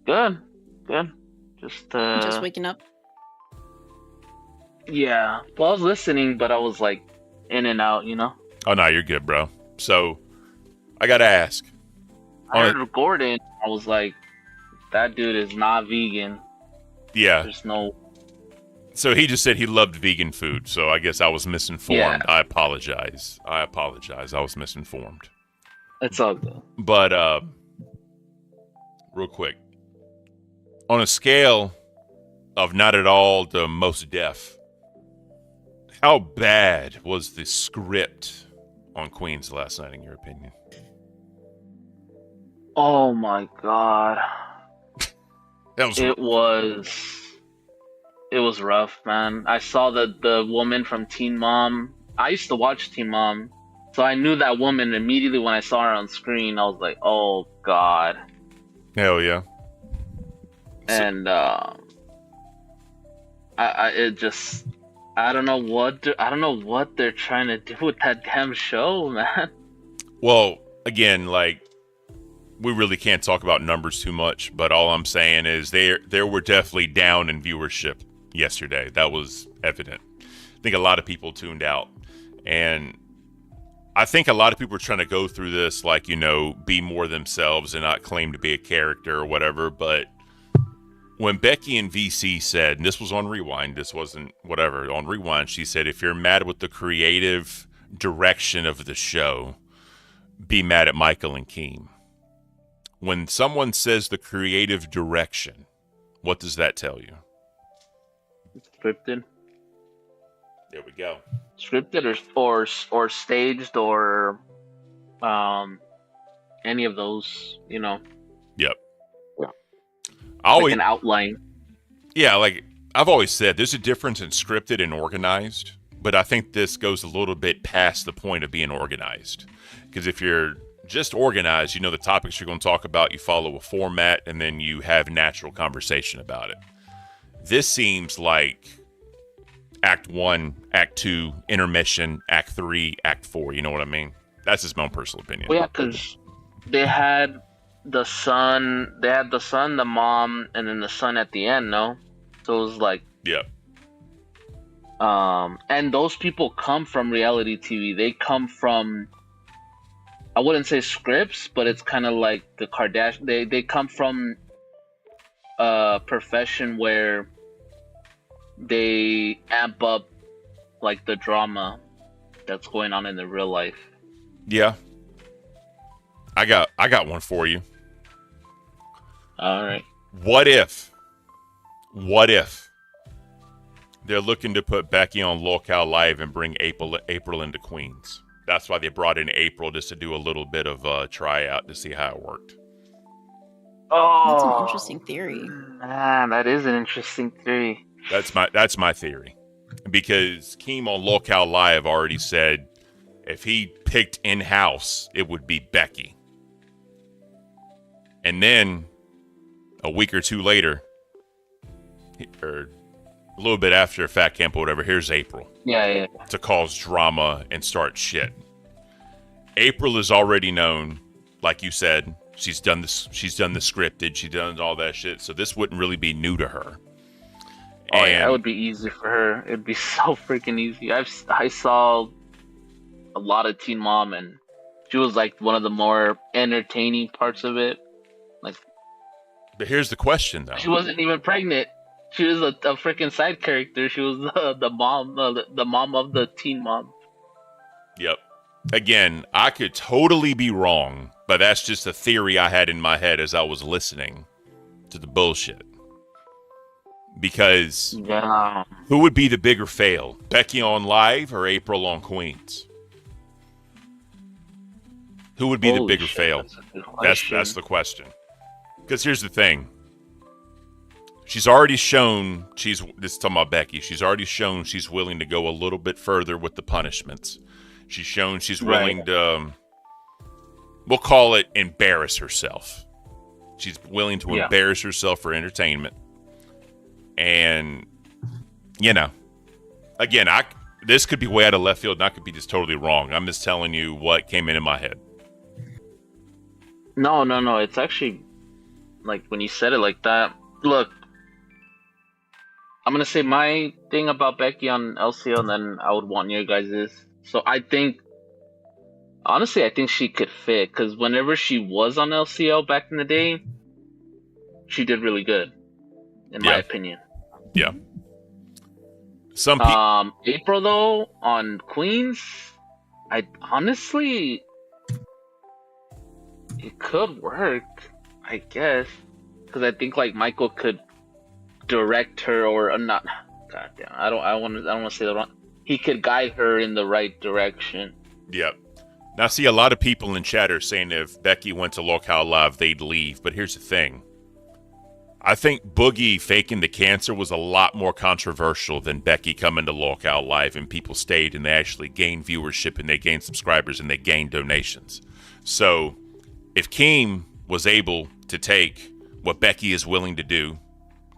Good. Just waking up. Yeah. Well, I was listening, but I was like in and out, you know? Oh, no, you're good, bro. So, I got to ask. I heard Gordon. I was like, that dude is not vegan. Yeah. There's no... So he just said he loved vegan food, so I guess I was misinformed. Yeah. I apologize. I was misinformed. It's all good. But, real quick. On a scale of not at all the most deaf, how bad was the script on Queens last night, in your opinion? Oh my god. It was rough, man. I saw the woman from Teen Mom. I used to watch Teen Mom, so I knew that woman immediately when I saw her on screen. I was like, oh god. Hell yeah. And I don't know what they're trying to do with that damn show, man. Well, again, like, we really can't talk about numbers too much, but all I'm saying is there were definitely down in viewership yesterday. That was evident. I think a lot of people tuned out, and I think a lot of people are trying to go through this like, you know, be more themselves and not claim to be a character or whatever. But when Becky and VC said, and this was on Rewind, this wasn't whatever, on Rewind, she said, if you're mad with the creative direction of the show, be mad at Michael and Keem. When someone says the creative direction, what does that tell you? Scripted. There we go. Scripted or staged or any of those, you know. Yep. Yeah. Always like an outline. Yeah, like I've always said, there's a difference in scripted and organized, but I think this goes a little bit past the point of being organized. Because if you're just organized, you know the topics you're going to talk about, you follow a format, and then you have natural conversation about it. This seems like Act 1, Act 2, intermission, Act 3, Act 4. You know what I mean? That's just my own personal opinion. Well, yeah, because they had the son, the mom, and then the son at the end, no? So it was like... Yeah. And those people come from reality TV. They come from... I wouldn't say scripts, but it's kind of like the Kardashian. They come from a profession where they amp up like the drama that's going on in the real life. Yeah. I got one for you. All right. What if they're looking to put Becky on Locale Live and bring April into Queens? That's why they brought in April, just to do a little bit of a tryout to see how it worked. Oh, that's an interesting theory. Man, that is an interesting theory. That's my theory, because Keem on Locale Live already said if he picked in-house, it would be Becky. And then a week or two later, or a little bit after Fat Camp or whatever, here's April. Yeah. To cause drama and start shit. April is already known, like you said. She's done this. She's done the scripted. She's done all that shit. So this wouldn't really be new to her. Oh, yeah, that would be easy for her. It'd be so freaking easy. I saw a lot of Teen Mom, and she was like one of the more entertaining parts of it. Like, but here's the question, though. She wasn't even pregnant. She was a freaking side character. She was the mom of the Teen Mom. Yep. Again, I could totally be wrong, but that's just a theory I had in my head as I was listening to the bullshit. Because who would be the bigger fail? Becky on Live or April on Queens? Who would be the bigger fail? That's the question. Because here's the thing. She's already shown this is talking about Becky. She's already shown she's willing to go a little bit further with the punishments. She's shown she's willing to, we'll call it, embarrass herself. She's willing to Yeah. embarrass herself for entertainment. And, you know, again, this could be way out of left field and I could be just totally wrong. I'm just telling you what came into my head. No. It's actually, like, when you said it like that, look, I'm going to say my thing about Becky on LCO, and then I would want your guys'. So I think, honestly, I think she could fit, because whenever she was on LCO back in the day, she did really good, in my opinion. Yeah. Some people. April, though, on Queens, I honestly, it could work, I guess, because I think like Michael could direct her, or not. God damn, I don't want to say that wrong. He could guide her in the right direction. Yep. Now, see, a lot of people in chat are saying if Becky went to Locale Live, they'd leave. But here's the thing. I think Boogie faking the cancer was a lot more controversial than Becky coming to Locale Live, and people stayed and they actually gained viewership and they gained subscribers and they gained donations. So if Keem was able to take what Becky is willing to do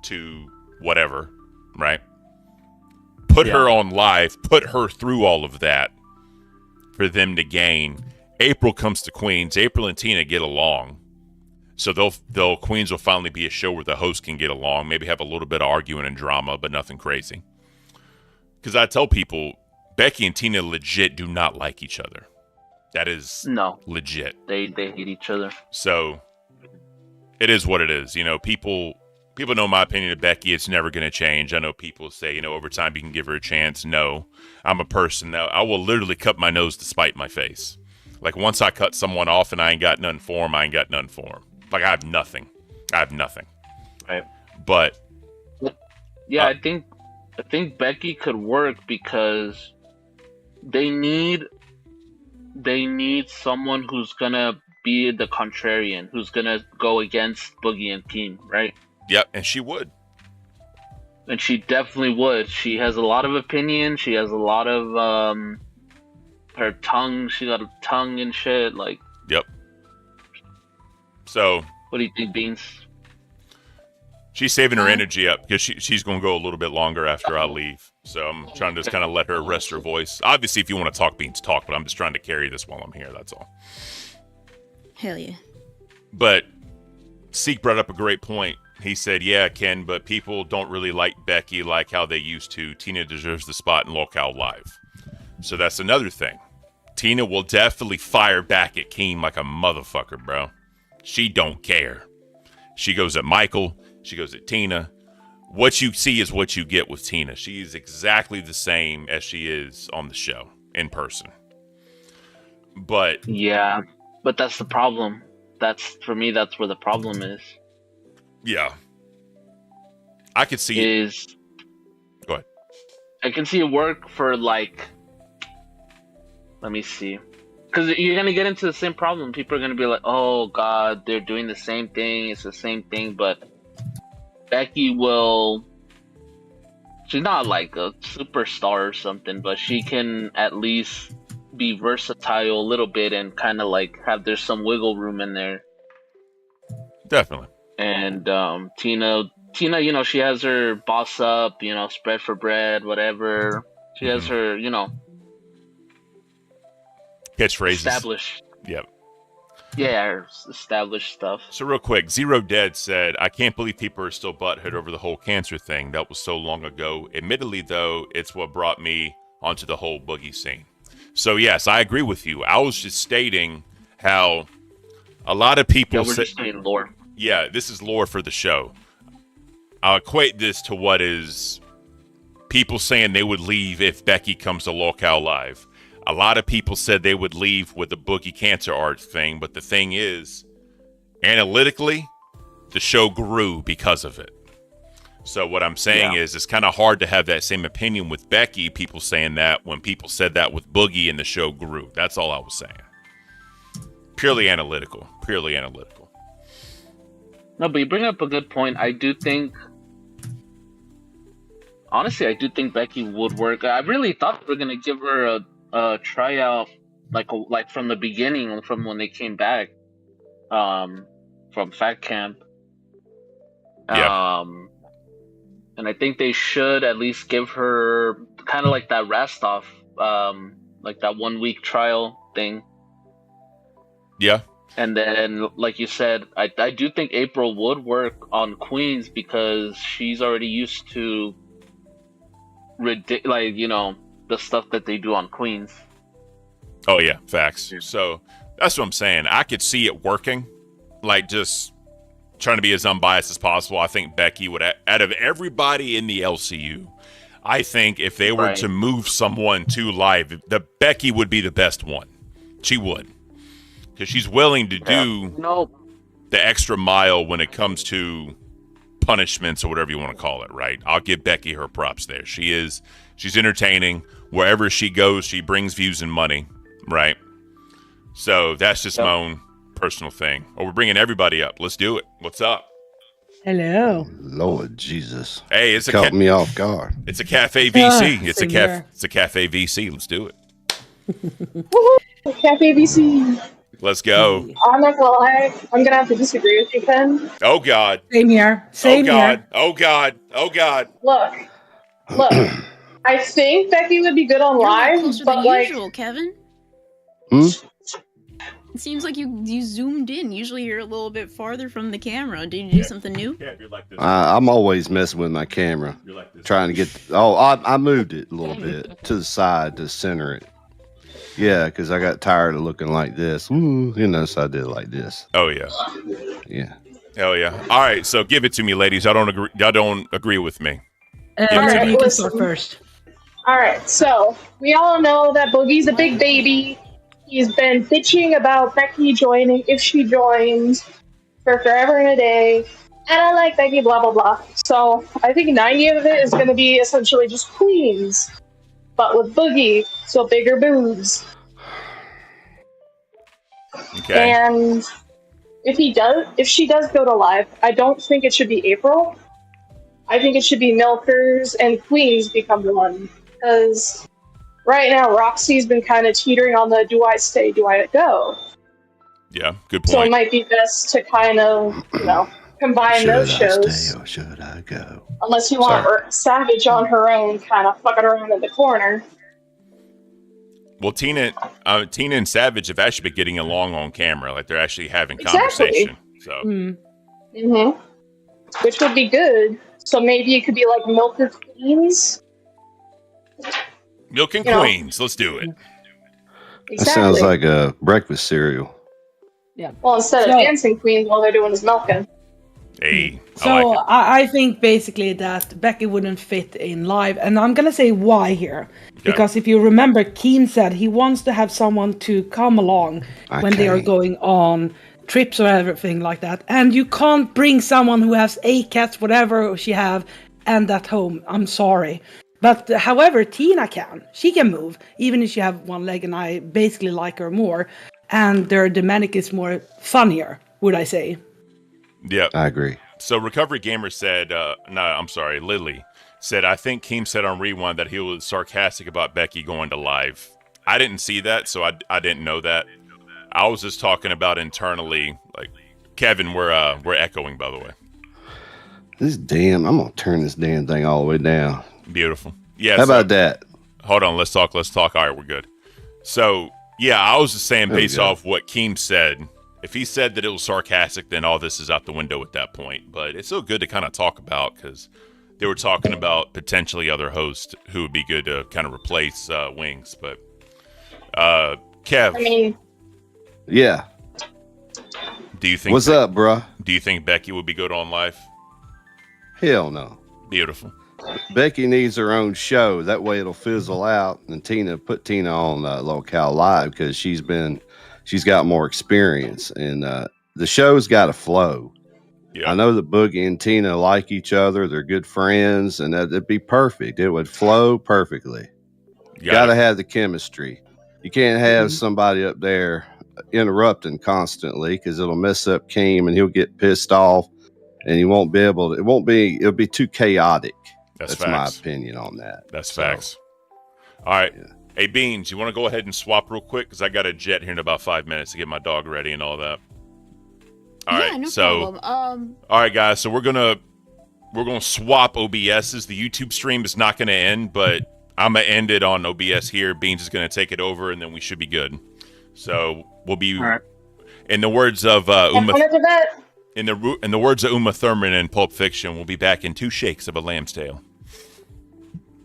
to whatever, right? Put her on live, put her through all of that for them to gain. April comes to Queens. April and Tina get along. So Queens will finally be a show where the host can get along, maybe have a little bit of arguing and drama, but nothing crazy. Because I tell people, Becky and Tina legit do not like each other. That is legit. They hate each other. So it is what it is. You know, people know my opinion of Becky. It's never going to change. I know people say, you know, over time you can give her a chance. No, I'm a person now. I will literally cut my nose to spite my face. Like once I cut someone off and I ain't got nothing for them, I ain't got nothing for them. Like I have nothing. Right. But yeah, I think Becky could work because they need someone who's gonna be the contrarian, who's gonna go against Boogie and Keem, right? Yep, and she would. And she definitely would. She has a lot of opinion. She has a lot of her tongue. She got a tongue and shit. Like. Yep. So. What do you think, Beans? She's saving her energy up because she's going to go a little bit longer after I leave. So I'm trying to just kind of let her rest her voice. Obviously, if you want to talk, Beans, talk. But I'm just trying to carry this while I'm here. That's all. Hell yeah. But Seek brought up a great point. He said, yeah, Ken, but people don't really like Becky like how they used to. Tina deserves the spot in Locale Live. So that's another thing. Tina will definitely fire back at Keem like a motherfucker, bro. She don't care. She goes at Michael. She goes at Tina. What you see is what you get with Tina. She is exactly the same as she is on the show in person. But yeah, but that's the problem. For me, that's where the problem is. Yeah. I could see it. Go ahead. I can see it work for like, let me see. Because you're going to get into the same problem. People are going to be like, oh God, they're doing the same thing. It's the same thing. But Becky she's not like a superstar or something, but she can at least be versatile a little bit and kind of like there's some wiggle room in there. Definitely. And Tina, you know, she has her boss up, you know, spread for bread, whatever. She has her, you know, catchphrases. Established. Yep. Yeah, her established stuff. So real quick, Zero Dead said, I can't believe people are still butthurt over the whole cancer thing. That was so long ago. Admittedly, though, it's what brought me onto the whole Boogie scene. So yes, I agree with you. I was just stating how a lot of people we're just saying lore. Yeah, this is lore for the show. I'll equate this to what is people saying they would leave if Becky comes to Locale Live. A lot of people said they would leave with the Boogie cancer art thing, but the thing is, analytically, the show grew because of it. So what I'm saying is it's kind of hard to have that same opinion with Becky, people saying that when people said that with Boogie and the show grew. That's all I was saying. Purely analytical. No, but you bring up a good point. I do think, honestly, Becky would work. I really thought we were going to give her a tryout, like from the beginning, from when they came back, for from Fat Camp. Yeah. And I think they should at least give her kind of like that rest off, like that 1 week trial thing. Yeah. And then, like you said, I do think April would work on Queens because she's already used to, the stuff that they do on Queens. Oh, yeah. Facts. So that's what I'm saying. I could see it working. Like, just trying to be as unbiased as possible. I think Becky would, out of everybody in the LCU, I think if they were to move someone to live, the Becky would be the best one. She would. Because she's willing to do the extra mile when it comes to punishments or whatever you want to call it, right? I'll give Becky her props there. She's entertaining. Wherever she goes, she brings views and money, right? So that's just my own personal thing. Oh, we're bringing everybody up. Let's do it. What's up? Hello. Lord Jesus. Hey, it's caught me off guard. It's a Cafe VC. It's a Cafe VC. Let's do it. Cafe VC. Let's go. I'm not gonna lie, I'm gonna have to disagree with you, Ken. Oh God. Same here. Same here. Oh God. Oh God. Look. I think Becky would be good on live, Closer but than like usual, Kevin. It seems like you zoomed in. Usually you're a little bit farther from the camera. Did you do something new? I'm always messing with my camera, trying to get. I moved it a little bit to the side to center it. Yeah, because I got tired of looking like this. So I did it like this. Oh yeah. Yeah. Hell yeah. All right, so give it to me, ladies. Y'all don't agree with me. You can start first. All right, so we all know that Boogie's a big baby. He's been bitching about Becky joining if she joins for forever and a day. And I like Becky, blah, blah, blah. So I think 90 of it is going to be essentially just Queens, but with Boogie, so bigger boobs. Okay. And if she does go to live, I don't think it should be April. I think it should be Milkers and Queens become one. Because right now, Roxy's been kind of teetering on the do I stay, do I go? Yeah, good point. So it might be best to kind of, combine those shows. Stay or should I go? Unless you want Savage on her own, kind of fucking around in the corner. Well, Tina and Savage have actually been getting along on camera. Like, they're actually having conversation. So. Mm-hmm. Which would be good. So maybe it could be like Milk and Queens. Milk and Queens. Let's do it. Exactly. That sounds like a breakfast cereal. Yeah. Well, instead of dancing Queens, all they're doing is milking. Hey. So I think basically that Becky wouldn't fit in live, and I'm gonna say why here. Okay. Because if you remember, Keem said he wants to have someone to come along when they are going on trips or everything like that, and you can't bring someone who has 8 cats, whatever she have, and at home. I'm sorry. But however, Tina can. She can move, even if she have one leg, and I basically like her more. And their dynamic is more funnier, would I say. Yeah. I agree. So Recovery Gamer said, Lily said, I think Keem said on Rewind that he was sarcastic about Becky going to live. I didn't see that, so I didn't know that. I was just talking about internally, like, Kevin, we're echoing, by the way. I'm going to turn this damn thing all the way down. Beautiful. Yeah. How about that? Hold on. Let's talk. All right, we're good. So, yeah, I was just saying based off what Keem said, if he said that it was sarcastic, then all this is out the window at that point. But it's still good to kind of talk about because they were talking about potentially other hosts who would be good to kind of replace Wings. But, Kev. Yeah. Do you think? What's up, bruh? Do you think Becky would be good on live? Hell no. Beautiful. Becky needs her own show. That way it'll fizzle out, and put Tina on Locale Live because she's got more experience, and the show's got to flow. Yeah. I know that Boogie and Tina like each other. They're good friends, and that'd be perfect. It would flow perfectly. Got to have the chemistry. You can't have somebody up there interrupting constantly because it'll mess up Keem, and he'll get pissed off, and he won't be able to. It'll be too chaotic. That's my opinion on that. That's facts. All right. Yeah. Hey, Beans, you want to go ahead and swap real quick? Because I got a jet here in about 5 minutes to get my dog ready and all that. All Yeah, right, no so problem. all right, guys. So we're gonna swap OBSs. The YouTube stream is not gonna end, but I'm gonna end it on OBS here. Beans is gonna take it over, and then we should be good. So we'll be, in the words of Uma. In the words of Uma Thurman in Pulp Fiction, we'll be back in 2 shakes of a lamb's tail.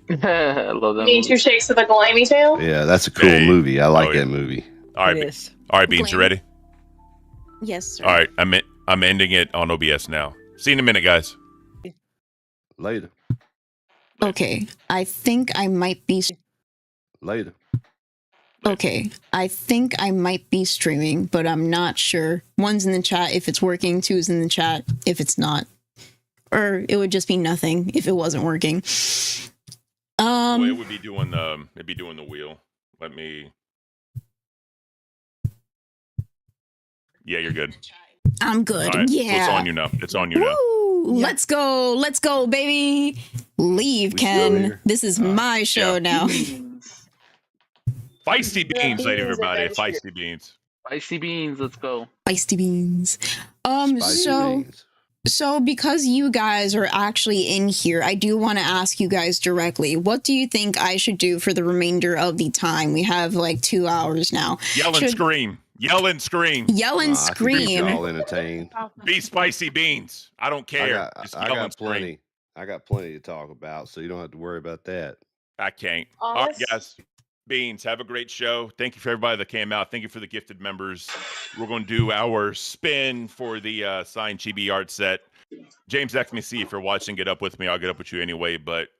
I love that Need movie. 2 shakes of a glammy tail? Yeah, that's a cool movie. I like that movie. All right, It is. all right, Beans, you ready? Yes, sir. All right, I'm ending it on OBS now. See you in a minute, guys. Later. Okay, I think I might be. Later. Okay, I think I might be streaming, but I'm not sure. 1's in the chat if it's working, 2's in the chat if it's not. Or it would just be nothing if it wasn't working. Well, it would be doing the wheel. Let me. Yeah, you're good. I'm good. All right, Yeah. so it's on you now. It's on you now. Woo! Let's go, baby. Leave, Ken. This is my show now. Feisty beans, lady, beans everybody. adventure. Feisty beans. Spicy beans, let's go. Feisty beans. So because you guys are actually in here, I do want to ask you guys directly, what do you think I should do for the remainder of the time? We have like 2 hours now. Yell and scream. Yell and scream. Yell and scream. All entertained. Be spicy beans. I don't care. Just I yell got and scream. plenty. I got plenty to talk about, so you don't have to worry about that. I can't. All right, guys. Beans, have a great show. Thank you for everybody that came out. Thank you for the gifted members. We're going to do our spin for the signed Chibi art set. James asked me to see if you're watching. Get up with me. I'll get up with you anyway. But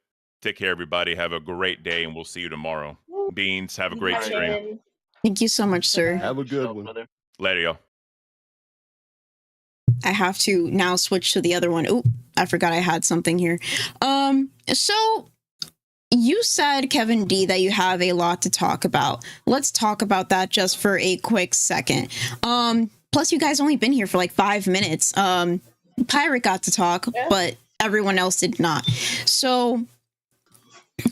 take care, everybody. Have a great day, and we'll see you tomorrow. Beans, have a great stream. Thank you so much, sir. Have a good one. Later, y'all. I have to now switch to the other one. Oh, I forgot I had something here. So you said, Kevin D, that you have a lot to talk about. Let's talk about that just for a quick second. Plus, you guys only been here for like 5 minutes. Pirate got to talk, but everyone else did not. So,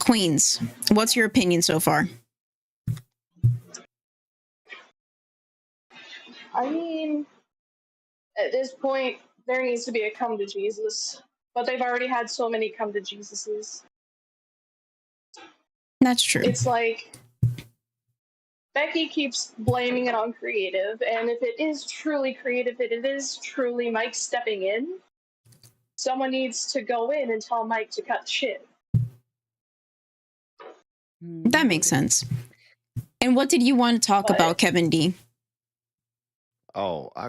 Queens, what's your opinion so far? I mean, at this point, there needs to be a come to Jesus. But they've already had so many come to Jesuses. That's true. It's like Becky keeps blaming it on creative, and if it is truly creative, if it is truly Mike stepping in, someone needs to go in and tell Mike to cut shit. That makes sense. And what did you want to talk about, Kevin D? Oh, my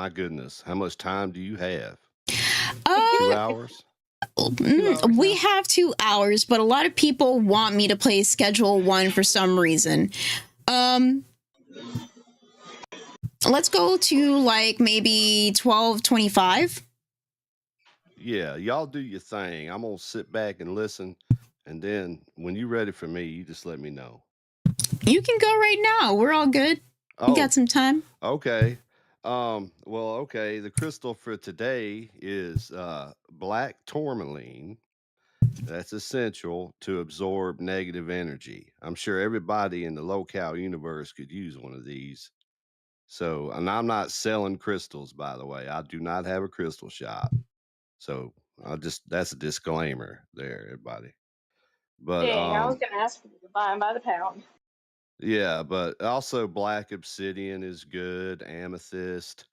goodness. How much time do you have? 2 hours? We have 2 hours, but a lot of people want me to play Schedule 1 for some reason. Let's go to like maybe 12:25. Yeah, y'all do your thing. I'm going to sit back and listen. And then when you're ready for me, you just let me know. You can go right now. We're all good. We got some time. Okay. Okay. The crystal for today is black tourmaline. That's essential to absorb negative energy. I'm sure everybody in the local universe could use one of these. So, and I'm not selling crystals, by the way. I do not have a crystal shop. So that's a disclaimer there, everybody. But Dang, I was going to ask people to buy them by the pound. yeah, but also black obsidian is good, amethyst,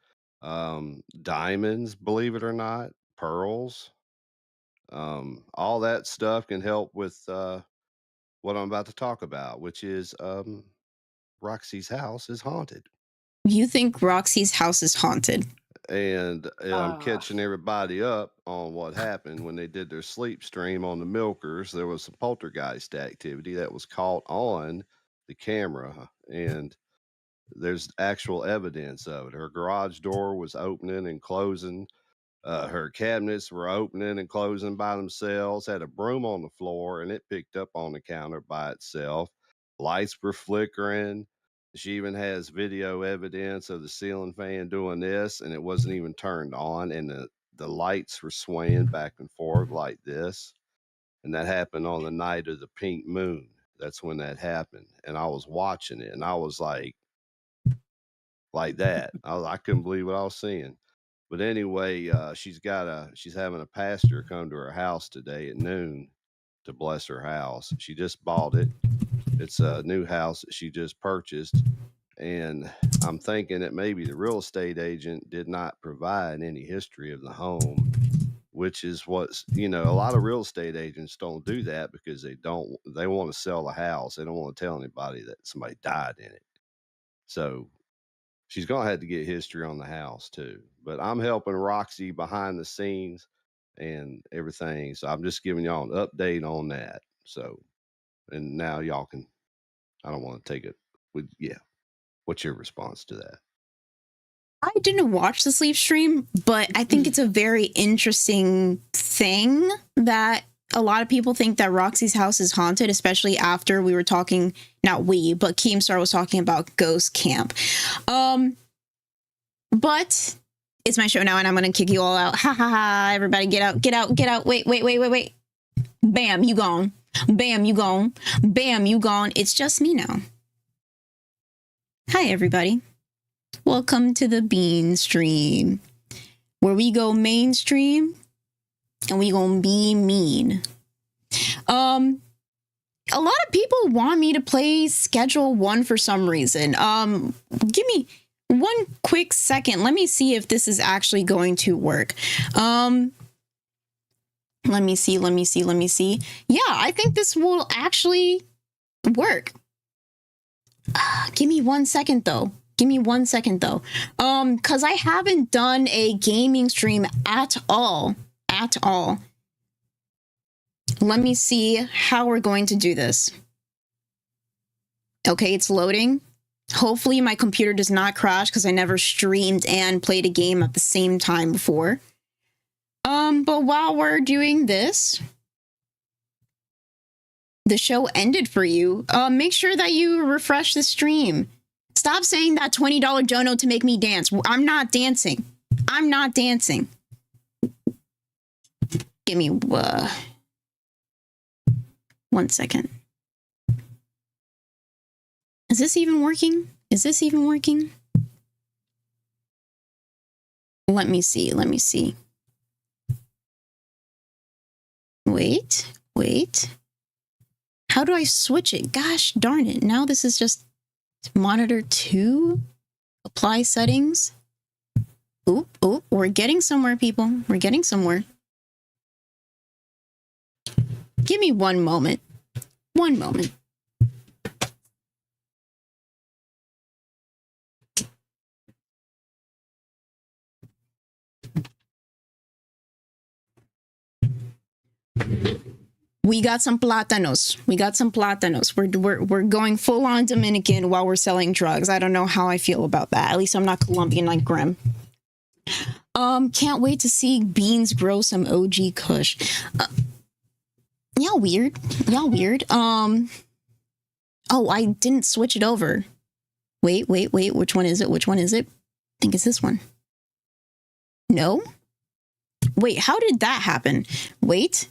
diamonds, believe it or not, pearls, all that stuff can help with what I'm about to talk about, which is Roxy's house is haunted. You think Roxy's house is haunted? And I'm catching everybody up on what happened when they did their sleep stream on the Milkers. There was some poltergeist activity that was caught on the camera, and there's actual evidence of it. Her garage door was opening and closing. Her cabinets were opening and closing by themselves. Had a broom on the floor, and it picked up on the counter by itself. Lights were flickering. She even has video evidence of the ceiling fan doing this, and it wasn't even turned on, and the lights were swaying back and forth like this. And that happened on the night of the pink moon. That's when that happened. And I was watching it, and I was like, like that. I couldn't believe what I was seeing. But anyway, she's having a pastor come to her house today at noon to bless her house. She just bought it. It's a new house that she just purchased. And I'm thinking that maybe the real estate agent did not provide any history of the home, which is what's, a lot of real estate agents don't do that because they want to sell the house. They don't want to tell anybody that somebody died in it. So she's going to have to get history on the house too. But I'm helping Roxy behind the scenes and everything. So I'm just giving y'all an update on that. So, and now y'all can, I don't want to take it with, what's your response to that? I didn't watch the sleep stream, but I think it's a very interesting thing that a lot of people think that Roxy's house is haunted, especially after we were talking, not we, but Keemstar was talking about ghost camp. But it's my show now and I'm going to kick you all out. Ha ha ha. Everybody get out, get out, get out. Wait. Bam, you gone. Bam, you gone. Bam, you gone. It's just me now. Hi, everybody. Welcome to the Bean Stream, where we go mainstream and we gonna be mean. A lot of people want me to play Schedule 1 for some reason. Give me one quick second. Let me see if this is actually going to work. Let me see. Yeah, I think this will actually work. Give me 1 second though. Cause I haven't done a gaming stream at all. Let me see how we're going to do this. Okay, it's loading. Hopefully my computer does not crash because I never streamed and played a game at the same time before. But while we're doing this, the show ended for you. Make sure that you refresh the stream. Stop saying that $20 dono to make me dance. I'm not dancing. Give me 1 second. Is this even working? Let me see. Wait. How do I switch it? Gosh darn it. Now this is just monitor 2. Apply settings. Oop. We're getting somewhere, people. We're getting somewhere. Give me 1 moment. We got some plátanos. We're going full on Dominican while we're selling drugs. I don't know how I feel about that. At least I'm not Colombian like Grim. Can't wait to see Beans grow some OG Kush. Y'all weird. Oh, I didn't switch it over. Wait. Which one is it? I think it's this one. No? Wait, how did that happen? Wait.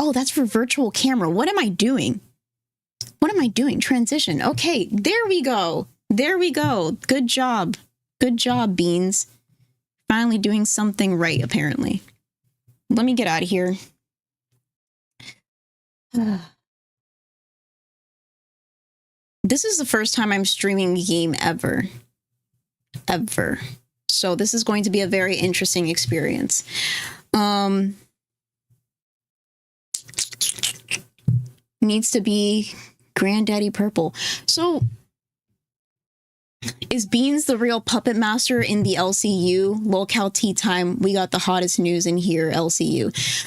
Oh, that's for virtual camera. What am I doing? Transition. Okay, there we go. Good job, Beans. Finally doing something right, apparently. Let me get out of here. This is the first time I'm streaming a game ever. So this is going to be a very interesting experience. Needs to be Granddaddy Purple. So is Beans the real puppet master in the LCU? Locale tea time. We got the hottest news in here, LCU.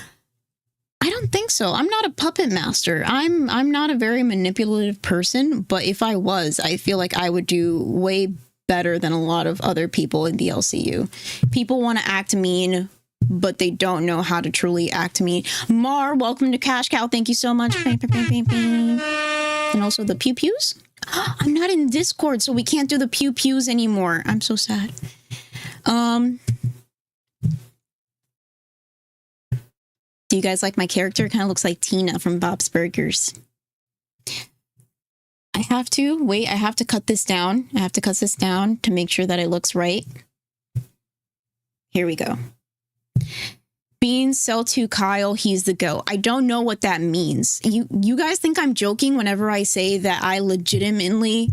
I don't think so. I'm not a puppet master. I'm not a very manipulative person, but if I was, I feel like I would do way better than a lot of other people in the LCU. People want to act mean, but they don't know how to truly act mean. Mar, welcome to Cash Cow. Thank you so much. And also the pew pews. I'm not in Discord, so we can't do the pew pews anymore. I'm so sad. Do you guys like my character? It kind of looks like Tina from Bob's Burgers. I have to cut this down. I have to cut this down to make sure that it looks right. Here we go. Beans sell to Kyle, he's the GOAT. I don't know what that means. You guys think I'm joking whenever I say that I legitimately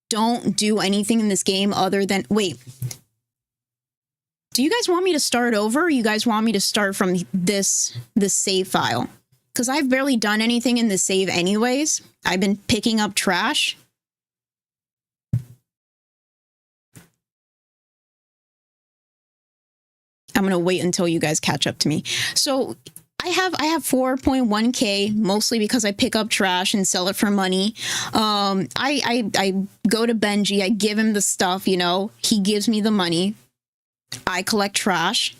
don't do anything in this game other than... Wait. Do you guys want me to start over, or you guys want me to start from this save file? Because I've barely done anything in the save anyways. I've been picking up trash. I'm going to wait until you guys catch up to me. So I have 4.1K, mostly because I pick up trash and sell it for money. I go to Benji, I give him the stuff, you know, he gives me the money. I collect trash.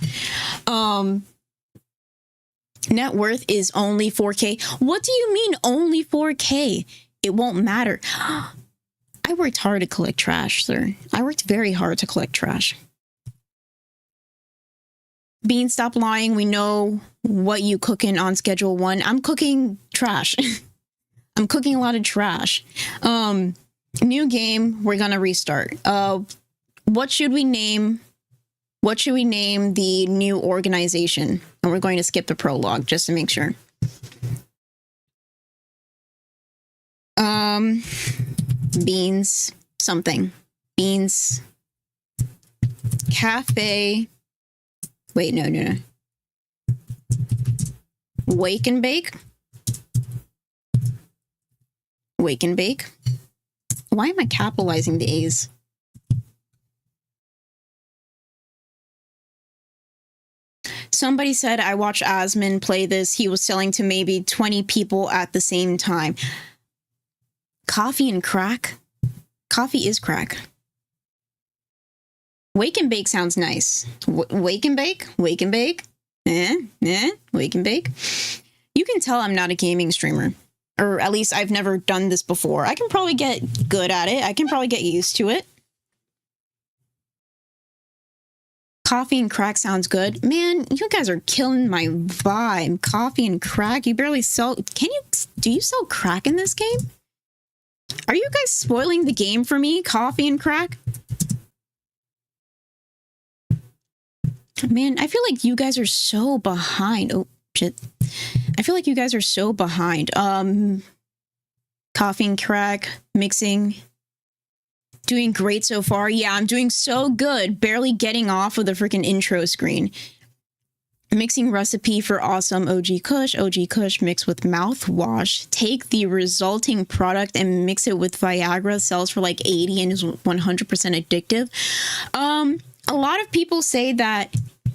Net worth is only 4K. What do you mean only 4K? It won't matter. I worked hard to collect trash, sir. I worked very hard to collect trash. Bean, stop lying. We know what you cooking on schedule 1. I'm cooking trash. I'm cooking a lot of trash. New game. We're gonna restart. What should we name? What should we name the new organization? And we're going to skip the prologue just to make sure. Beans something. Beans Cafe. Wait, no. Wake and Bake? Wake and Bake? Why am I capitalizing the A's? Somebody said I watched Asmon play this. He was selling to maybe 20 people at the same time. Coffee and crack? Coffee is crack. Wake and Bake sounds nice. Wake and Bake? Wake and Bake? Wake and Bake? You can tell I'm not a gaming streamer. Or at least I've never done this before. I can probably get good at it. I can probably get used to it. Coffee and crack sounds good. Man, you guys are killing my vibe. Coffee and crack? You barely sell... Do you sell crack in this game? Are you guys spoiling the game for me? Coffee and crack? Man, I feel like you guys are so behind. Oh, shit. I feel like you guys are so behind. Coffee and crack, mixing... Doing great so far. Yeah, I'm doing so good. Barely getting off of the freaking intro screen. Mixing recipe for awesome OG Kush. OG Kush mixed with mouthwash. Take the resulting product and mix it with Viagra. Sells for like 80 and is 100% addictive. A lot of people say that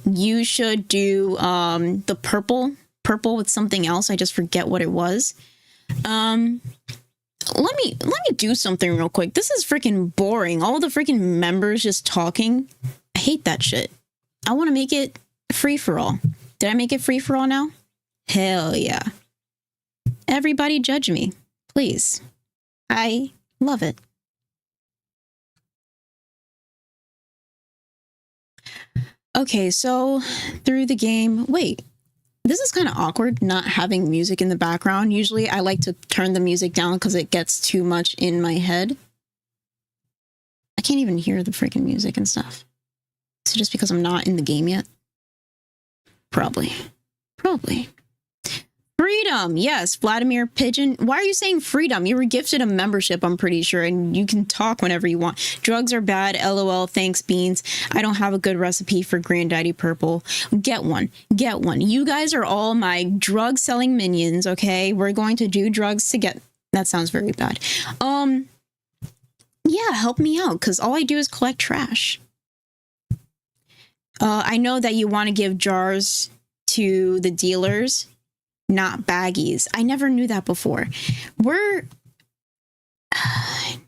you should do the purple with something else. I just forget what it was. Let me do something real quick. This is freaking boring. All the freaking members just talking. I hate that shit. I want to make it free for all. Did I make it free for all now? Hell yeah. Everybody judge me, please. I love it. Okay, so through the game, wait. This is kind of awkward not having music in the background. Usually I like to turn the music down because it gets too much in my head. I can't even hear the freaking music and stuff. Is it just because I'm not in the game yet? Probably. Freedom. Yes, Vladimir Pigeon. Why are you saying freedom? You were gifted a membership, I'm pretty sure, and you can talk whenever you want. Drugs are bad. LOL. Thanks, Beans. I don't have a good recipe for Granddaddy Purple. Get one. You guys are all my drug selling minions, okay? We're going to do drugs together. That sounds very bad. Yeah, help me out, because all I do is collect trash. I know that you want to give jars to the dealers, not baggies. I never knew that before. We're...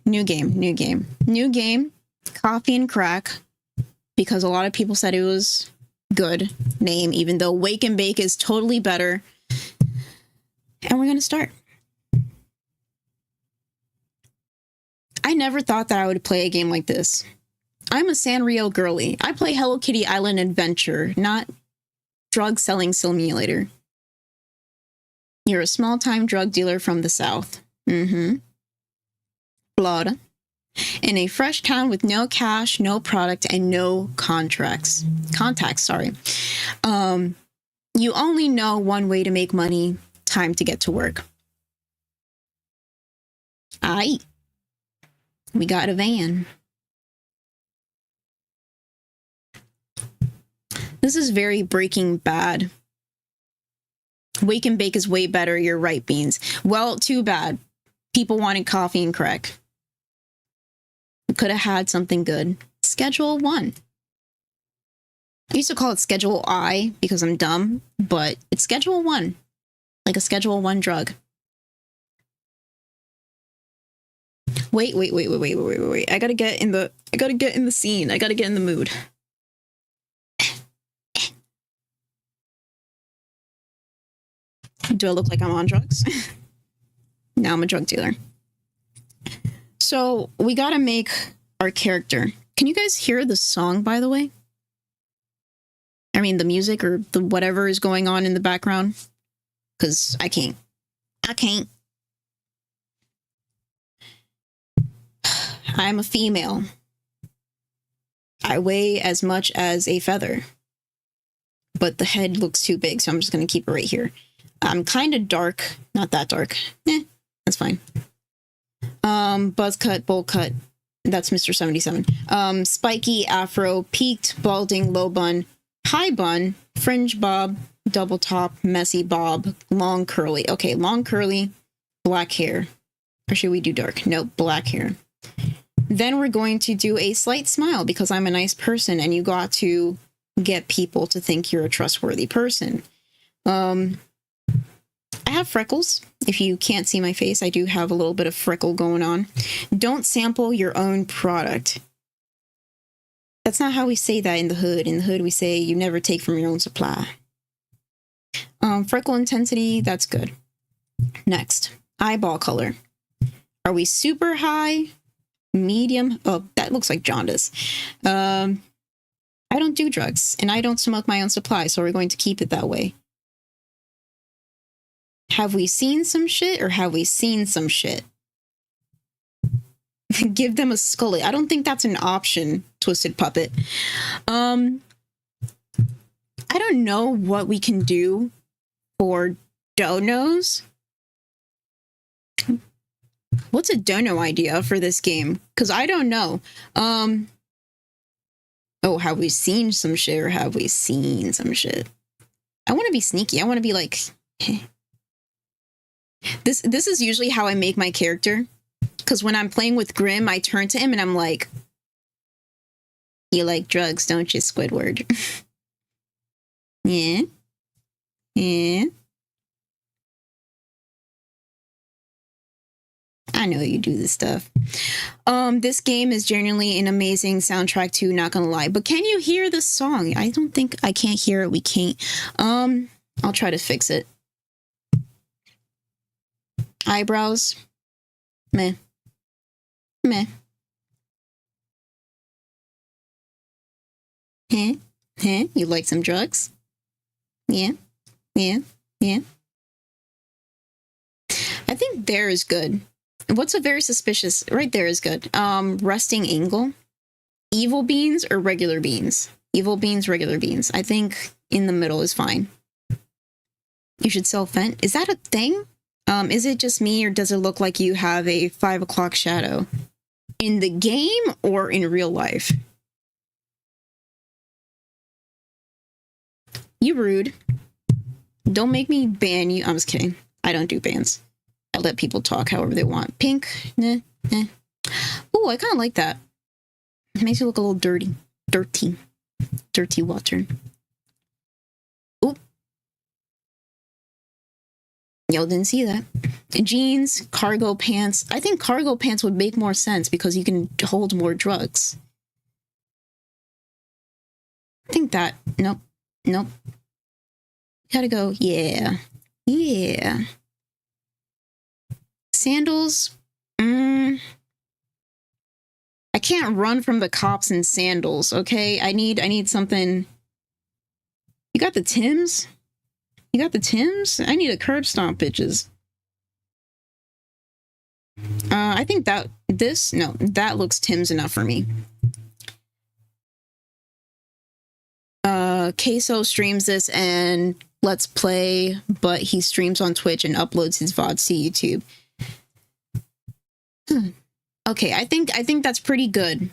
New game. Coffee and crack. Because a lot of people said it was good name, even though Wake and Bake is totally better. And we're going to start. I never thought that I would play a game like this. I'm a Sanrio girly. I play Hello Kitty Island Adventure, not drug selling simulator. You're a small-time drug dealer from the South. Mm-hmm. Florida, in a fresh town with no cash, no product, and no contacts. Sorry. You only know one way to make money. Time to get to work. Aight. We got a van. This is very Breaking Bad. Wake and bake is way better. You're right, Beans. Well, too bad. People wanted coffee and crack. We could have had something good. Schedule 1. I used to call it Schedule I because I'm dumb, but it's Schedule 1. Like a Schedule 1 drug. Wait. I gotta get in the scene. I gotta get in the mood. Do I look like I'm on drugs? Now I'm a drug dealer. So we gotta make our character. Can you guys hear the song, by the way? I mean, the music or the whatever is going on in the background? Because I can't. I'm a female. I weigh as much as a feather. But the head looks too big, so I'm just going to keep it right here. I'm kind of dark. Not that dark. That's fine. Buzz cut, bowl cut. That's Mr. 77. Spiky, afro, peaked, balding, low bun, high bun, fringe bob, double top, messy bob, long curly. Okay, long curly, black hair. Or should we do dark? No, black hair. Then we're going to do a slight smile because I'm a nice person and you got to get people to think you're a trustworthy person. I have freckles. If you can't see my face, I do have a little bit of freckle going on. Don't sample your own product. That's not how we say that in the hood. In the hood, we say you never take from your own supply. Freckle intensity, that's good. Next, eyeball color. Are we super high? Medium? Oh, that looks like jaundice. I don't do drugs, and I don't smoke my own supply, so we're going to keep it that way. Have we seen some shit, or have we seen some shit? Give them a scully. I don't think that's an option, Twisted Puppet. I don't know what we can do for donos. What's a dono idea for this game? Because I don't know. Oh, have we seen some shit or have we seen some shit? I want to be sneaky. I want to be like... This is usually how I make my character. Because when I'm playing with Grim, I turn to him and I'm like... You like drugs, don't you, Squidward? Yeah? Yeah? I know you do this stuff. This game is genuinely an amazing soundtrack too, not gonna lie. But can you hear the song? I don't think I can't hear it. We can't. I'll try to fix it. Eyebrows. Meh. Meh. Huh? Huh? You like some drugs? Yeah. Yeah. Yeah. I think there is good. What's a very suspicious? Right there is good. Resting angle. Evil beans or regular beans? Evil beans, regular beans. I think in the middle is fine. You should sell Fent. Is that a thing? Is it just me or does it look like you have a 5 o'clock shadow? In the game or in real life? You rude. Don't make me ban you. I'm just kidding. I don't do bans. I let people talk however they want. Pink. Nah. Ooh, I kind of like that. It makes you look a little dirty. Dirty water. Ooh. Y'all didn't see that. Jeans, cargo pants. I think cargo pants would make more sense because you can hold more drugs. I think that. Nope. Gotta go. Yeah. Sandals. I can't run from the cops in sandals, okay? I need something. You got the Tims? I need a curb stomp, bitches. I think that This? No, that looks Tim's enough for me. Queso streams this and Let's Play, but he streams on Twitch and uploads his VODs to YouTube. Okay, I think that's pretty good.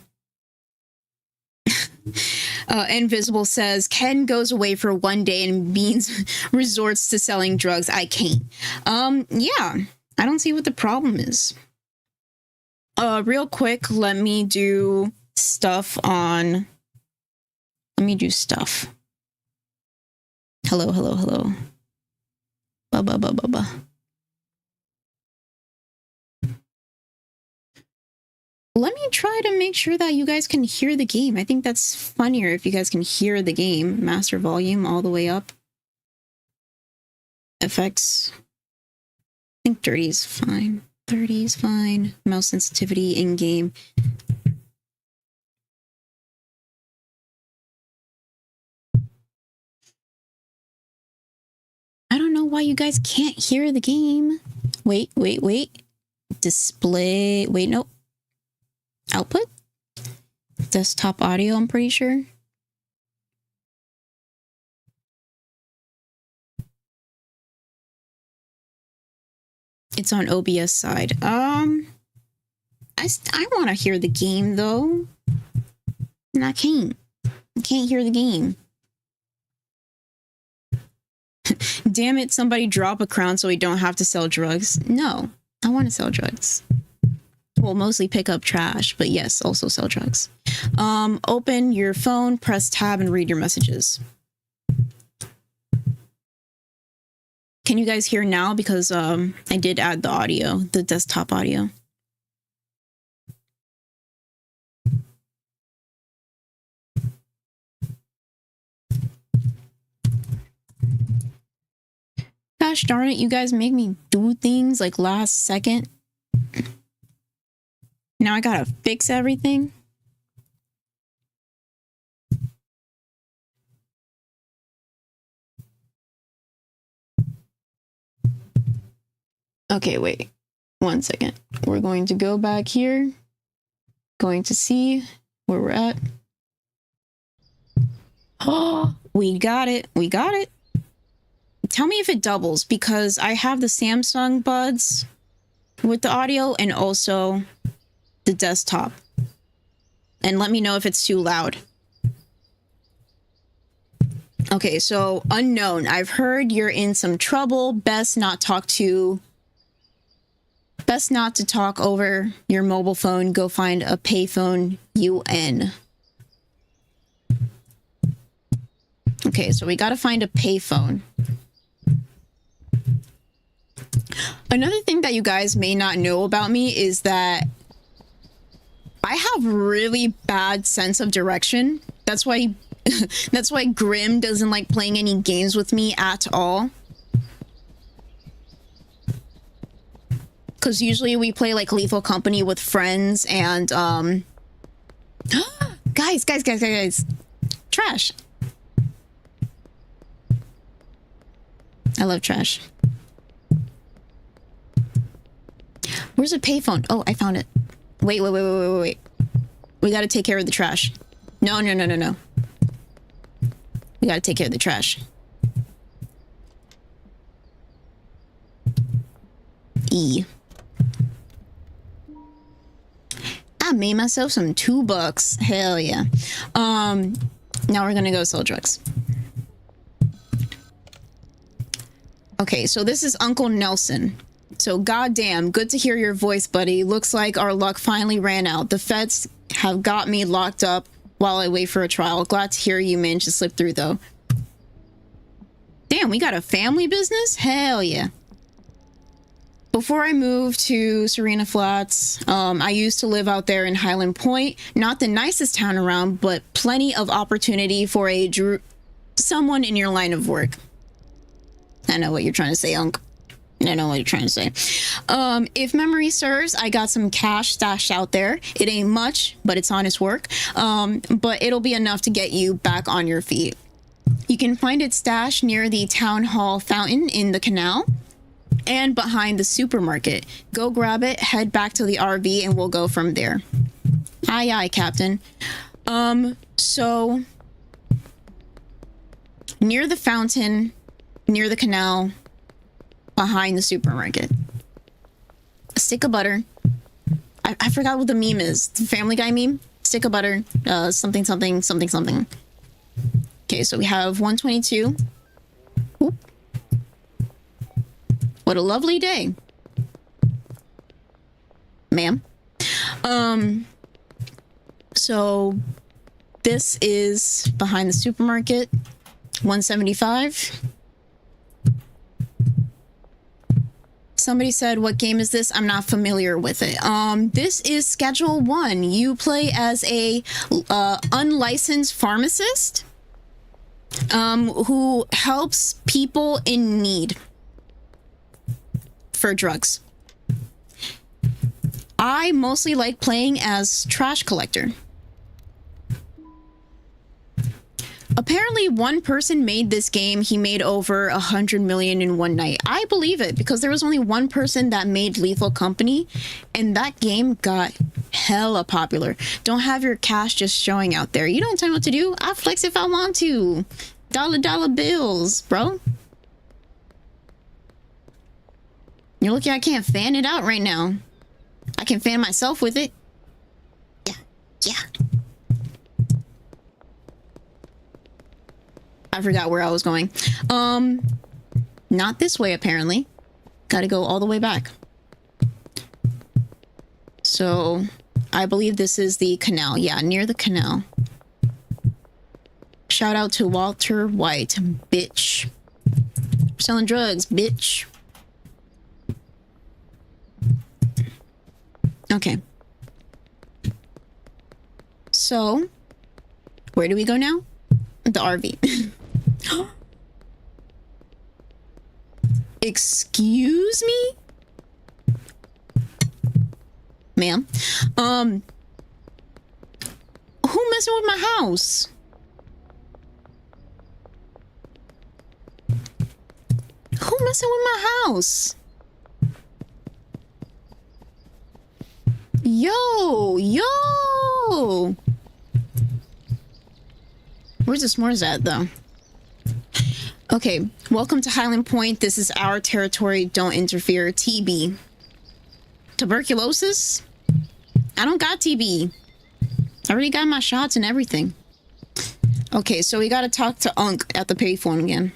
Invisible says, Ken goes away for one day and Beans resorts to selling drugs. I can't. Yeah, I don't see what the problem is. Real quick, let me do stuff. Hello. Ba. Let me try to make sure that you guys can hear the game. I think that's funnier if you guys can hear the game. Master volume all the way up. Effects. I think 30 is fine. 30 is fine. Mouse sensitivity in game. I don't know why you guys can't hear the game. Wait. Display. Wait, nope. Output? Desktop audio, I'm pretty sure. It's on OBS side. I want to hear the game though. And I can't hear the game. Damn it, somebody drop a crown so we don't have to sell drugs. No, I want to sell drugs. Well, mostly pick up trash, but yes, also sell drugs. Open your phone, press tab, and read your messages. Can you guys hear now? Because I did add the audio, the desktop audio. Gosh darn it, you guys make me do things like last second. Now I gotta fix everything. Okay, wait. 1 second. We're going to go back here. Going to see where we're at. Oh, we got it. We got it. Tell me if it doubles, because I have the Samsung buds with the audio and also the desktop. And let me know if it's too loud. Okay, so unknown. I've heard you're in some trouble. Best not to talk over your mobile phone. Go find a payphone. UN. Okay, so we gotta find a payphone. Another thing that you guys may not know about me is that I have really bad sense of direction. That's why Grim doesn't like playing any games with me at all. Because usually we play like Lethal Company with friends and guys. Trash. I love trash. Where's the payphone? Oh, I found it. Wait. We gotta take care of the trash. No. We gotta take care of the trash. E. I made myself some $2. Hell yeah. Now we're gonna go sell drugs. Okay, so this is Uncle Nelson. So goddamn, good to hear your voice, buddy. Looks like our luck finally ran out. The feds have got me locked up while I wait for a trial. Glad to hear you managed to slip through, though. Damn, we got a family business? Hell yeah. Before I moved to Serena Flats, I used to live out there in Highland Point. Not the nicest town around, but plenty of opportunity for someone in your line of work. I know what you're trying to say, Unc. I know what you're trying to say. If memory serves, I got some cash stashed out there. It ain't much, but it's honest work. But it'll be enough to get you back on your feet. You can find it stashed near the town hall fountain in the canal. and behind the supermarket. Go grab it, head back to the RV, and we'll go from there. Aye, aye, Captain. So near the fountain, near the canal, behind the supermarket. A stick of butter. I forgot what the meme is. The Family Guy meme? Stick of butter, something, something, something, something. Okay, so we have 122. Oop. What a lovely day. Ma'am. So this is behind the supermarket. 175. Somebody said, what game is this? I'm not familiar with it. This is Schedule 1. You play as a unlicensed pharmacist who helps people in need for drugs. I mostly like playing as trash collector. Apparently, one person made this game. He made over 100 million in one night. I believe it because there was only one person that made Lethal Company, and that game got hella popular. Don't have your cash just showing out there. You don't tell me what to do. I'll flex if I want to. Dollar bills, bro. You're lucky I can't fan it out right now. I can fan myself with it. Yeah. I forgot where I was going. Not this way, apparently. Gotta go all the way back. So, I believe this is the canal. Yeah, near the canal. Shout out to Walter White, bitch. Selling drugs, bitch. Okay. So, where do we go now? The RV. Excuse me? Ma'am? Who messing with my house? Who messing with my house? Yo! Where's the s'mores at, though? Okay, welcome to Highland Point. This is our territory. Don't interfere. TB. Tuberculosis? I don't got TB. I already got my shots and everything. Okay, so we gotta talk to Unc at the payphone again.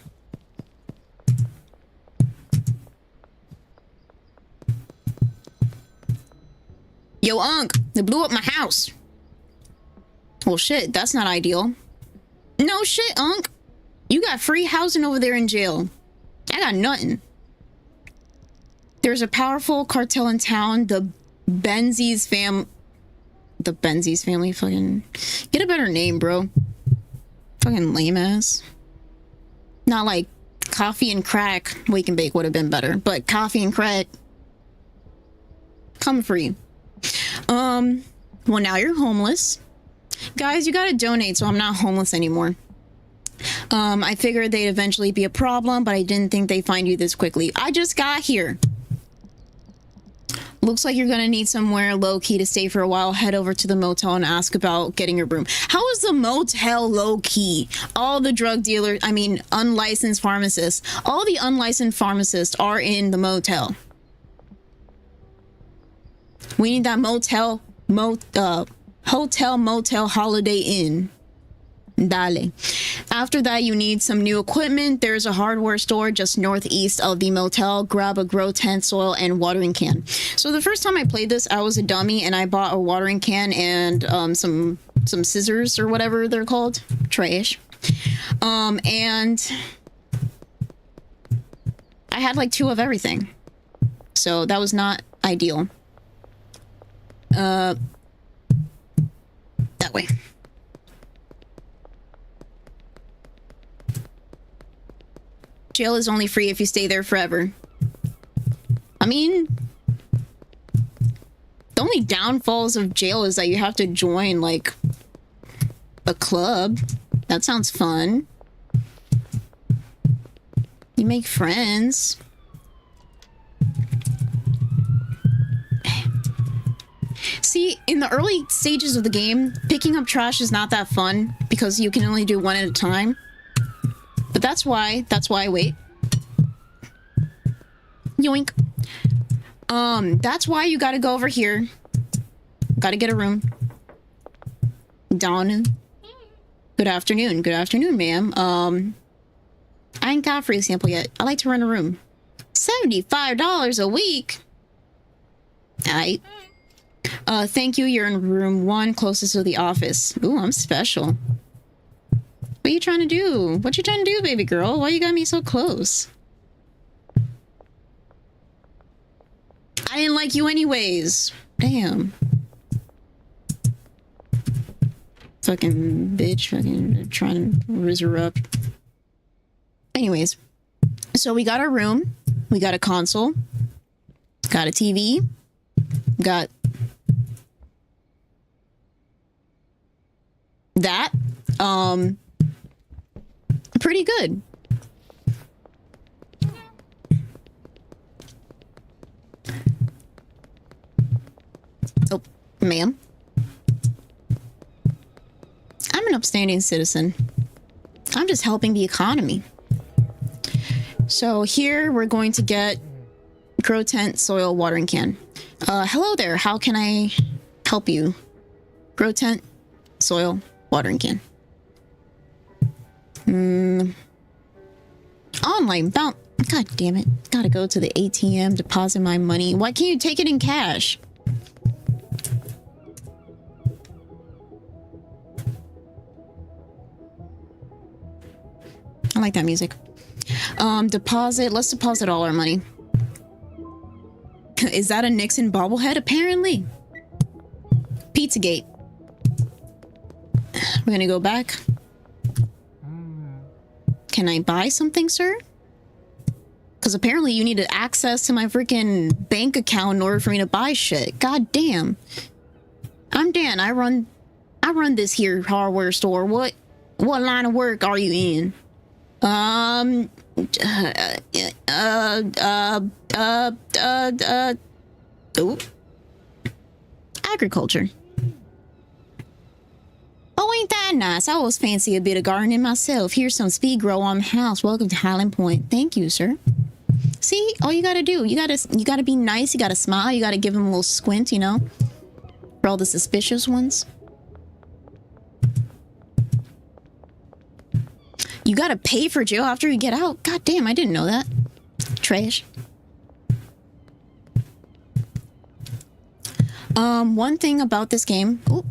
Yo, Unc, they blew up my house. Well, shit, that's not ideal. No shit, Unc. You got free housing over there in jail. I got nothing. There's a powerful cartel in town, the Benzies family, fucking... Get a better name, bro. Fucking lame ass. Not like coffee and crack. Wake and bake would have been better, but coffee and crack. Coming for you. Well, now you're homeless. Guys, you gotta donate so I'm not homeless anymore. I figured they'd eventually be a problem, but I didn't think they'd find you this quickly. I just got here. Looks like you're gonna need somewhere low-key to stay for a while. Head over to the motel and ask about getting your room. How is the motel low-key? All the drug dealers, unlicensed pharmacists, all the unlicensed pharmacists are in the motel. We need that hotel, motel, Holiday Inn. Dale. After that, you need some new equipment. There's a hardware store just northeast of the motel. Grab a grow tent, soil, and watering can. So the first time I played this, I was a dummy and I bought a watering can and some scissors or whatever they're called. Trash. And I had like 2 of everything. So that was not ideal. That way. Jail is only free if you stay there forever. The only downfalls of jail is that you have to join, like, a club. That sounds fun. You make friends. in the early stages of the game, picking up trash is not that fun because you can only do one at a time. But that's why, wait. Yoink. That's why you gotta go over here. Gotta get a room. Dawn. Good afternoon. Good afternoon, ma'am. I ain't got a free sample yet. I like to rent a room. $75 a week? Aight. Thank you. You're in room 1, closest to the office. Ooh, I'm special. What you trying to do? What you trying to do, baby girl? Why you got me so close? I didn't like you anyways. Damn. Fucking bitch. Fucking trying to resurrect. Anyways. So we got our room. We got a console. Got a TV. Got that. Pretty good. Oh, ma'am. I'm an upstanding citizen. I'm just helping the economy. So here we're going to get grow tent, soil, watering can. Hello there. How can I help you? Grow tent, soil, watering can. Online bounce. God damn it. Gotta go to the ATM, deposit my money. Why can't you take it in cash? I like that music. Deposit. Let's deposit all our money. Is that a Nixon bobblehead? Apparently. Pizzagate. We're gonna go back. Can I buy something, sir? Because apparently you need access to my freaking bank account in order for me to buy shit. God damn. I'm Dan. I run this here hardware store. What line of work are you in? Oh. Agriculture. Oh, ain't that nice? I always fancy a bit of gardening myself. Here's some speed grow on the house. Welcome to Highland Point. Thank you, sir. See, all you gotta do, you gotta be nice, you gotta smile, you gotta give them a little squint, you know? For all the suspicious ones. You gotta pay for jail after you get out. God damn, I didn't know that. Trash. One thing about this game... Ooh,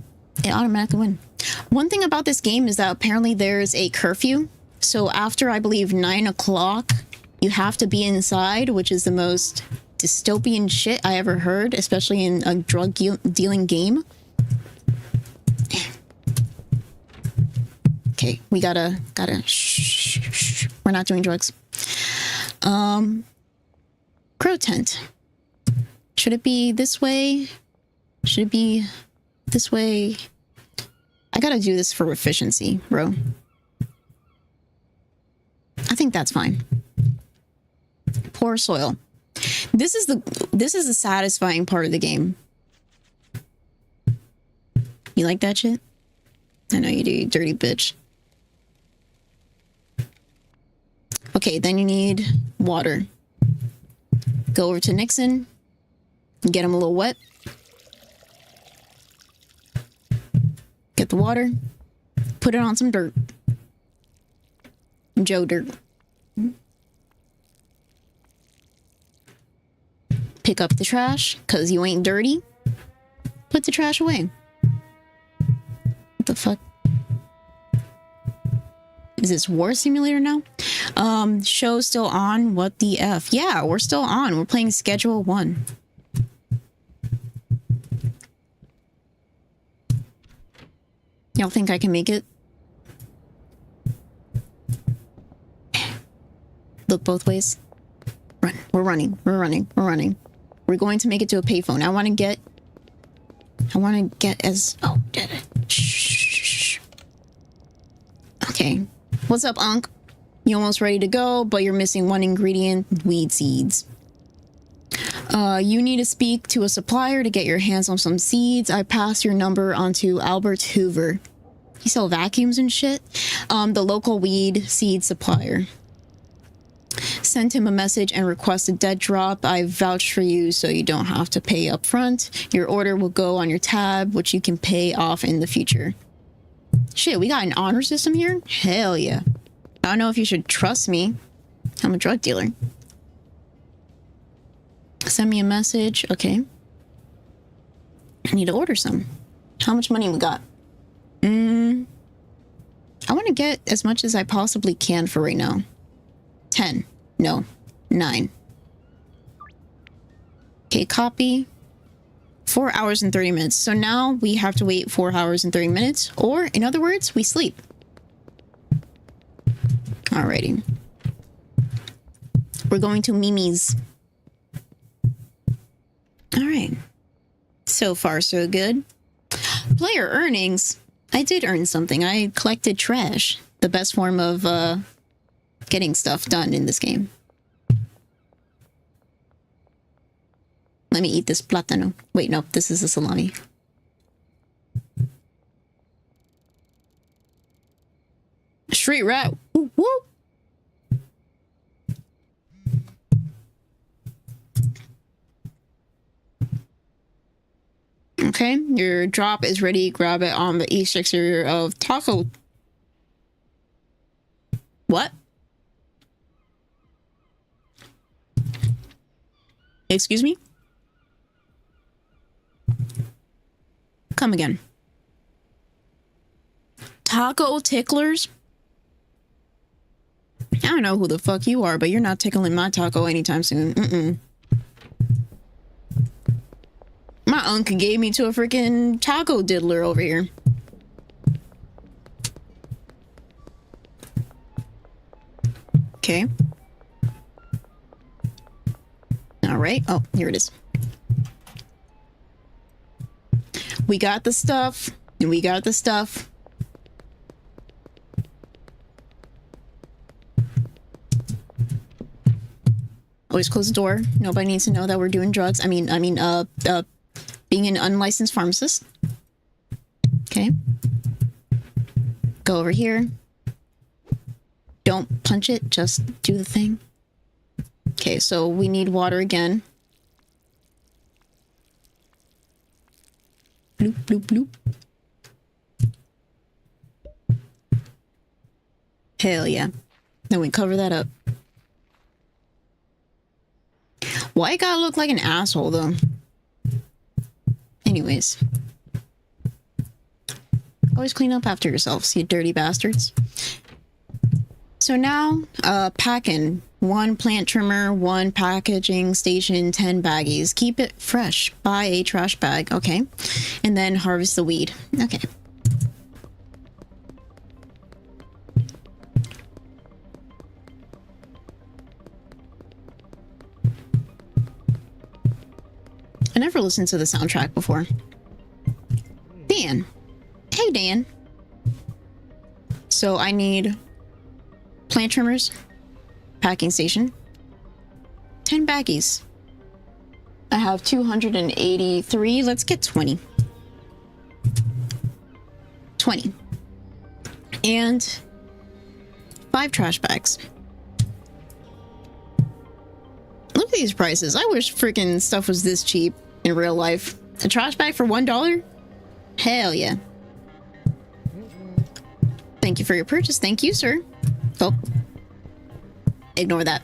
it automatically win. One thing about this game is that apparently there's a curfew. So after, I believe, 9 o'clock, you have to be inside, which is the most dystopian shit I ever heard, especially in a drug dealing game. Okay, we gotta shh. We're not doing drugs. Grow tent. Should it be this way? Should it be this way? I gotta do this for efficiency, bro. I think that's fine. Pour soil. This is the satisfying part of the game. You like that shit? I know you do, you dirty bitch. Okay, then you need water. Go over to Nixon. Get him a little wet. Get the water. Put it on some dirt. Joe dirt. Pick up the trash, because you ain't dirty. Put the trash away. What the fuck? Is this War Simulator now? Show still on? What the F? Yeah, we're still on. We're playing Schedule 1. Y'all think I can make it? Look both ways. Run. We're running. We're running. We're running. We're going to make it to a payphone. I want to get as... Oh, shh. Okay. What's up, Unc? You almost ready to go, but you're missing one ingredient. Weed seeds. You need to speak to a supplier to get your hands on some seeds. I pass your number on to Albert Hoover. He sell vacuums and shit. The local weed seed supplier. Send him a message and request a dead drop. I vouch for you so you don't have to pay up front. Your order will go on your tab, which you can pay off in the future. Shit, we got an honor system here? Hell yeah. I don't know if you should trust me. I'm a drug dealer. Send me a message. Okay. I need to order some. How much money we got? I want to get as much as I possibly can for right now. 10. No. 9. Okay, copy. 4 hours and 30 minutes. So now we have to wait 4 hours and 30 minutes. Or, in other words, we sleep. Alrighty. We're going to Mimi's. Alright. So far, so good. Player earnings. I did earn something. I collected trash. The best form of, getting stuff done in this game. Let me eat this plátano. Wait, no, this is a salami. Street rat. Woo, woo. Okay, your drop is ready. Grab it on the east exterior of Taco. What? Excuse me? Come again. Taco ticklers? I don't know who the fuck you are, but you're not tickling my taco anytime soon. My uncle gave me to a freaking taco diddler over here. Okay. All right. Oh, here it is. We got the stuff, and we got the stuff. Always close the door. Nobody needs to know that we're doing drugs. I mean, being an unlicensed pharmacist. Okay. Go over here. Don't punch it, just do the thing. Okay, so we need water again. Bloop, bloop, bloop. Hell yeah. Then we cover that up. Why you gotta look like an asshole, though? Anyways. Always clean up after yourselves, you dirty bastards. So now, packing. 1 plant trimmer, 1 packaging station, 10 baggies. Keep it fresh. Buy a trash bag. Okay. And then harvest the weed. Okay. I never listened to the soundtrack before. Dan. Hey, Dan. So I need plant trimmers, packing station, 10 baggies. I have 283. Let's get 20. 20. And 5 trash bags. Look at these prices. I wish freaking stuff was this cheap in real life. A trash bag for $1? Hell yeah. Thank you for your purchase. Thank you, sir. Oh. Ignore that.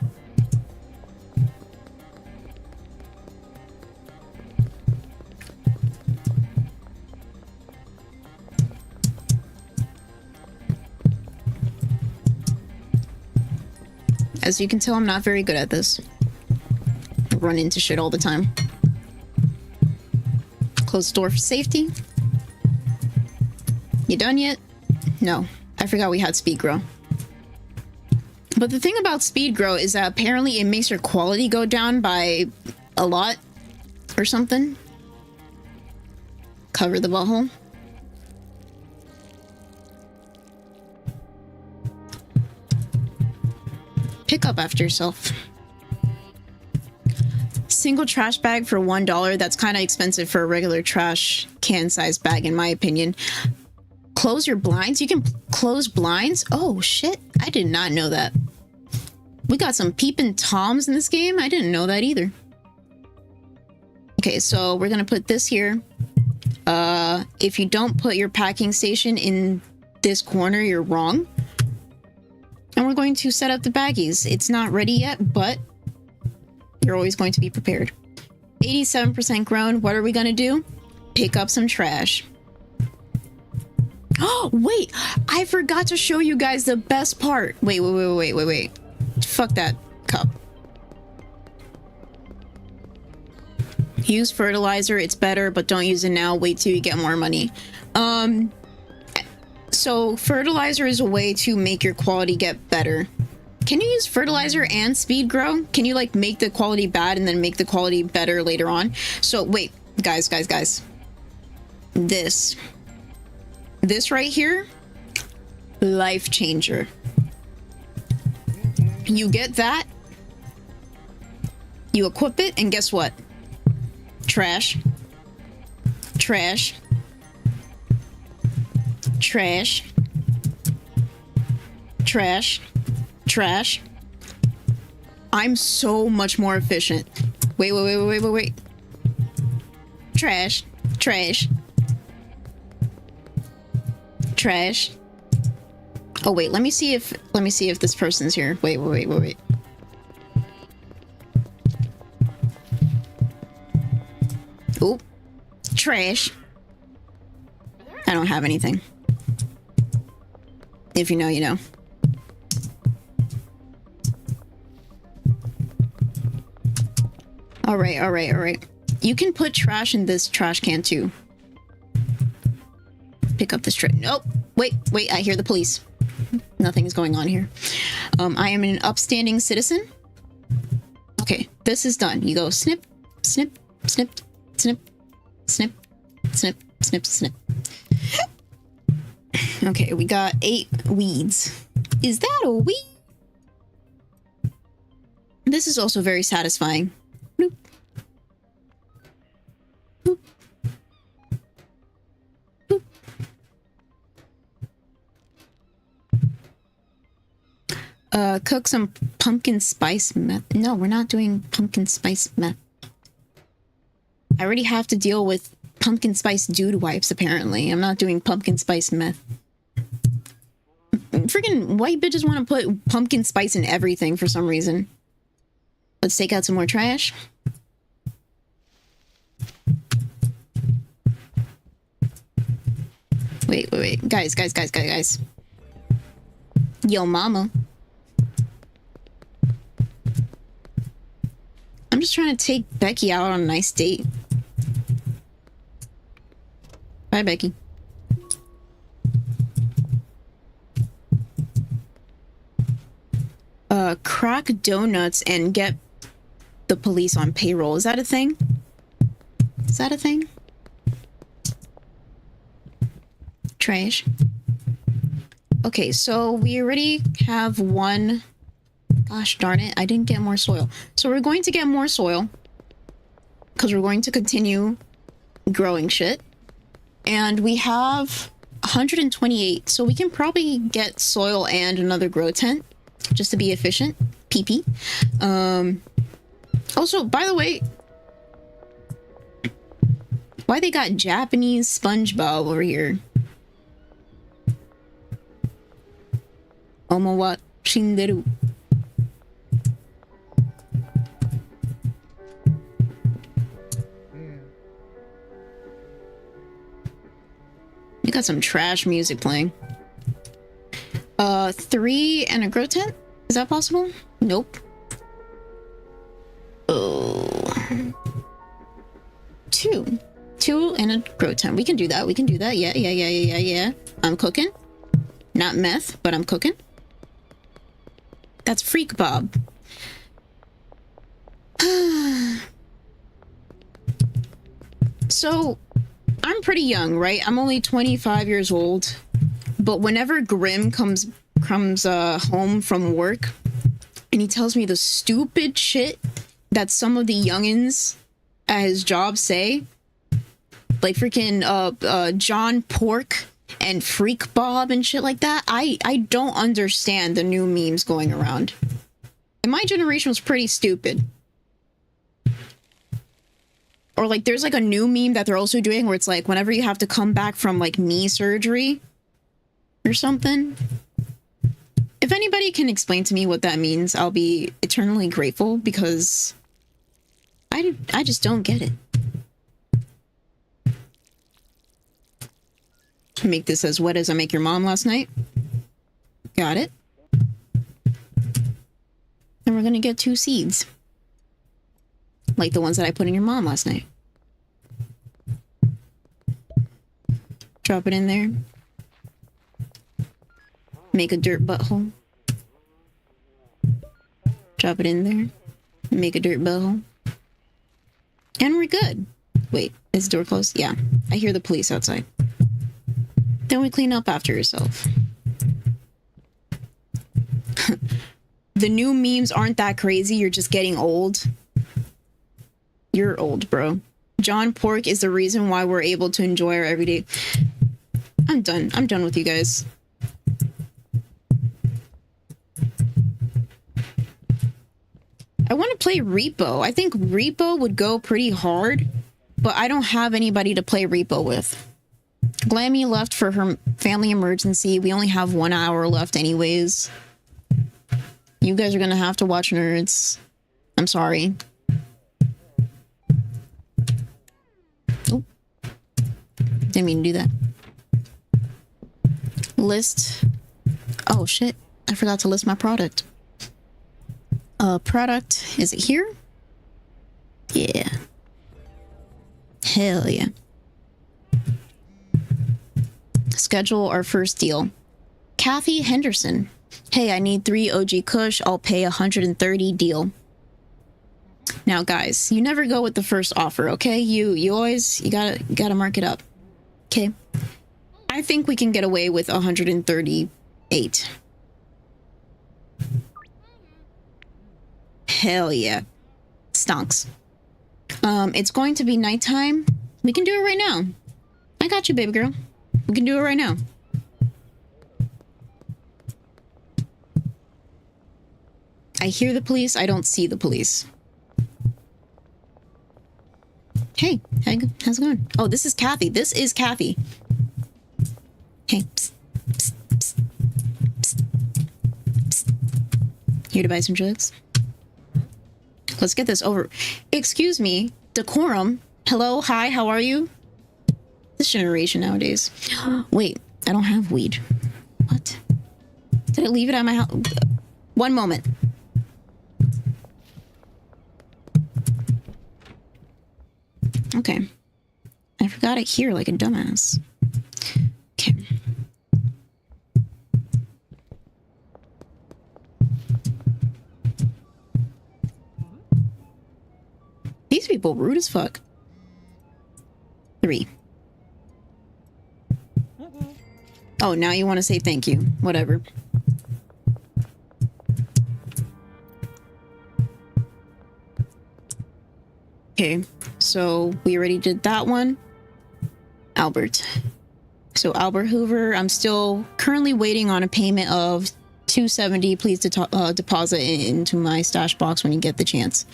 As you can tell, I'm not very good at this. I run into shit all the time. Close the door for safety. You done yet? No. I forgot we had speed grow. But the thing about speed grow is that apparently it makes your quality go down by a lot or something. Cover the butthole. Pick up after yourself. single trash bag for $1. That's kind of expensive for a regular trash can size bag, in my opinion. Close your blinds. You can close blinds. Oh shit! I did not know that. We got some peeping toms in this game. I didn't know that either. Okay, so we're gonna put this here. If you don't put your packing station in this corner, you're wrong. And we're going to set up the baggies. It's not ready yet, but you're always going to be prepared. 87% grown. What are we gonna do? Pick up some trash. Oh, wait! I forgot to show you guys the best part. Wait. Fuck that cup. Use fertilizer, it's better, but don't use it now. Wait till you get more money. So fertilizer is a way to make your quality get better. Can you use fertilizer and speed grow? Can you like make the quality bad and then make the quality better later on? So wait, guys. This right here, life changer. You get that, you equip it, and guess what? Trash. I'm so much more efficient. Wait. Trash. Oh wait, let me see if this person's here. Wait. Oh, trash. I don't have anything. If you know, you know. All right. You can put trash in this trash can too. Pick up this trash. Nope. Wait, I hear the police. Nothing is going on here. I am an upstanding citizen. Okay, this is done. You go snip. Okay, we got 8 weeds. Is that a weed? This is also very satisfying. Bloop. Boop. Boop. Cook some pumpkin spice meth. No, we're not doing pumpkin spice meth. I already have to deal with pumpkin spice dude wipes, apparently. I'm not doing pumpkin spice meth. Freaking white bitches want to put pumpkin spice in everything for some reason. Let's take out some more trash. Wait. Guys. Yo, mama. I'm just trying to take Becky out on a nice date. Bye, Becky. Crack donuts and get the police on payroll. Is that a thing? Trash. Okay, so we already have one. Gosh darn it, I didn't get more soil. So we're going to get more soil because we're going to continue growing shit. And we have 128, so we can probably get soil and another grow tent just to be efficient. PP. Also, by the way, why they got Japanese SpongeBob over here? Omo wa shinderu. You got some trash music playing. 3 and a grow tent? Is that possible? Nope. Oh. 2 and a grow tent. We can do that. Yeah. I'm cooking. Not meth, but I'm cooking. That's Freak Bob. So, I'm pretty young, right? I'm only 25 years old. But whenever Grim comes home from work and he tells me the stupid shit that some of the youngins at his job say. Like freaking John Pork and Freak Bob and shit like that. I don't understand the new memes going around. And my generation was pretty stupid. Or like there's like a new meme that they're also doing where it's like whenever you have to come back from like knee surgery or something. If anybody can explain to me what that means, I'll be eternally grateful because I just don't get it. Make this as wet as I make your mom last night. Got it. And we're gonna get 2 seeds. Like the ones that I put in your mom last night. Drop it in there. Make a dirt butthole. Drop it in there. Make a dirt butthole. And we're good. Wait, is the door closed? Yeah. I hear the police outside. Then we clean up after yourself. The new memes aren't that crazy. You're just getting old. You're old, bro. John Pork is the reason why we're able to enjoy our everyday. I'm done. I'm done with you guys. I want to play Repo. I think Repo would go pretty hard, but I don't have anybody to play Repo with. Glammy left for her family emergency. We only have 1 hour left anyways. You guys are gonna have to watch Nerds. I'm sorry. Oh. Didn't mean to do that. List. Oh shit. I forgot to list my product. Product. Is it here? Yeah. Hell yeah. Schedule our first deal. Kathy Henderson. Hey, I need 3 OG Kush. I'll pay 130 deal. Now, guys, you never go with the first offer, okay? You always you gotta mark it up. Okay. I think we can get away with 138. Hell yeah. Stonks. It's going to be nighttime. We can do it right now. I got you, baby girl. We can do it right now. I hear the police. I don't see the police. Hey, how's it going? Oh, this is Kathy. This is Kathy. Hey. Psst, psst, psst, psst, psst. Here to buy some drugs? Let's get this over. Excuse me. Decorum. Hello. Hi. How are you? This generation nowadays. Wait. I don't have weed. What? Did I leave it at my house? One moment. Okay. I forgot it here like a dumbass. Okay. These people rude as fuck. 3. Oh, now you want to say thank you. Whatever. Okay, so we already did that one. Albert. So Albert Hoover, I'm still currently waiting on a payment of $270. Please deposit it into my stash box when you get the chance.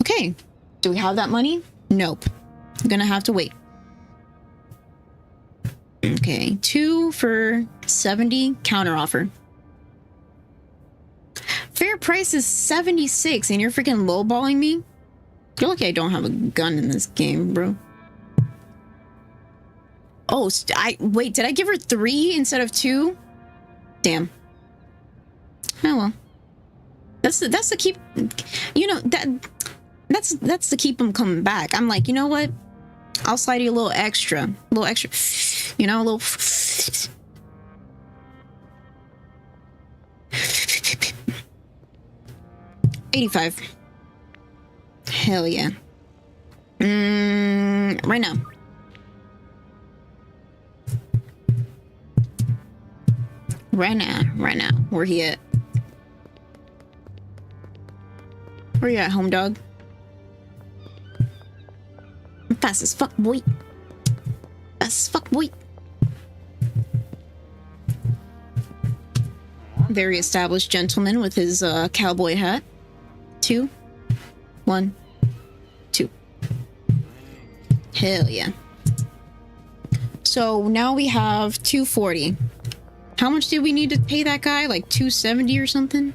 Okay, do we have that money? Nope. I'm gonna have to wait. Okay, 2 for 70 counter offer. Fair price is 76 and you're freaking lowballing me? You're lucky I don't have a gun in this game, bro. Oh, wait, did I give her 3 instead of 2? Damn. Oh well. That's the keep, you know, that's to keep them coming back. I'm like, you know what? I'll slide you a little extra, you know, a little. 85. Hell yeah. Right now. Right now. Where he at? Where you at, home dog? Fast as fuck, boy. Fast as fuck, boy. Very established gentleman with his cowboy hat. 2, 1, 2. Hell yeah. So now we have 240. How much did we need to pay that guy? Like 270 or something?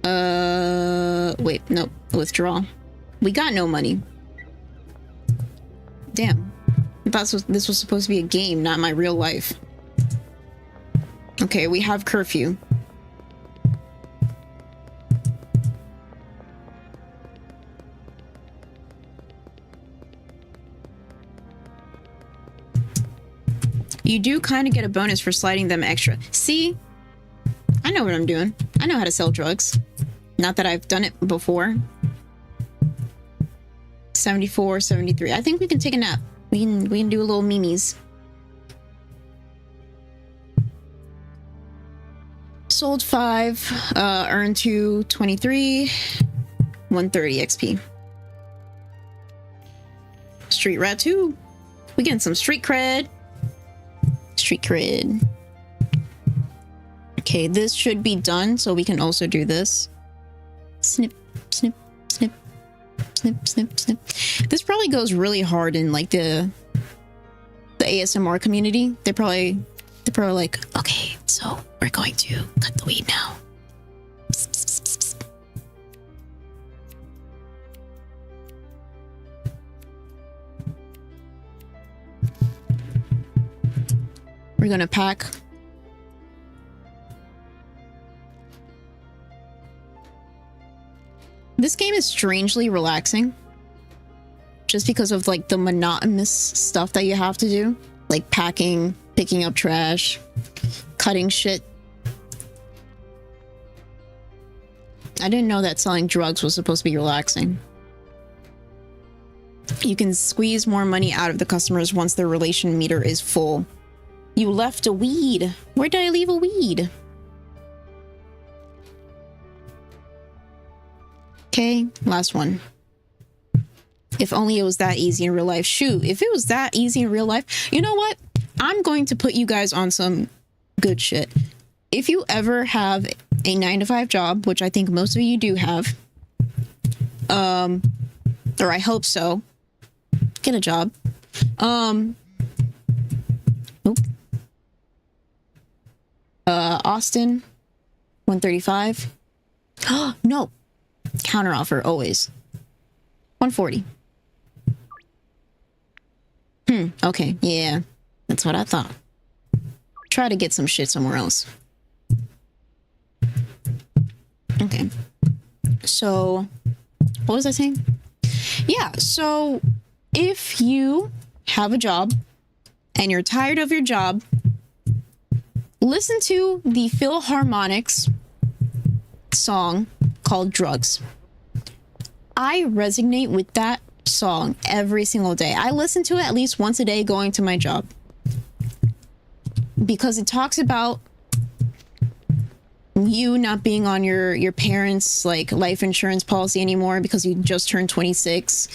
Wait, nope. Withdraw. We got no money. Damn. I thought this was supposed to be a game, not my real life. Okay, we have curfew. You do kind of get a bonus for sliding them extra. See? I know what I'm doing. I know how to sell drugs. Not that I've done it before. 74, 73. I think we can take a nap. We can do a little memes. Sold 5, earned 2, 23, 130 XP. Street rat 2. We getting some street cred. Street cred. Okay, this should be done, so we can also do this. Snip, snip, snip, snip, snip, snip. This probably goes really hard in like the ASMR community. They're probably like, okay, so we're going to cut the weed now. Psst, psst, psst, psst, psst. We're gonna pack. This game is strangely relaxing. Just because of like the monotonous stuff that you have to do. Like packing, picking up trash, cutting shit. I didn't know that selling drugs was supposed to be relaxing. You can squeeze more money out of the customers once their relation meter is full. You left a weed. Where did I leave a weed? Okay, last one. If only it was that easy in real life. Shoot, if it was that easy in real life, you know what? I'm going to put you guys on some good shit. If you ever have a 9-to-5 job, which I think most of you do have, or I hope so, get a job. Nope. Austin, 135. No. Counter offer, always. 140. Okay, yeah. That's what I thought. Try to get some shit somewhere else. Okay. So, what was I saying? Yeah, so if you have a job and you're tired of your job, listen to the Harmonics song called Drugs. I resonate with that song every single day. I listen to it at least once a day going to my job. Because it talks about you not being on your parents' like life insurance policy anymore because you just turned 26.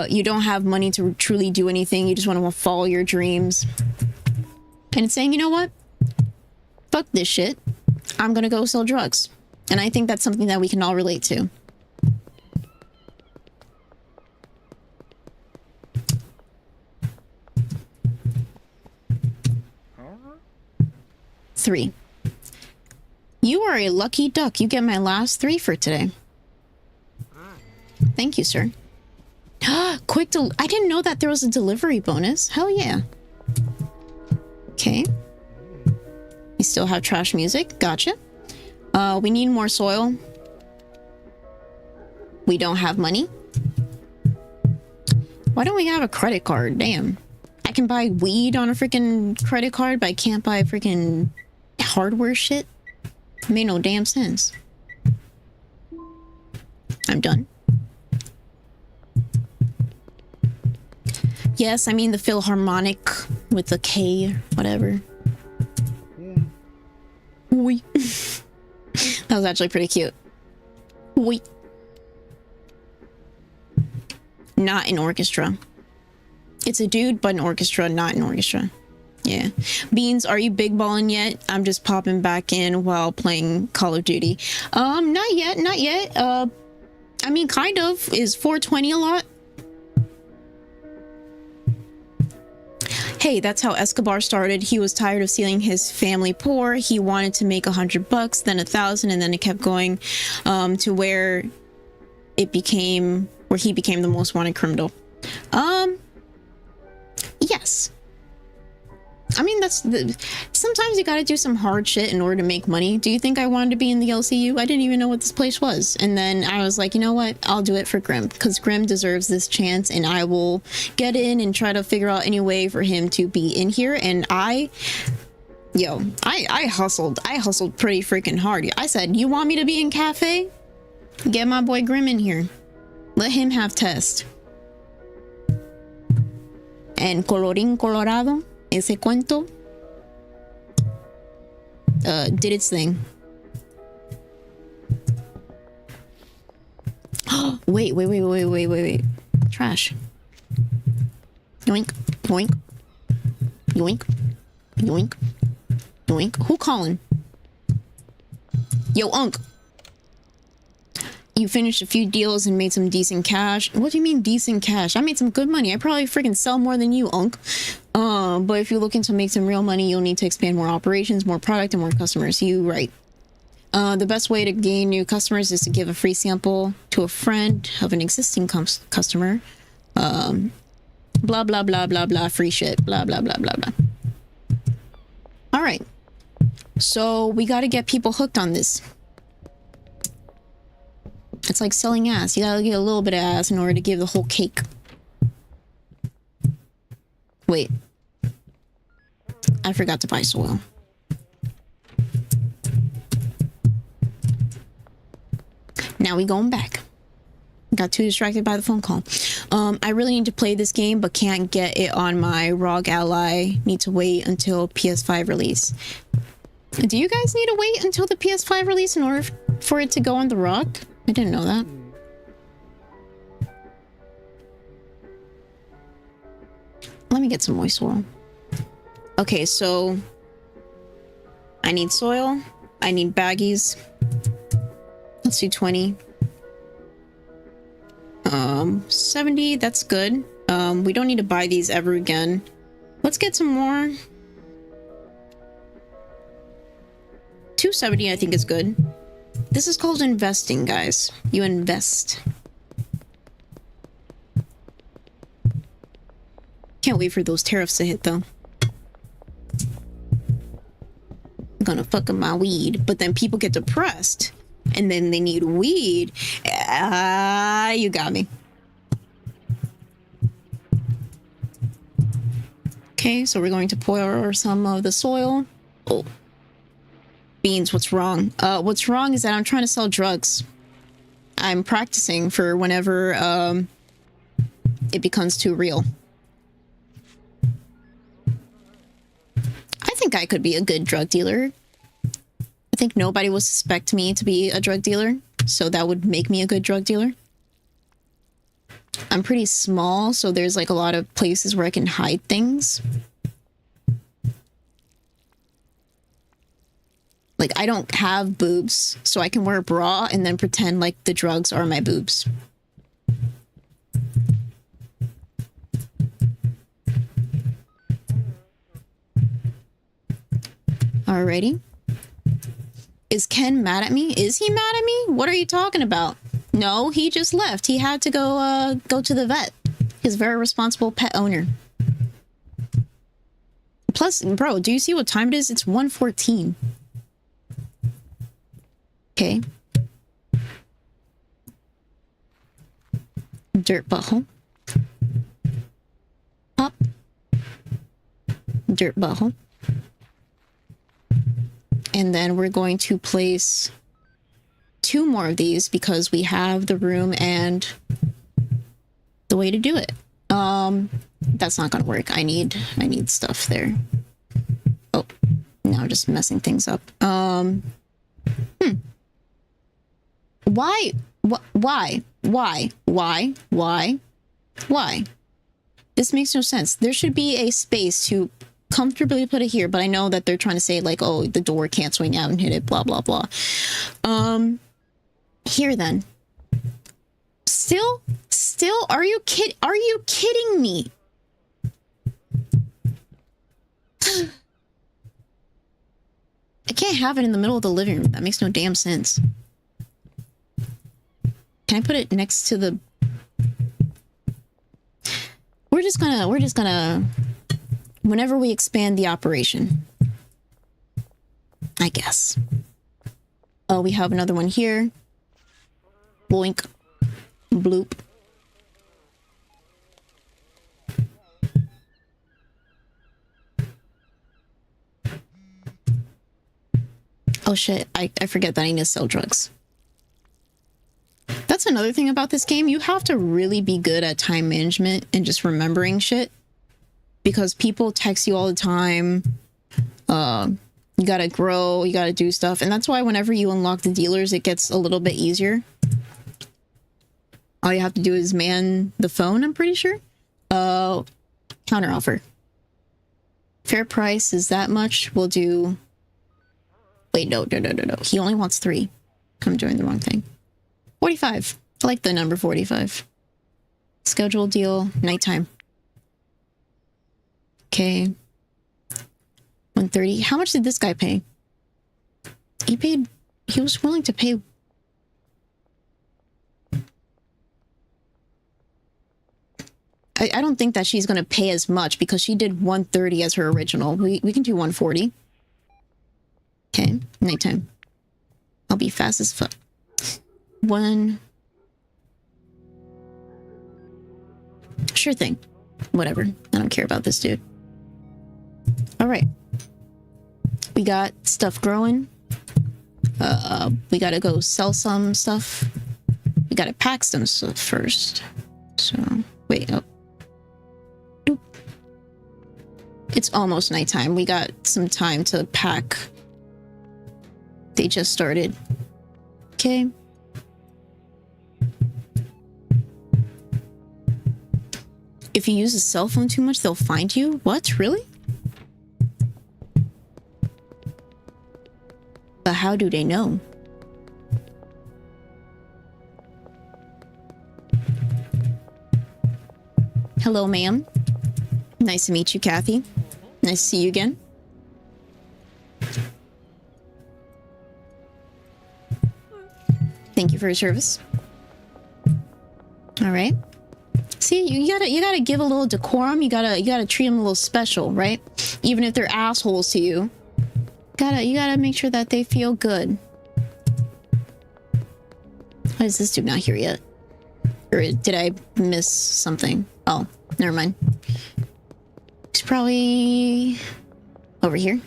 You don't have money to truly do anything. You just want to follow your dreams. And it's saying, you know what? Fuck this shit. I'm gonna go sell drugs. And I think that's something that we can all relate to. Three. You are a lucky duck. You get my last 3 for today. Thank you, sir. Quick I didn't know that there was a delivery bonus. Hell yeah. Okay. We still have trash music. Gotcha. We need more soil. We don't have money. Why don't we have a credit card? Damn. I can buy weed on a freaking credit card, but I can't buy freaking hardware shit. It made no damn sense. I'm done. Yes, I mean the Philharmonic with the K, whatever. Oui. That was actually pretty cute. Oui. Not an orchestra. It's a dude, but an orchestra, not an orchestra. Yeah. Beans, are you big balling yet? I'm just popping back in while playing Call of Duty. Not yet, not yet. I mean, kind of. Is 420 a lot? Hey, that's how Escobar started. He was tired of seeing his family poor. He wanted to make $100, then 1,000, and then it kept going to where he became the most wanted criminal. Yes. I mean, sometimes you gotta do some hard shit in order to make money. Do you think I wanted to be in the LCU? I didn't even know what this place was. And then I was like, you know what? I'll do it for Grim, because Grim deserves this chance, and I will get in and try to figure out any way for him to be in here. And I hustled. I hustled pretty freaking hard. I said, you want me to be in Cafe? Get my boy Grim in here. Let him have test. And colorín colorado, ese cuento did its thing. Wait. Trash. Yoink, yoink, yoink, yoink, yoink. Who calling? Yo, Unc. You finished a few deals and made some decent cash. What do you mean decent cash? I made some good money. I probably freaking sell more than you, Unc. But if you're looking to make some real money, you'll need to expand more operations, more product, and more customers. You right. The best way to gain new customers is to give a free sample to a friend of an existing customer. Blah, blah, blah, blah, blah, free shit. Blah, blah, blah, blah, blah. All right. So we got to get people hooked on this. It's like selling ass. You gotta get a little bit of ass in order to give the whole cake. Wait. I forgot to buy soil. Now we going back. Got too distracted by the phone call. I really need to play this game, but can't get it on my ROG Ally. Need to wait until PS5 release. Do you guys need to wait until the PS5 release in order for it to go on the ROG? I didn't know that. Let me get some moist soil. Okay, so I need soil. I need baggies. Let's do 20. 70, that's good. We don't need to buy these ever again. Let's get some more. 270 I think is good. This is called investing, guys. You invest. Can't wait for those tariffs to hit, though. I'm gonna fuck up my weed. But then people get depressed. And then they need weed. You got me. Okay, so we're going to pour some of the soil. Oh. Beans, what's wrong? What's wrong is that I'm trying to sell drugs. I'm practicing for whenever it becomes too real. I think I could be a good drug dealer. I think nobody would suspect me to be a drug dealer, so that would make me a good drug dealer. I'm pretty small, so there's like a lot of places where I can hide things. Like, I don't have boobs, so I can wear a bra and then pretend like the drugs are my boobs. Alrighty. Is Ken mad at me? Is he mad at me? What are you talking about? No, he just left. He had to go to the vet. He's a very responsible pet owner. Plus, bro, do you see what time it is? It's 1:14. Okay. Dirt butthole. Pop. Dirt butthole. And then we're going to place 2 more of these because we have the room and the way to do it. That's not gonna work. I need stuff there. Oh, now I'm just messing things up. Why? This makes no sense. There should be a space to comfortably put it here, but I know that they're trying to say like, oh, the door can't swing out and hit it, blah, blah, blah. Here then. Still, are you kidding me? I can't have it in the middle of the living room. That makes no damn sense. Can I put it next to the... We're just gonna... Whenever we expand the operation. I guess. Oh, we have another one here. Boink. Bloop. Oh shit, I forget that I need to sell drugs. That's another thing about this game. You have to really be good at time management and just remembering shit. Because people text you all the time. You gotta grow, you gotta do stuff. And that's why whenever you unlock the dealers, it gets a little bit easier. All you have to do is man the phone, I'm pretty sure. Counter offer. Fair price is that much. We'll do... Wait, no. He only wants 3. I'm doing the wrong thing. 45. I like the number 45. Scheduled deal, nighttime. Okay. 130. How much did this guy pay? He was willing to pay... I don't think that she's going to pay as much because she did 130 as her original. We can do 140. Okay, nighttime. I'll be fast as fuck. 1. Sure thing. Whatever. I don't care about this dude. Alright. We got stuff growing. We gotta go sell some stuff. We gotta pack some stuff first. So, wait, oh. Doop. It's almost nighttime. We got some time to pack. They just started. Okay. If you use a cell phone too much, they'll find you? What? Really? But how do they know? Hello, ma'am. Nice to meet you, Kathy. Nice to see you again. Thank you for your service. All right. See, you gotta give a little decorum. You gotta treat them a little special, right? Even if they're assholes to you. You gotta make sure that they feel good. Why is this dude not here yet? Or did I miss something? Oh, never mind. He's probably over here.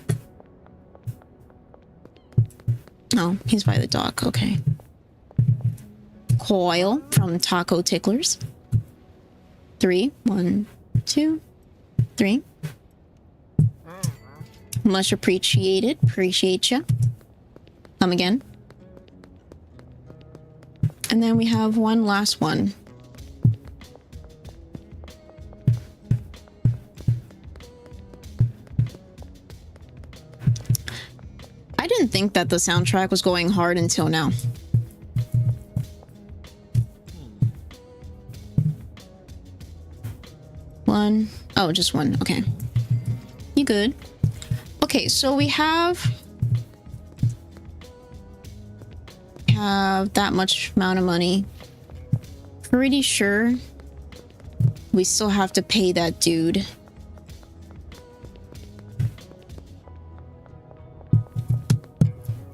Oh, he's by the dock. Okay. Coil from Taco Ticklers. 3. 1, 2, 3. Much appreciated. Appreciate ya. Come again. And then we have one last one. I didn't think that the soundtrack was going hard until now. One. Oh, just one. Okay. You good? Okay, so we have that much amount of money. Pretty sure we still have to pay that dude.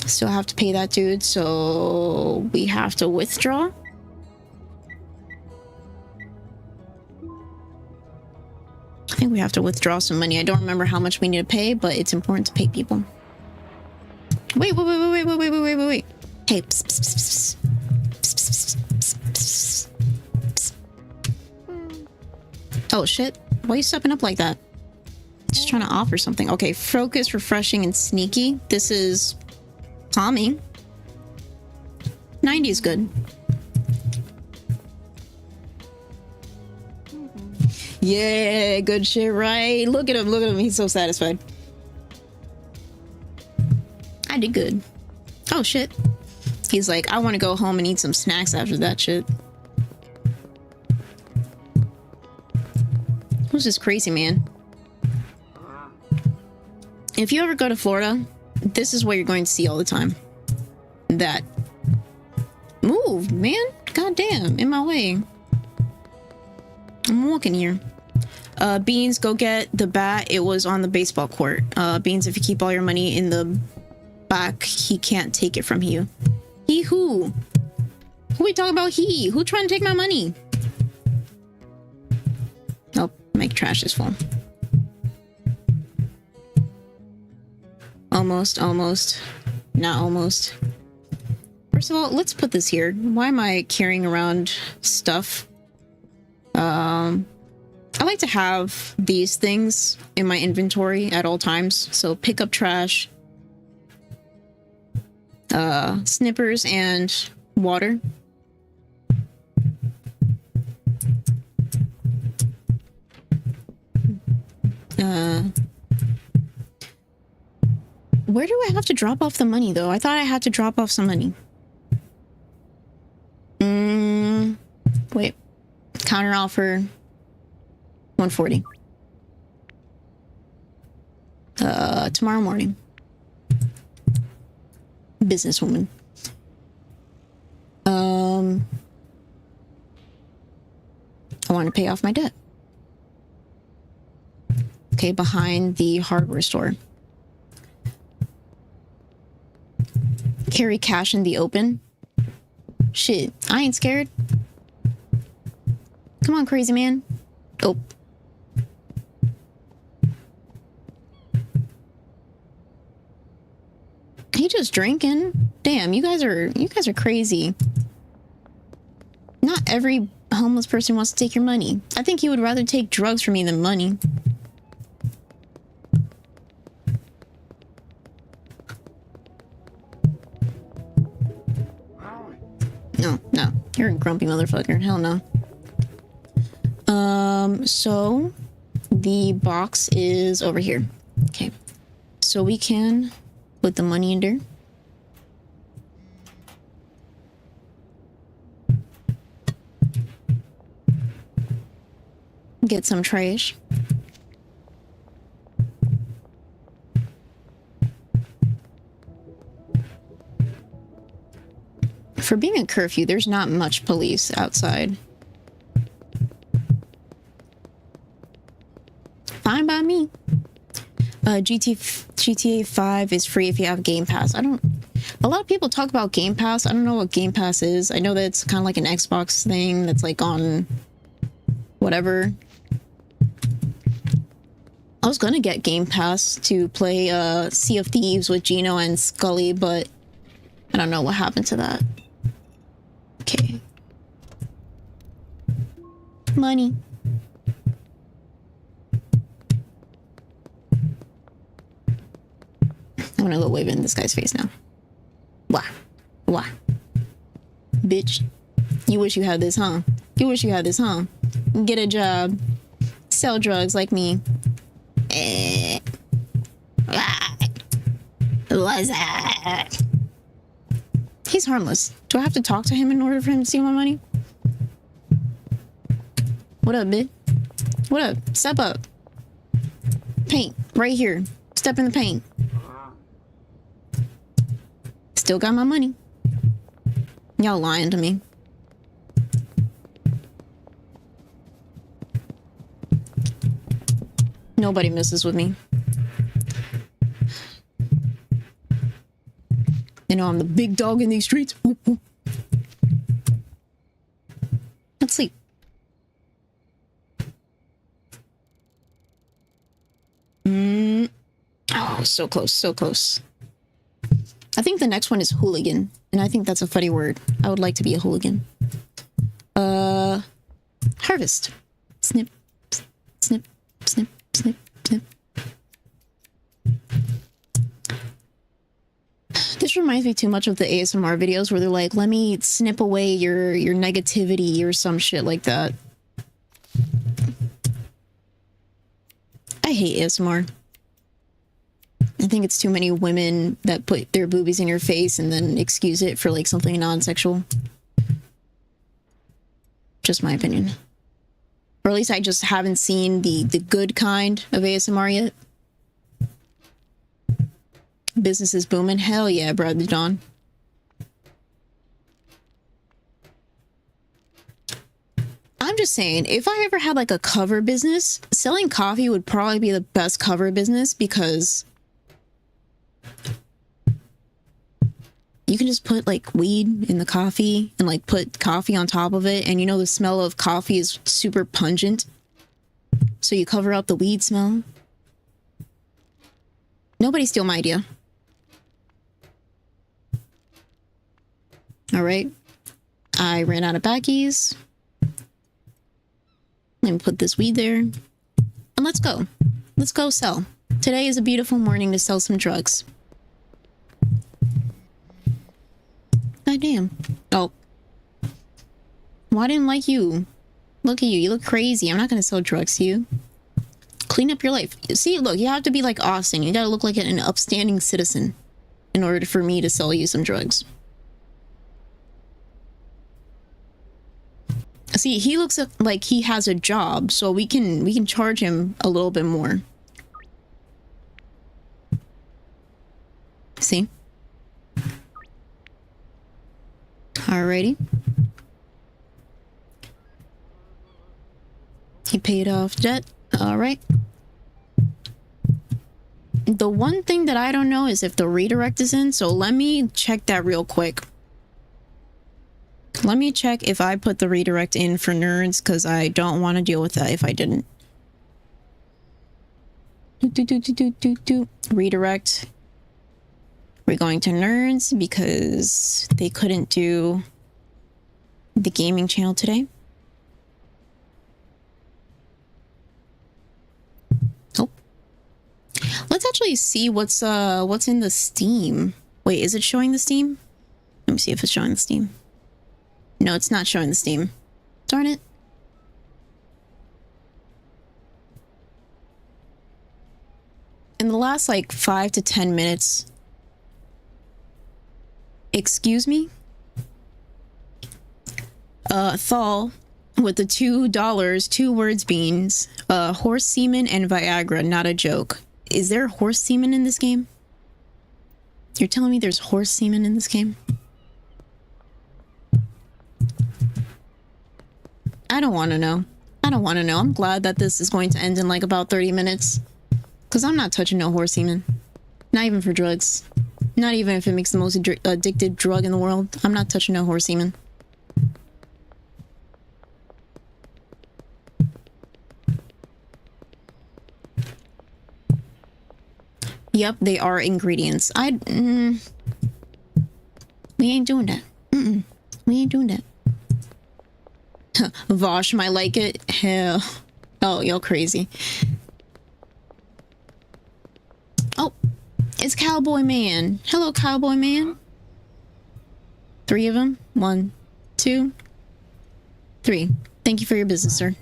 Still have to pay that dude, so we have to withdraw. I think we have to withdraw some money. I don't remember how much we need to pay, but it's important to pay people. Wait. Hey, psst, psst, psst, psst, psst, psst, psst. Oh shit, why are you stepping up like that? Just trying to offer something. Okay, focus, refreshing, and sneaky. This is Tommy. 90 is good. Yeah, good shit, right? Look at him, look at him. He's so satisfied. I did good. Oh, shit. He's like, I want to go home and eat some snacks after that shit. Who's this crazy man? If you ever go to Florida, this is what you're going to see all the time. That. Move, man. Goddamn, in my way. I'm walking here. Beans, go get the bat. It was on the baseball court. Beans, if you keep all your money in the back, he can't take it from you. He who? Who we talking about he? Who trying to take my money? Oh, my trash is full. Almost, almost. Not almost. First of all, let's put this here. Why am I carrying around stuff? I like to have these things in my inventory at all times. So pick up trash, snippers, and water. Where do I have to drop off the money, though? I thought I had to drop off some money. Wait. Counter offer. 140. Tomorrow morning. Businesswoman. I want to pay off my debt. Okay, behind the hardware store. Carry cash in the open. Shit, I ain't scared. Come on, crazy man. Oh. He just drinking. Damn, you guys are crazy. Not every homeless person wants to take your money. I think he would rather take drugs from me than money. No. You're a grumpy motherfucker. Hell no. So the box is over here. Okay. So we can put the money in there. Get some trash. For being a curfew, there's not much police outside. Fine by me. GTA 5 is free if you have Game Pass. A lot of people talk about Game Pass. I don't know what Game Pass is. I know that it's kind of like an Xbox thing that's like on whatever. I was gonna get Game Pass to play Sea of Thieves with Gino and Scully, but I don't know what happened to that. Okay. Money. I'm gonna go wave in this guy's face now. Why? Bitch. You wish you had this, huh? You wish you had this, huh? Get a job. Sell drugs like me. What's that? He's harmless. Do I have to talk to him in order for him to steal my money? What up, bitch? What up? Step up. Paint. Right here. Step in the paint. Still got my money. Y'all lying to me. Nobody messes with me. You know, I'm the big dog in these streets. Ooh, ooh. Let's sleep. Oh, so close, so close. I think the next one is hooligan, and I think that's a funny word. I would like to be a hooligan. Harvest. Snip, snip, snip, snip, snip. This reminds me too much of the ASMR videos where they're like, let me snip away your negativity or some shit like that. I hate ASMR. I think it's too many women that put their boobies in your face and then excuse it for like something non-sexual. Just my opinion. Or at least I just haven't seen the good kind of ASMR yet. Business is booming. Hell yeah, Brother Don. I'm just saying, if I ever had like a cover business, selling coffee would probably be the best cover business because you can just put like weed in the coffee and like put coffee on top of it. And you know, the smell of coffee is super pungent. So you cover up the weed smell. Nobody steal my idea. All right. I ran out of backies. Let me put this weed there. And let's go. Let's go sell. Today is a beautiful morning to sell some drugs. God damn. Oh. Well, I didn't like you. Look at you. You look crazy. I'm not going to sell drugs to you. Clean up your life. See, look, you have to be like Austin. You got to look like an upstanding citizen in order for me to sell you some drugs. See, he looks like he has a job, so we can charge him a little bit more. See? Alrighty. He paid off debt. Alright. The one thing that I don't know is if the redirect is in, so let me check that real quick. Let me check if I put the redirect in for nerds, because I don't want to deal with that if I didn't. Redirect. We're going to nerds because they couldn't do the gaming channel today. Oh. Let's actually see what's in the Steam. Wait, is it showing the Steam? Let me see if it's showing the Steam. No, it's not showing the Steam. Darn it. In the last like 5 to 10 minutes. Excuse me? Thal with the $2, 2 words beans, horse semen and Viagra, not a joke. Is there horse semen in this game? You're telling me there's horse semen in this game? I don't want to know. I don't want to know. I'm glad that this is going to end in like about 30 minutes. Because I'm not touching no horse semen. Not even for drugs. Not even if it makes the most addictive drug in the world. I'm not touching no horse semen. Yep, they are ingredients. We ain't doing that. We ain't doing that. Vosh might like it. Hell. Oh, y'all crazy. Oh, it's Cowboy Man. Hello, Cowboy Man. 3 of them. 1, 2, 3. Thank you for your business, sir.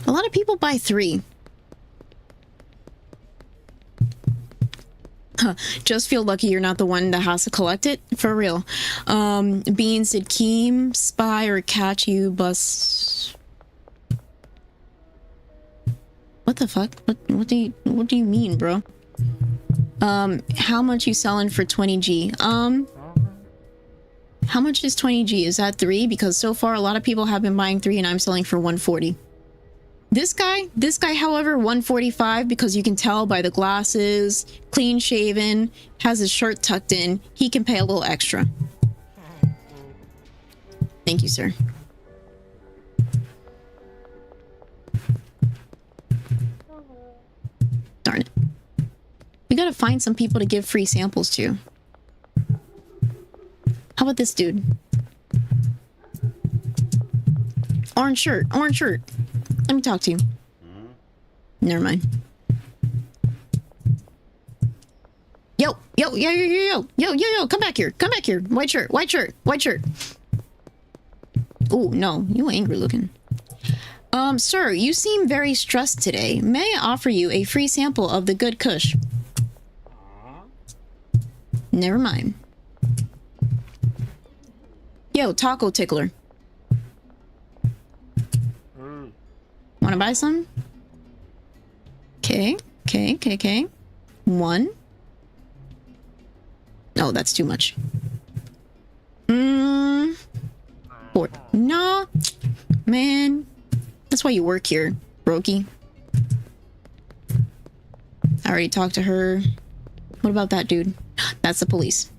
A lot of people buy 3. Just feel lucky you're not the one that has to collect it. For real. Beans, did Keem spy or catch you bus? What the fuck? What do you mean, bro? How much you selling for 20G? How much is 20G? Is that 3? Because so far a lot of people have been buying 3 and I'm selling for 140. This guy, however, 145, because you can tell by the glasses, clean shaven, has his shirt tucked in. He can pay a little extra. Thank you, sir. Darn it. We gotta find some people to give free samples to. How about this dude? Orange shirt, orange shirt. Let me talk to you. Never mind. Yo, come back here. Come back here. White shirt. Oh, no, you angry looking. Sir, you seem very stressed today. May I offer you a free sample of the good kush? Never mind. Yo, taco tickler. Wanna buy some? Okay. One. Oh, that's too much. Four. No. Man. That's why you work here, Brokey. I already talked to her. What about that dude? That's the police.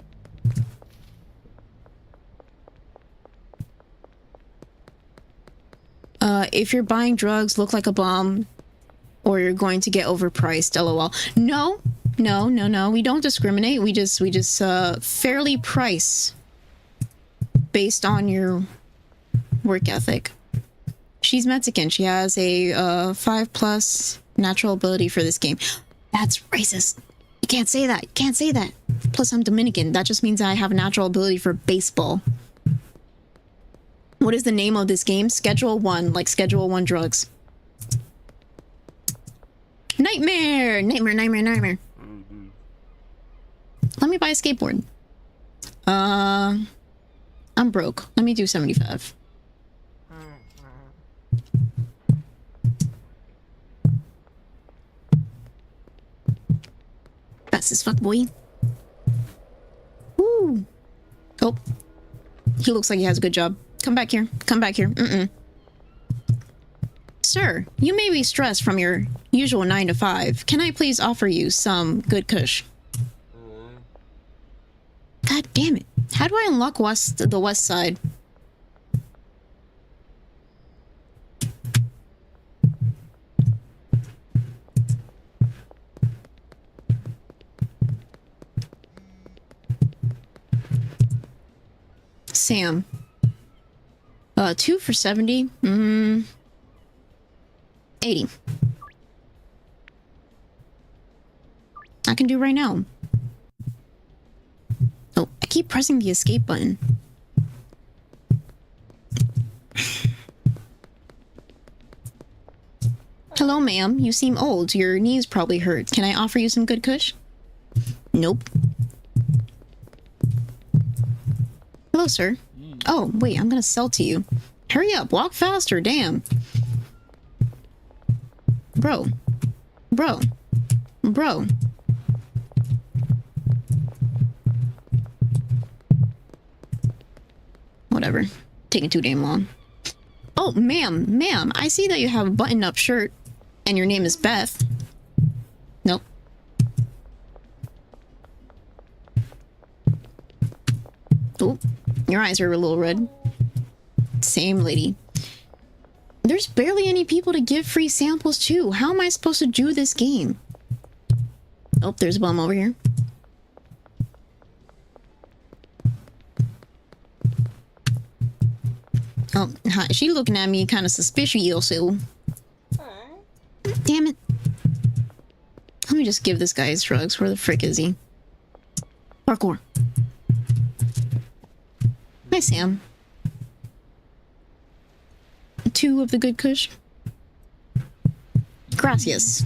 If you're buying drugs, look like a bum, or you're going to get overpriced, lol. No. We don't discriminate. We just fairly price based on your work ethic. She's Mexican. She has a 5+ natural ability for this game. That's racist. You can't say that. You can't say that. Plus, I'm Dominican. That just means I have a natural ability for baseball. What is the name of this game? Schedule 1, like Schedule 1 drugs. Nightmare! Nightmare. Let me buy a skateboard. I'm broke. Let me do 75. Fast as fuck, boy. Woo! Oh. He looks like he has a good job. Come back here. Sir, you may be stressed from your usual 9 to 5. Can I please offer you some good kush? God damn it. How do I unlock the west side? Sam. 2 for 70. 80. I can do right now. Oh, I keep pressing the escape button. Hello, ma'am. You seem old. Your knees probably hurt. Can I offer you some good kush? Nope. Hello, sir. Oh, wait, I'm gonna sell to you. Hurry up, walk faster, damn. Bro. Whatever. Taking too damn long. Oh, ma'am, I see that you have a button-up shirt, and your name is Beth. Nope. Oh, your eyes are a little red. Same lady. There's barely any people to give free samples to. How am I supposed to do this game? Oh, there's a bum over here. Oh, hi. She looking at me kind of suspicious also. Damn it. Let me just give this guy his drugs. Where the frick is he? Parkour. Hi, Sam. 2 of the good kush. Gracias.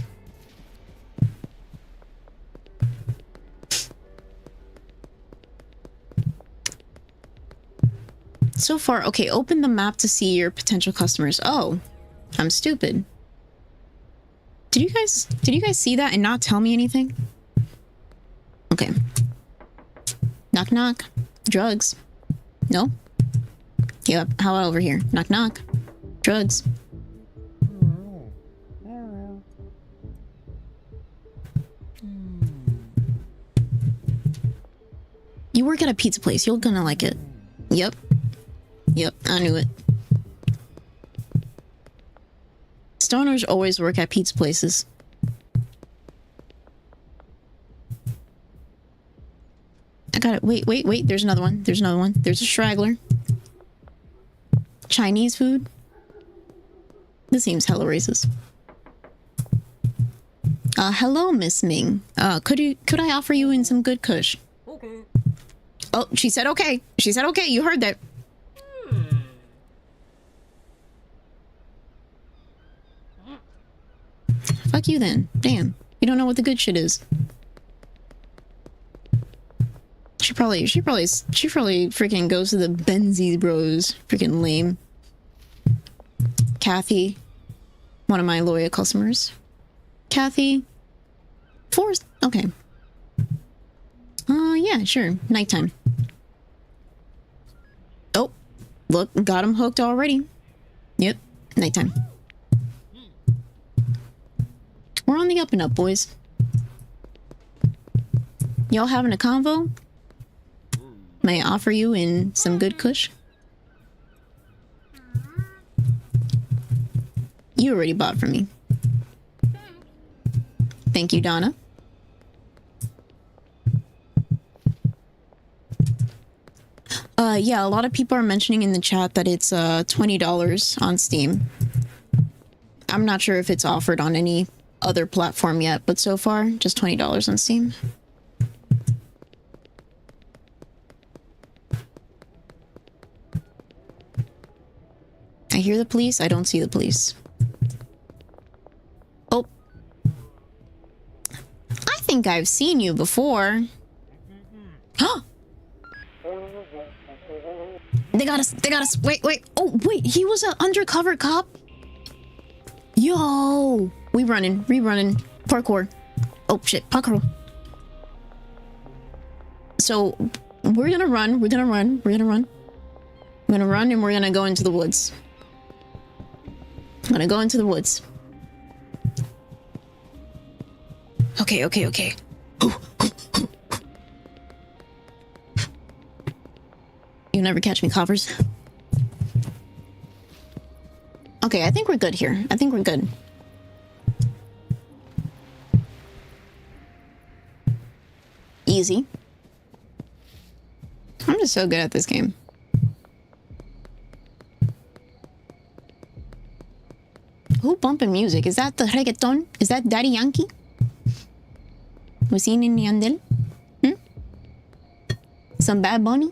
So far, okay, open the map to see your potential customers. Oh, I'm stupid. Did you guys see that and not tell me anything? Okay. Knock knock. Drugs. No? Yeah, how about over here? Knock knock. Drugs. You work at a pizza place. You're gonna like it. Yep, I knew it. Stoners always work at pizza places. I got it. Wait. There's another one. There's a straggler. Chinese food. This seems hella racist. Hello, Miss Ming. Could I offer you in some good kush? Okay. Oh, she said okay. You heard that. fuck you then. Damn. You don't know what the good shit is. She probably freaking goes to the Benzie Bros. Freaking lame. Kathy, one of my loyal customers. Kathy, Forrest. Okay. Yeah, sure. Nighttime. Oh, look, got him hooked already. Yep, nighttime. We're on the up and up, boys. Y'all having a convo? May I offer you in some good kush? You already bought from me. Thank you, Donna. Yeah, a lot of people are mentioning in the chat that it's $20 on Steam. I'm not sure if it's offered on any other platform yet, but so far, just $20 on Steam. I hear the police, I don't see the police. Oh. I think I've seen you before. Huh? They got us, wait. Oh, wait, he was an undercover cop? Yo! Rerunning. Parkour. Oh, shit, parkour. So, we're gonna run. We're gonna run and we're gonna go into the woods. I'm gonna go into the woods. Okay. You'll never catch me, coppers. Okay, I think we're good here. I think we're good. Easy. I'm just so good at this game. Who bumping music? Is that the reggaeton? Is that Daddy Yankee? Was he in Yandel? Some Bad Bunny?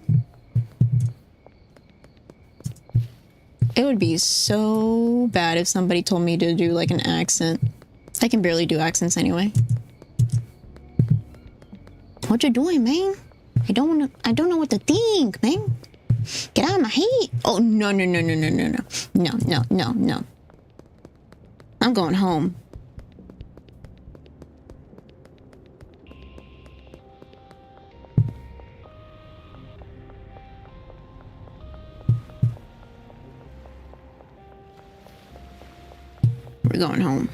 It would be so bad if somebody told me to do like an accent. I can barely do accents anyway. What you doing, man? I don't know what to think, man. Get out of my head. Oh, no. I'm going home. We're going home.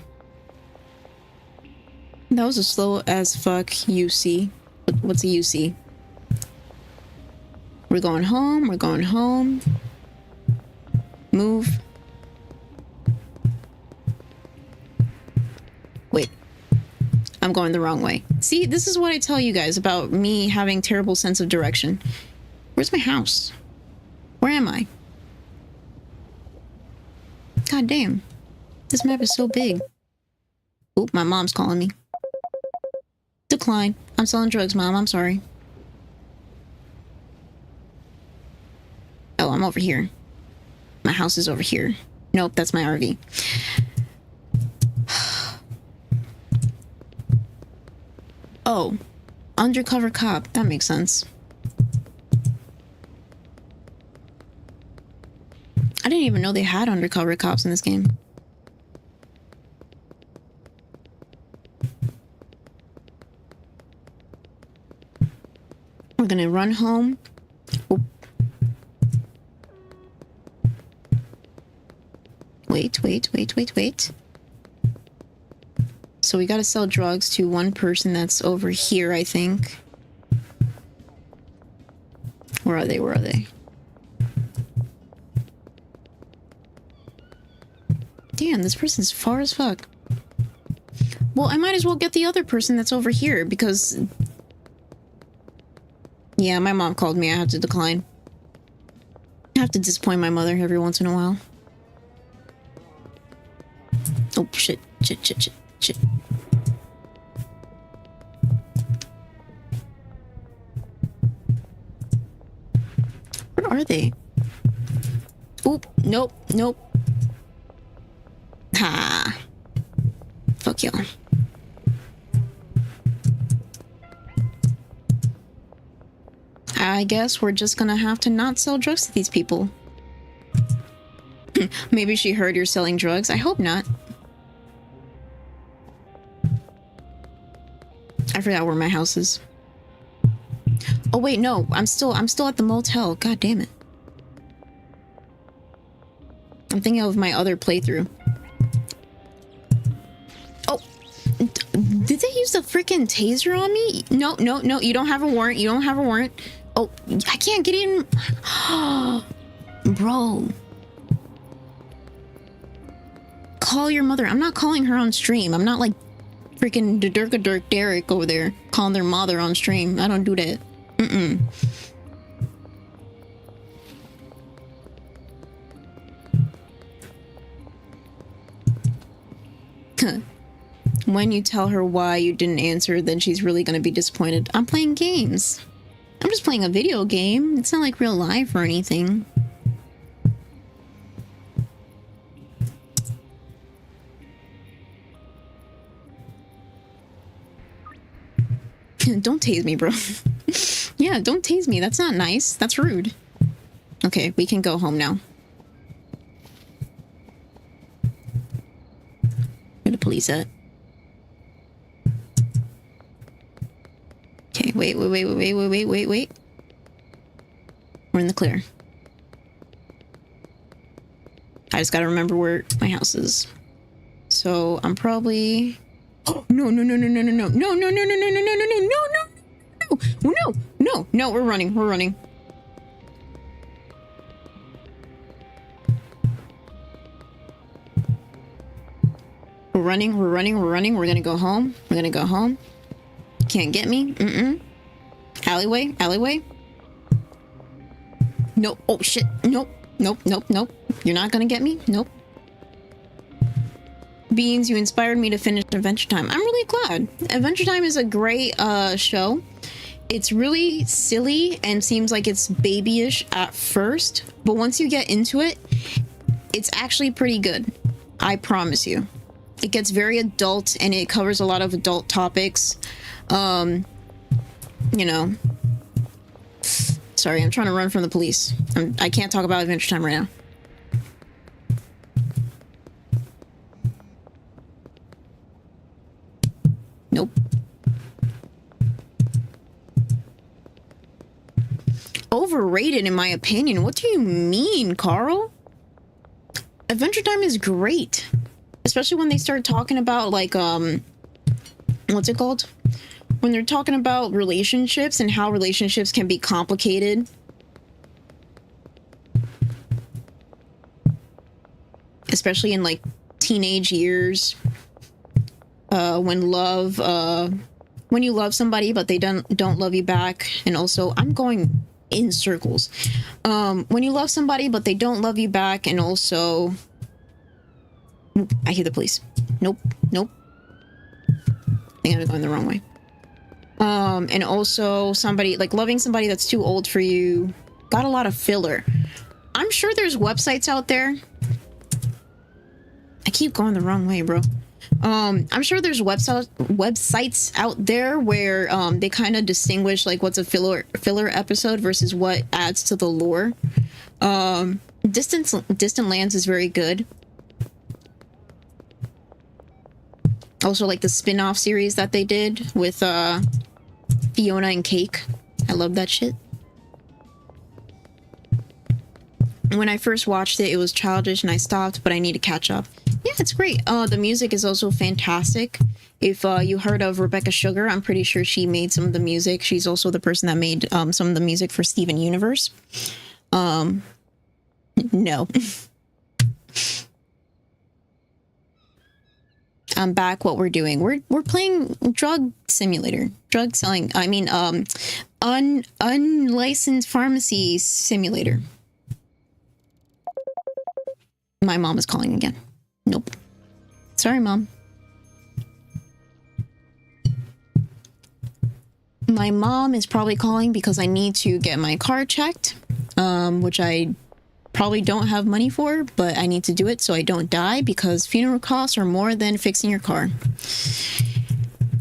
That was a slow as fuck UC. What's a UC? We're going home. Move. Wait. I'm going the wrong way. See, this is what I tell you guys about me having terrible sense of direction. Where's my house? Where am I? God damn. This map is so big. Oop, my mom's calling me. Decline. I'm selling drugs, Mom. I'm sorry. Oh, I'm over here. My house is over here. Nope, that's my RV. Oh, undercover cop. That makes sense. I didn't even know they had undercover cops in this game. We're gonna run home. Oh. Wait. So we gotta sell drugs to one person that's over here, I think. Where are they? Damn, this person's far as fuck. Well, I might as well get the other person that's over here, because... Yeah, my mom called me. I have to decline. I have to disappoint my mother every once in a while. Oh, shit. Where are they? Oop, nope. Ha. Fuck. Fuck y'all. I guess we're just gonna have to not sell drugs to these people. Maybe she heard you're selling drugs. I hope not. I forgot where my house is. Oh wait, no. I'm still at the motel. God damn it. I'm thinking of my other playthrough. Oh, did they use the freaking taser on me? No, no, no. You don't have a warrant. You don't have a warrant. Oh, I can't get in. Bro. Call your mother. I'm not calling her on stream. I'm not like freaking Dirk Derek over there calling their mother on stream. I don't do that. Mm-mm. When you tell her why you didn't answer, then she's really gonna be disappointed. I'm playing games. I'm just playing a video game. It's not like real life or anything. Don't tase me, bro. Yeah, don't tase me. That's not nice. That's rude. Okay, we can go home now. Where the police at? Okay, wait. We're in the clear. I just gotta remember where my house is. So I'm probably... Oh, no, we're running. We're running. We're gonna go home. Can't get me. Alleyway. Nope. Oh shit. Nope. You're not gonna get me. Nope. Beans, you inspired me to finish Adventure Time. I'm really glad. Adventure Time is a great show. It's really silly and seems like it's babyish at first, but once you get into it, it's actually pretty good. I promise you. It gets very adult and it covers a lot of adult topics. You know. Sorry, I'm trying to run from the police. I can't talk about Adventure Time right now. Nope. Overrated in my opinion. What do you mean, Carl? Adventure Time is great. Especially when they start talking about like what's it called? When they're talking about relationships and how relationships can be complicated. Especially in like teenage years. When you love somebody but they don't love you back, and also I'm going in circles. When you love somebody but they don't love you back, and also I hear the police. Nope. I think I'm going the wrong way. And also somebody like loving somebody that's too old for you. Got a lot of filler. I'm sure there's websites out there. I keep going the wrong way, bro. I'm sure there's websites out there where they kind of distinguish like what's a filler episode versus what adds to the lore. Distant Lands is very good. Also like the spin-off series that they did with Fiona and Cake. I love that shit. When I first watched it, it was childish and I stopped, but I need to catch up. Yeah, it's great. The music is also fantastic. If you heard of Rebecca Sugar, I'm pretty sure she made some of the music. She's also the person that made some of the music for Steven Universe. No. I'm back. What we're doing? We're playing drug simulator. Drug selling. I mean, unlicensed pharmacy simulator. My mom is calling again. Nope. Sorry, Mom. My mom is probably calling because I need to get my car checked, which I probably don't have money for, but I need to do it so I don't die, because funeral costs are more than fixing your car.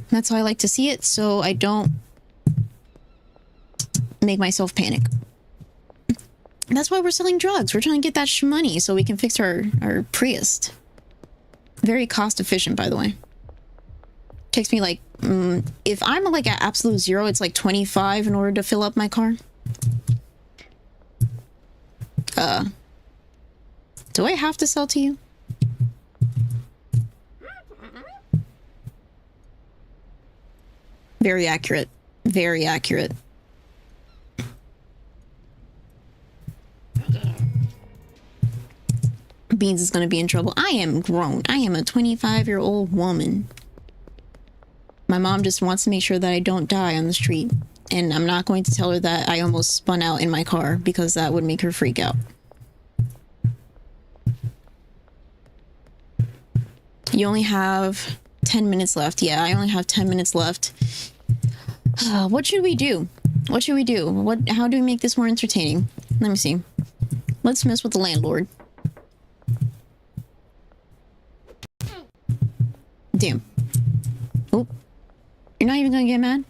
That's how I like to see it, so I don't make myself panic. That's why we're selling drugs. We're trying to get that money so we can fix our Prius. Very cost efficient, by the way. Takes me like, if I'm like at absolute zero, it's like 25 in order to fill up my car. Do I have to sell to you? Very accurate. Very accurate. Beans is gonna be in trouble. I am grown. I am a 25-year-old woman. My mom just wants to make sure that I don't die on the street. And I'm not going to tell her that I almost spun out in my car, because that would make her freak out. You only have 10 minutes left. Yeah, I only have 10 minutes left. What should we do? What should we do? How do we make this more entertaining? Let me see. Let's mess with the landlord. Damn. Oh. You're not even gonna get mad?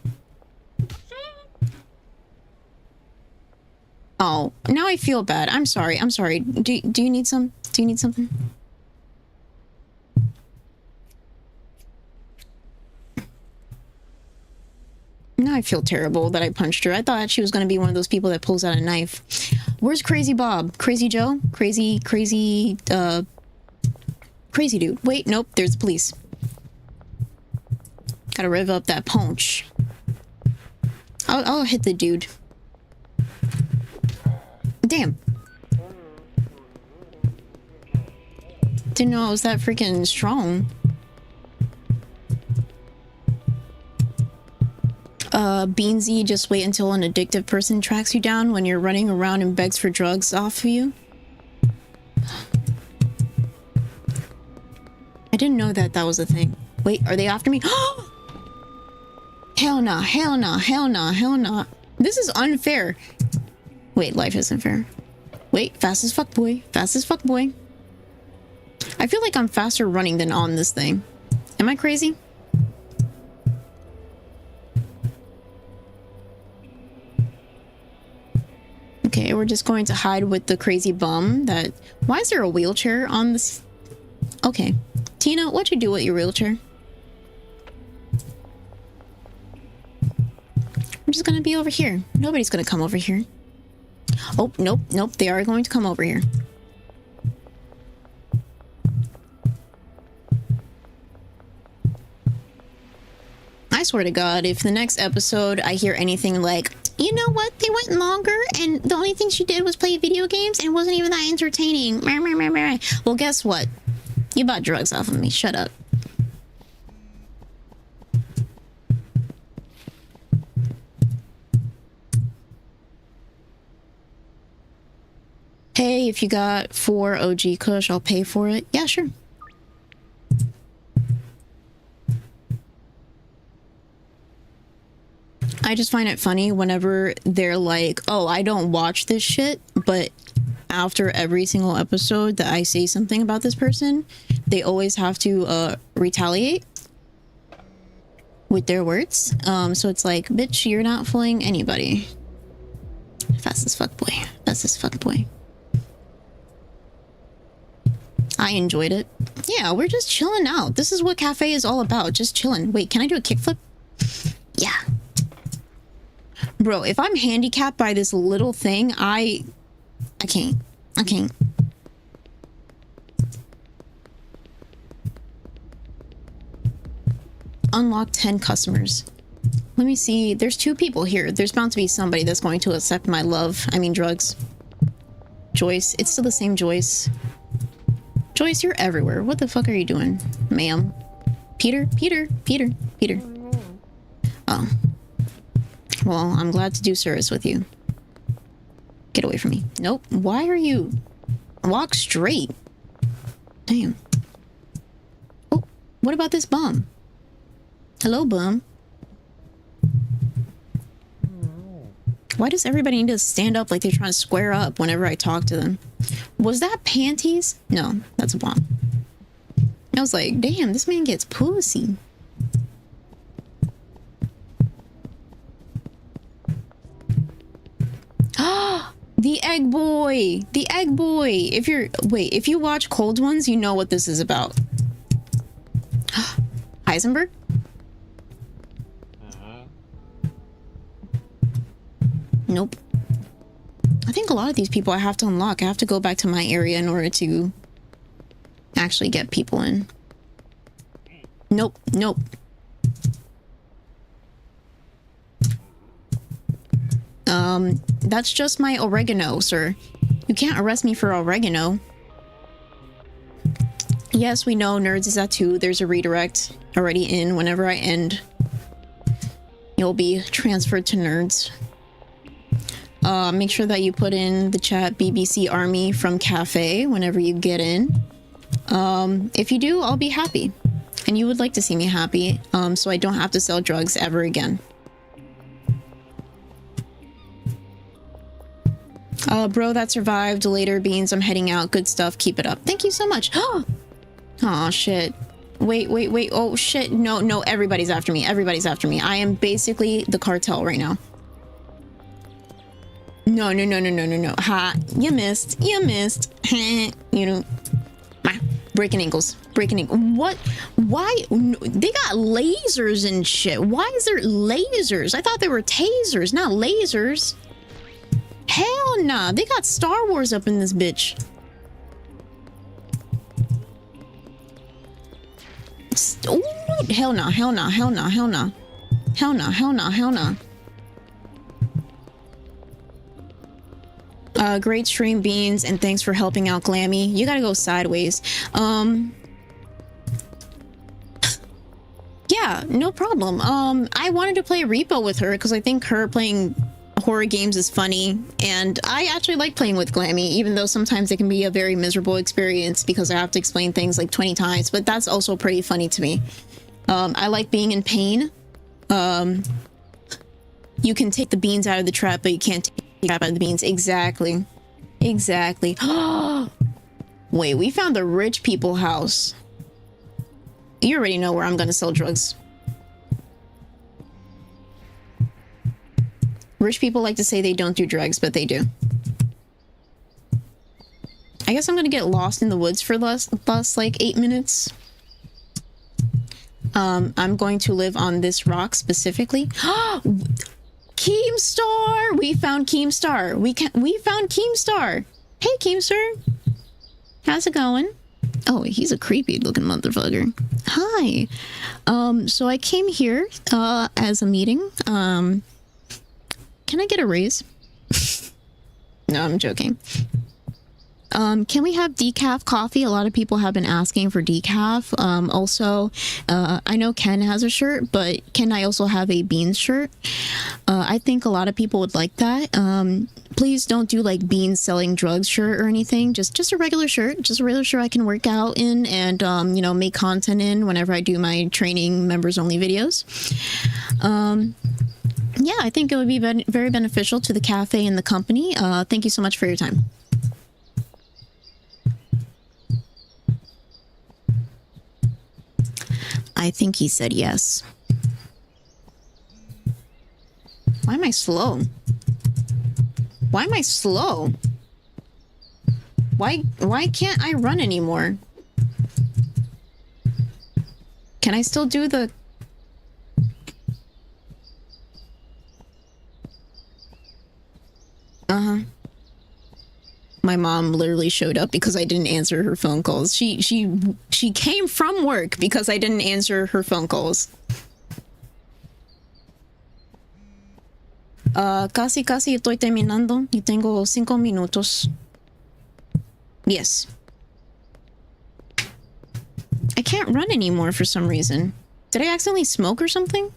Oh, now I feel bad. I'm sorry. I'm sorry. Do you need some? Do you need something? Now I feel terrible that I punched her. I thought she was going to be one of those people that pulls out a knife. Where's Crazy Bob? Crazy Joe? Crazy dude. Wait, nope, there's the police. Gotta rev up that punch. I'll hit the dude. Damn. Didn't know I was that freaking strong. Beansy, just wait until an addictive person tracks you down when you're running around and begs for drugs off of you. I didn't know that was a thing. Wait, are they after me? Hell nah, hell nah, hell nah, hell nah. This is unfair. Wait, life isn't fair. Wait, fast as fuck boy. Fast as fuck boy. I feel like I'm faster running than on this thing. Am I crazy? Okay, we're just going to hide with the crazy bum that... Why is there a wheelchair on this? Okay. Tina, what'd you do with your wheelchair? I'm just gonna be over here. Nobody's gonna come over here. Oh, nope, nope. They are going to come over here. I swear to God, if the next episode I hear anything like, you know what, they went longer and the only thing she did was play video games and wasn't even that entertaining. Well, guess what? You bought drugs off of me. Shut up. Hey, if you got 4 OG Kush, I'll pay for it. Yeah, sure. I just find it funny whenever they're like, oh, I don't watch this shit, but after every single episode that I say something about this person, they always have to retaliate with their words. So it's like, bitch, you're not fooling anybody. Fast as fuck boy. Fast as fuck boy. I enjoyed it. Yeah, we're just chilling out. This is what cafe is all about. Just chilling. Wait, can I do a kickflip? Yeah. Bro, if I'm handicapped by this little thing, I can't. I can't. Unlock 10 customers. Let me see. There's 2 people here. There's bound to be somebody that's going to accept my love. I mean, drugs. Joyce. It's still the same Joyce. Joyce, you're everywhere. What the fuck are you doing, ma'am? Peter? Oh. Well, I'm glad to do service with you. Get away from me. Nope. Why are you... Walk straight. Damn. Oh, what about this bum? Hello, bum. Why does everybody need to stand up like they're trying to square up whenever I talk to them? Was that panties? No, that's a bomb. I was like, damn, this man gets pussy. The egg boy. The egg boy. If you watch Cold Ones, you know what this is about. Heisenberg? Nope. I think a lot of these people I have to unlock. I have to go back to my area in order to actually get people in. Nope, nope. That's just my oregano, sir. You can't arrest me for oregano. Yes, we know Nerds is at 2. There's a redirect already in. Whenever I end, you'll be transferred to Nerds. Make sure that you put in the chat BBC Army from Cafe whenever you get in. If you do, I'll be happy. And you would like to see me happy, so I don't have to sell drugs ever again. Bro that survived. Later, Beans, I'm heading out. Good stuff. Keep it up. Thank you so much. Oh, shit. Wait. Oh, shit. No, everybody's after me. Everybody's after me. I am basically the cartel right now. No. Ha. You missed. You know. Breaking ankles. What? Why? They got lasers and shit. Why is there lasers? I thought they were tasers, not lasers. Hell nah. They got Star Wars up in this bitch. Ooh, hell nah. Great stream, Beans, and thanks for helping out Glammy. You gotta go sideways. Yeah, no problem. I wanted to play Repo with her because I think her playing horror games is funny, and I actually like playing with Glammy, even though sometimes it can be a very miserable experience because I have to explain things like 20 times, but that's also pretty funny to me. I like being in pain. You can take the beans out of the trap, but you can't take the trap out of the beans. Exactly. Wait, we found the rich people house. You already know where I'm gonna sell drugs. Rich people like to say they don't do drugs, but they do. I guess I'm gonna get lost in the woods for less like 8 minutes. I'm going to live on this rock specifically. Keemstar! We found Keemstar. We found Keemstar. Hey, Keemstar. How's it going? Oh, he's a creepy looking motherfucker. Hi. So I came here as a meeting. Can I get a raise? No, I'm joking. Can we have decaf coffee? A lot of people have been asking for decaf. Also, I know Ken has a shirt, but can I also have a Beans shirt? I think a lot of people would like that. Please don't do like Beans selling drugs shirt or anything. Just a regular shirt. Just a regular shirt I can work out in and, you know, make content in whenever I do my training members only videos. Yeah, I think it would be very beneficial to the cafe and the company. Thank you so much for your time. I think he said yes. Why am I slow? Why can't I run anymore? Can I still do the... My mom literally showed up because I didn't answer her phone calls. She came from work because I didn't answer her phone calls. Casi estoy terminando y tengo 5 minutos. Yes. I can't run anymore for some reason. Did I accidentally smoke or something?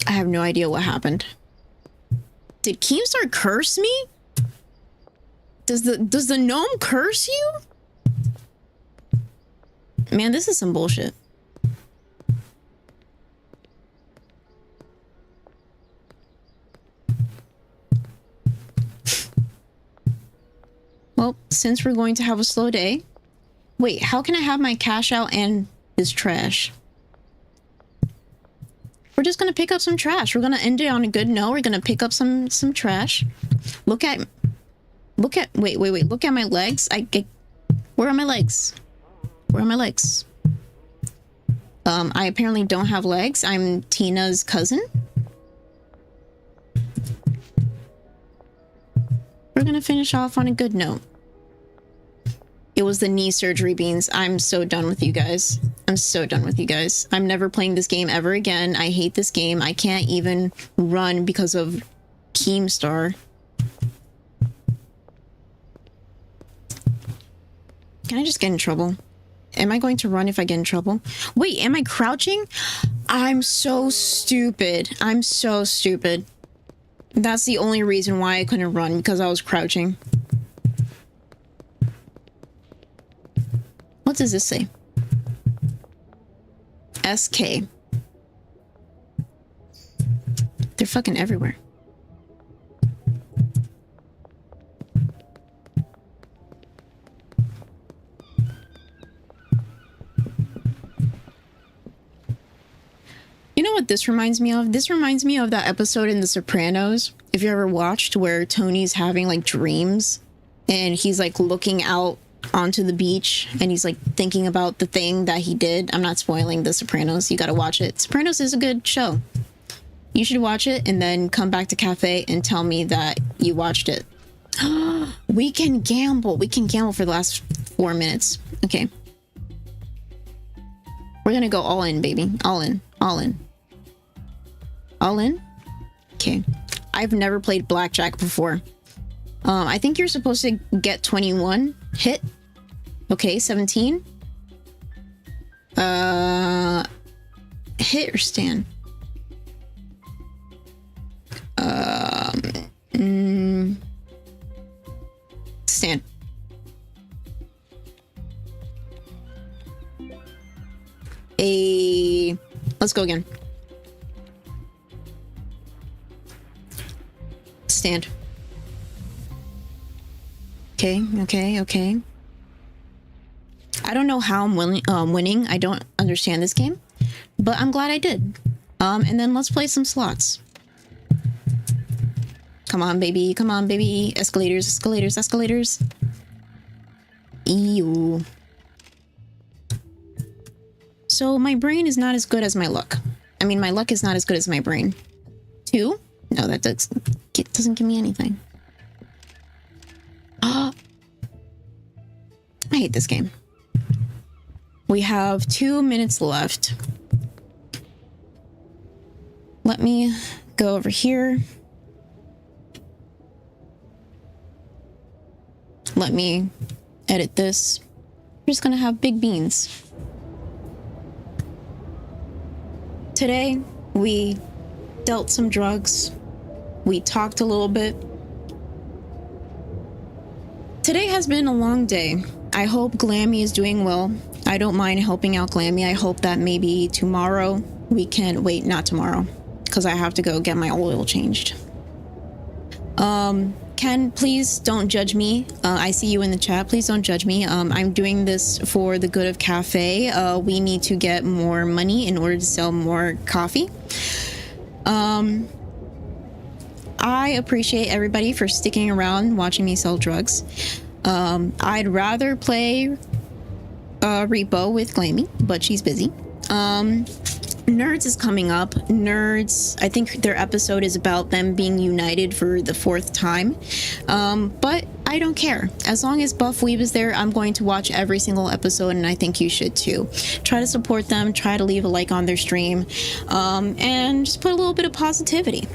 I have no idea what happened. Did Keemstar curse me? Does the gnome curse you? Man, this is some bullshit. Well, since we're going to have a slow day... Wait, how can I have my cash out and this trash? We're just gonna pick up some trash. We're gonna end it on a good note. We're gonna pick up some trash. Look at wait. Look at my legs. Where are my legs? Where are my legs? I apparently don't have legs. I'm Tina's cousin. We're gonna finish off on a good note. It was the knee surgery, Beans. I'm so done with you guys. I'm so done with you guys. I'm never playing this game ever again. I hate this game. I can't even run because of Keemstar. Can I just get in trouble? Am I going to run if I get in trouble? Wait, am I crouching? I'm so stupid. I'm so stupid. That's the only reason why I couldn't run, because I was crouching. What does this say? SK. They're fucking everywhere. You know what this reminds me of? This reminds me of that episode in The Sopranos, if you ever watched, where Tony's having like dreams and he's like looking out onto the beach and he's like thinking about the thing that he did. I'm not spoiling The Sopranos. You gotta watch it. Sopranos is a good show. You should watch it and then come back to Cafe and tell me that you watched it. We can gamble. We can gamble for the last 4 minutes. Okay. We're gonna go all in, baby. All in. All in. All in? Okay. I've never played blackjack before. I think you're supposed to get 21 hit. Okay, 17. Hit or stand? Stand. Let's go again. Stand. Okay. I don't know how I'm winning. I don't understand this game, but I'm glad I did. And then let's play some slots. Come on, baby. Come on, baby. Escalators. Ew. So my brain is not as good as my luck. I mean, my luck is not as good as my brain. 2? No, that doesn't give me anything. I hate this game. We have 2 minutes left. Let me go over here. Let me edit this. We're just gonna have big beans. Today, we dealt some drugs. We talked a little bit. Today has been a long day. I hope Glammy is doing well. I don't mind helping out Glammy. I hope that maybe tomorrow we can... Wait, not tomorrow, because I have to go get my oil changed. Ken, please don't judge me. I see you in the chat. Please don't judge me. I'm doing this for the good of Cafe. We need to get more money in order to sell more coffee. I appreciate everybody for sticking around watching me sell drugs. I'd rather play Repo with Glammy, but she's busy. Nerds is coming up. Nerds, I think their episode is about them being united for the 4th time. But I don't care. As long as Buff Weeb is there, I'm going to watch every single episode, and I think you should too. Try to support them, try to leave a like on their stream, and just put a little bit of positivity.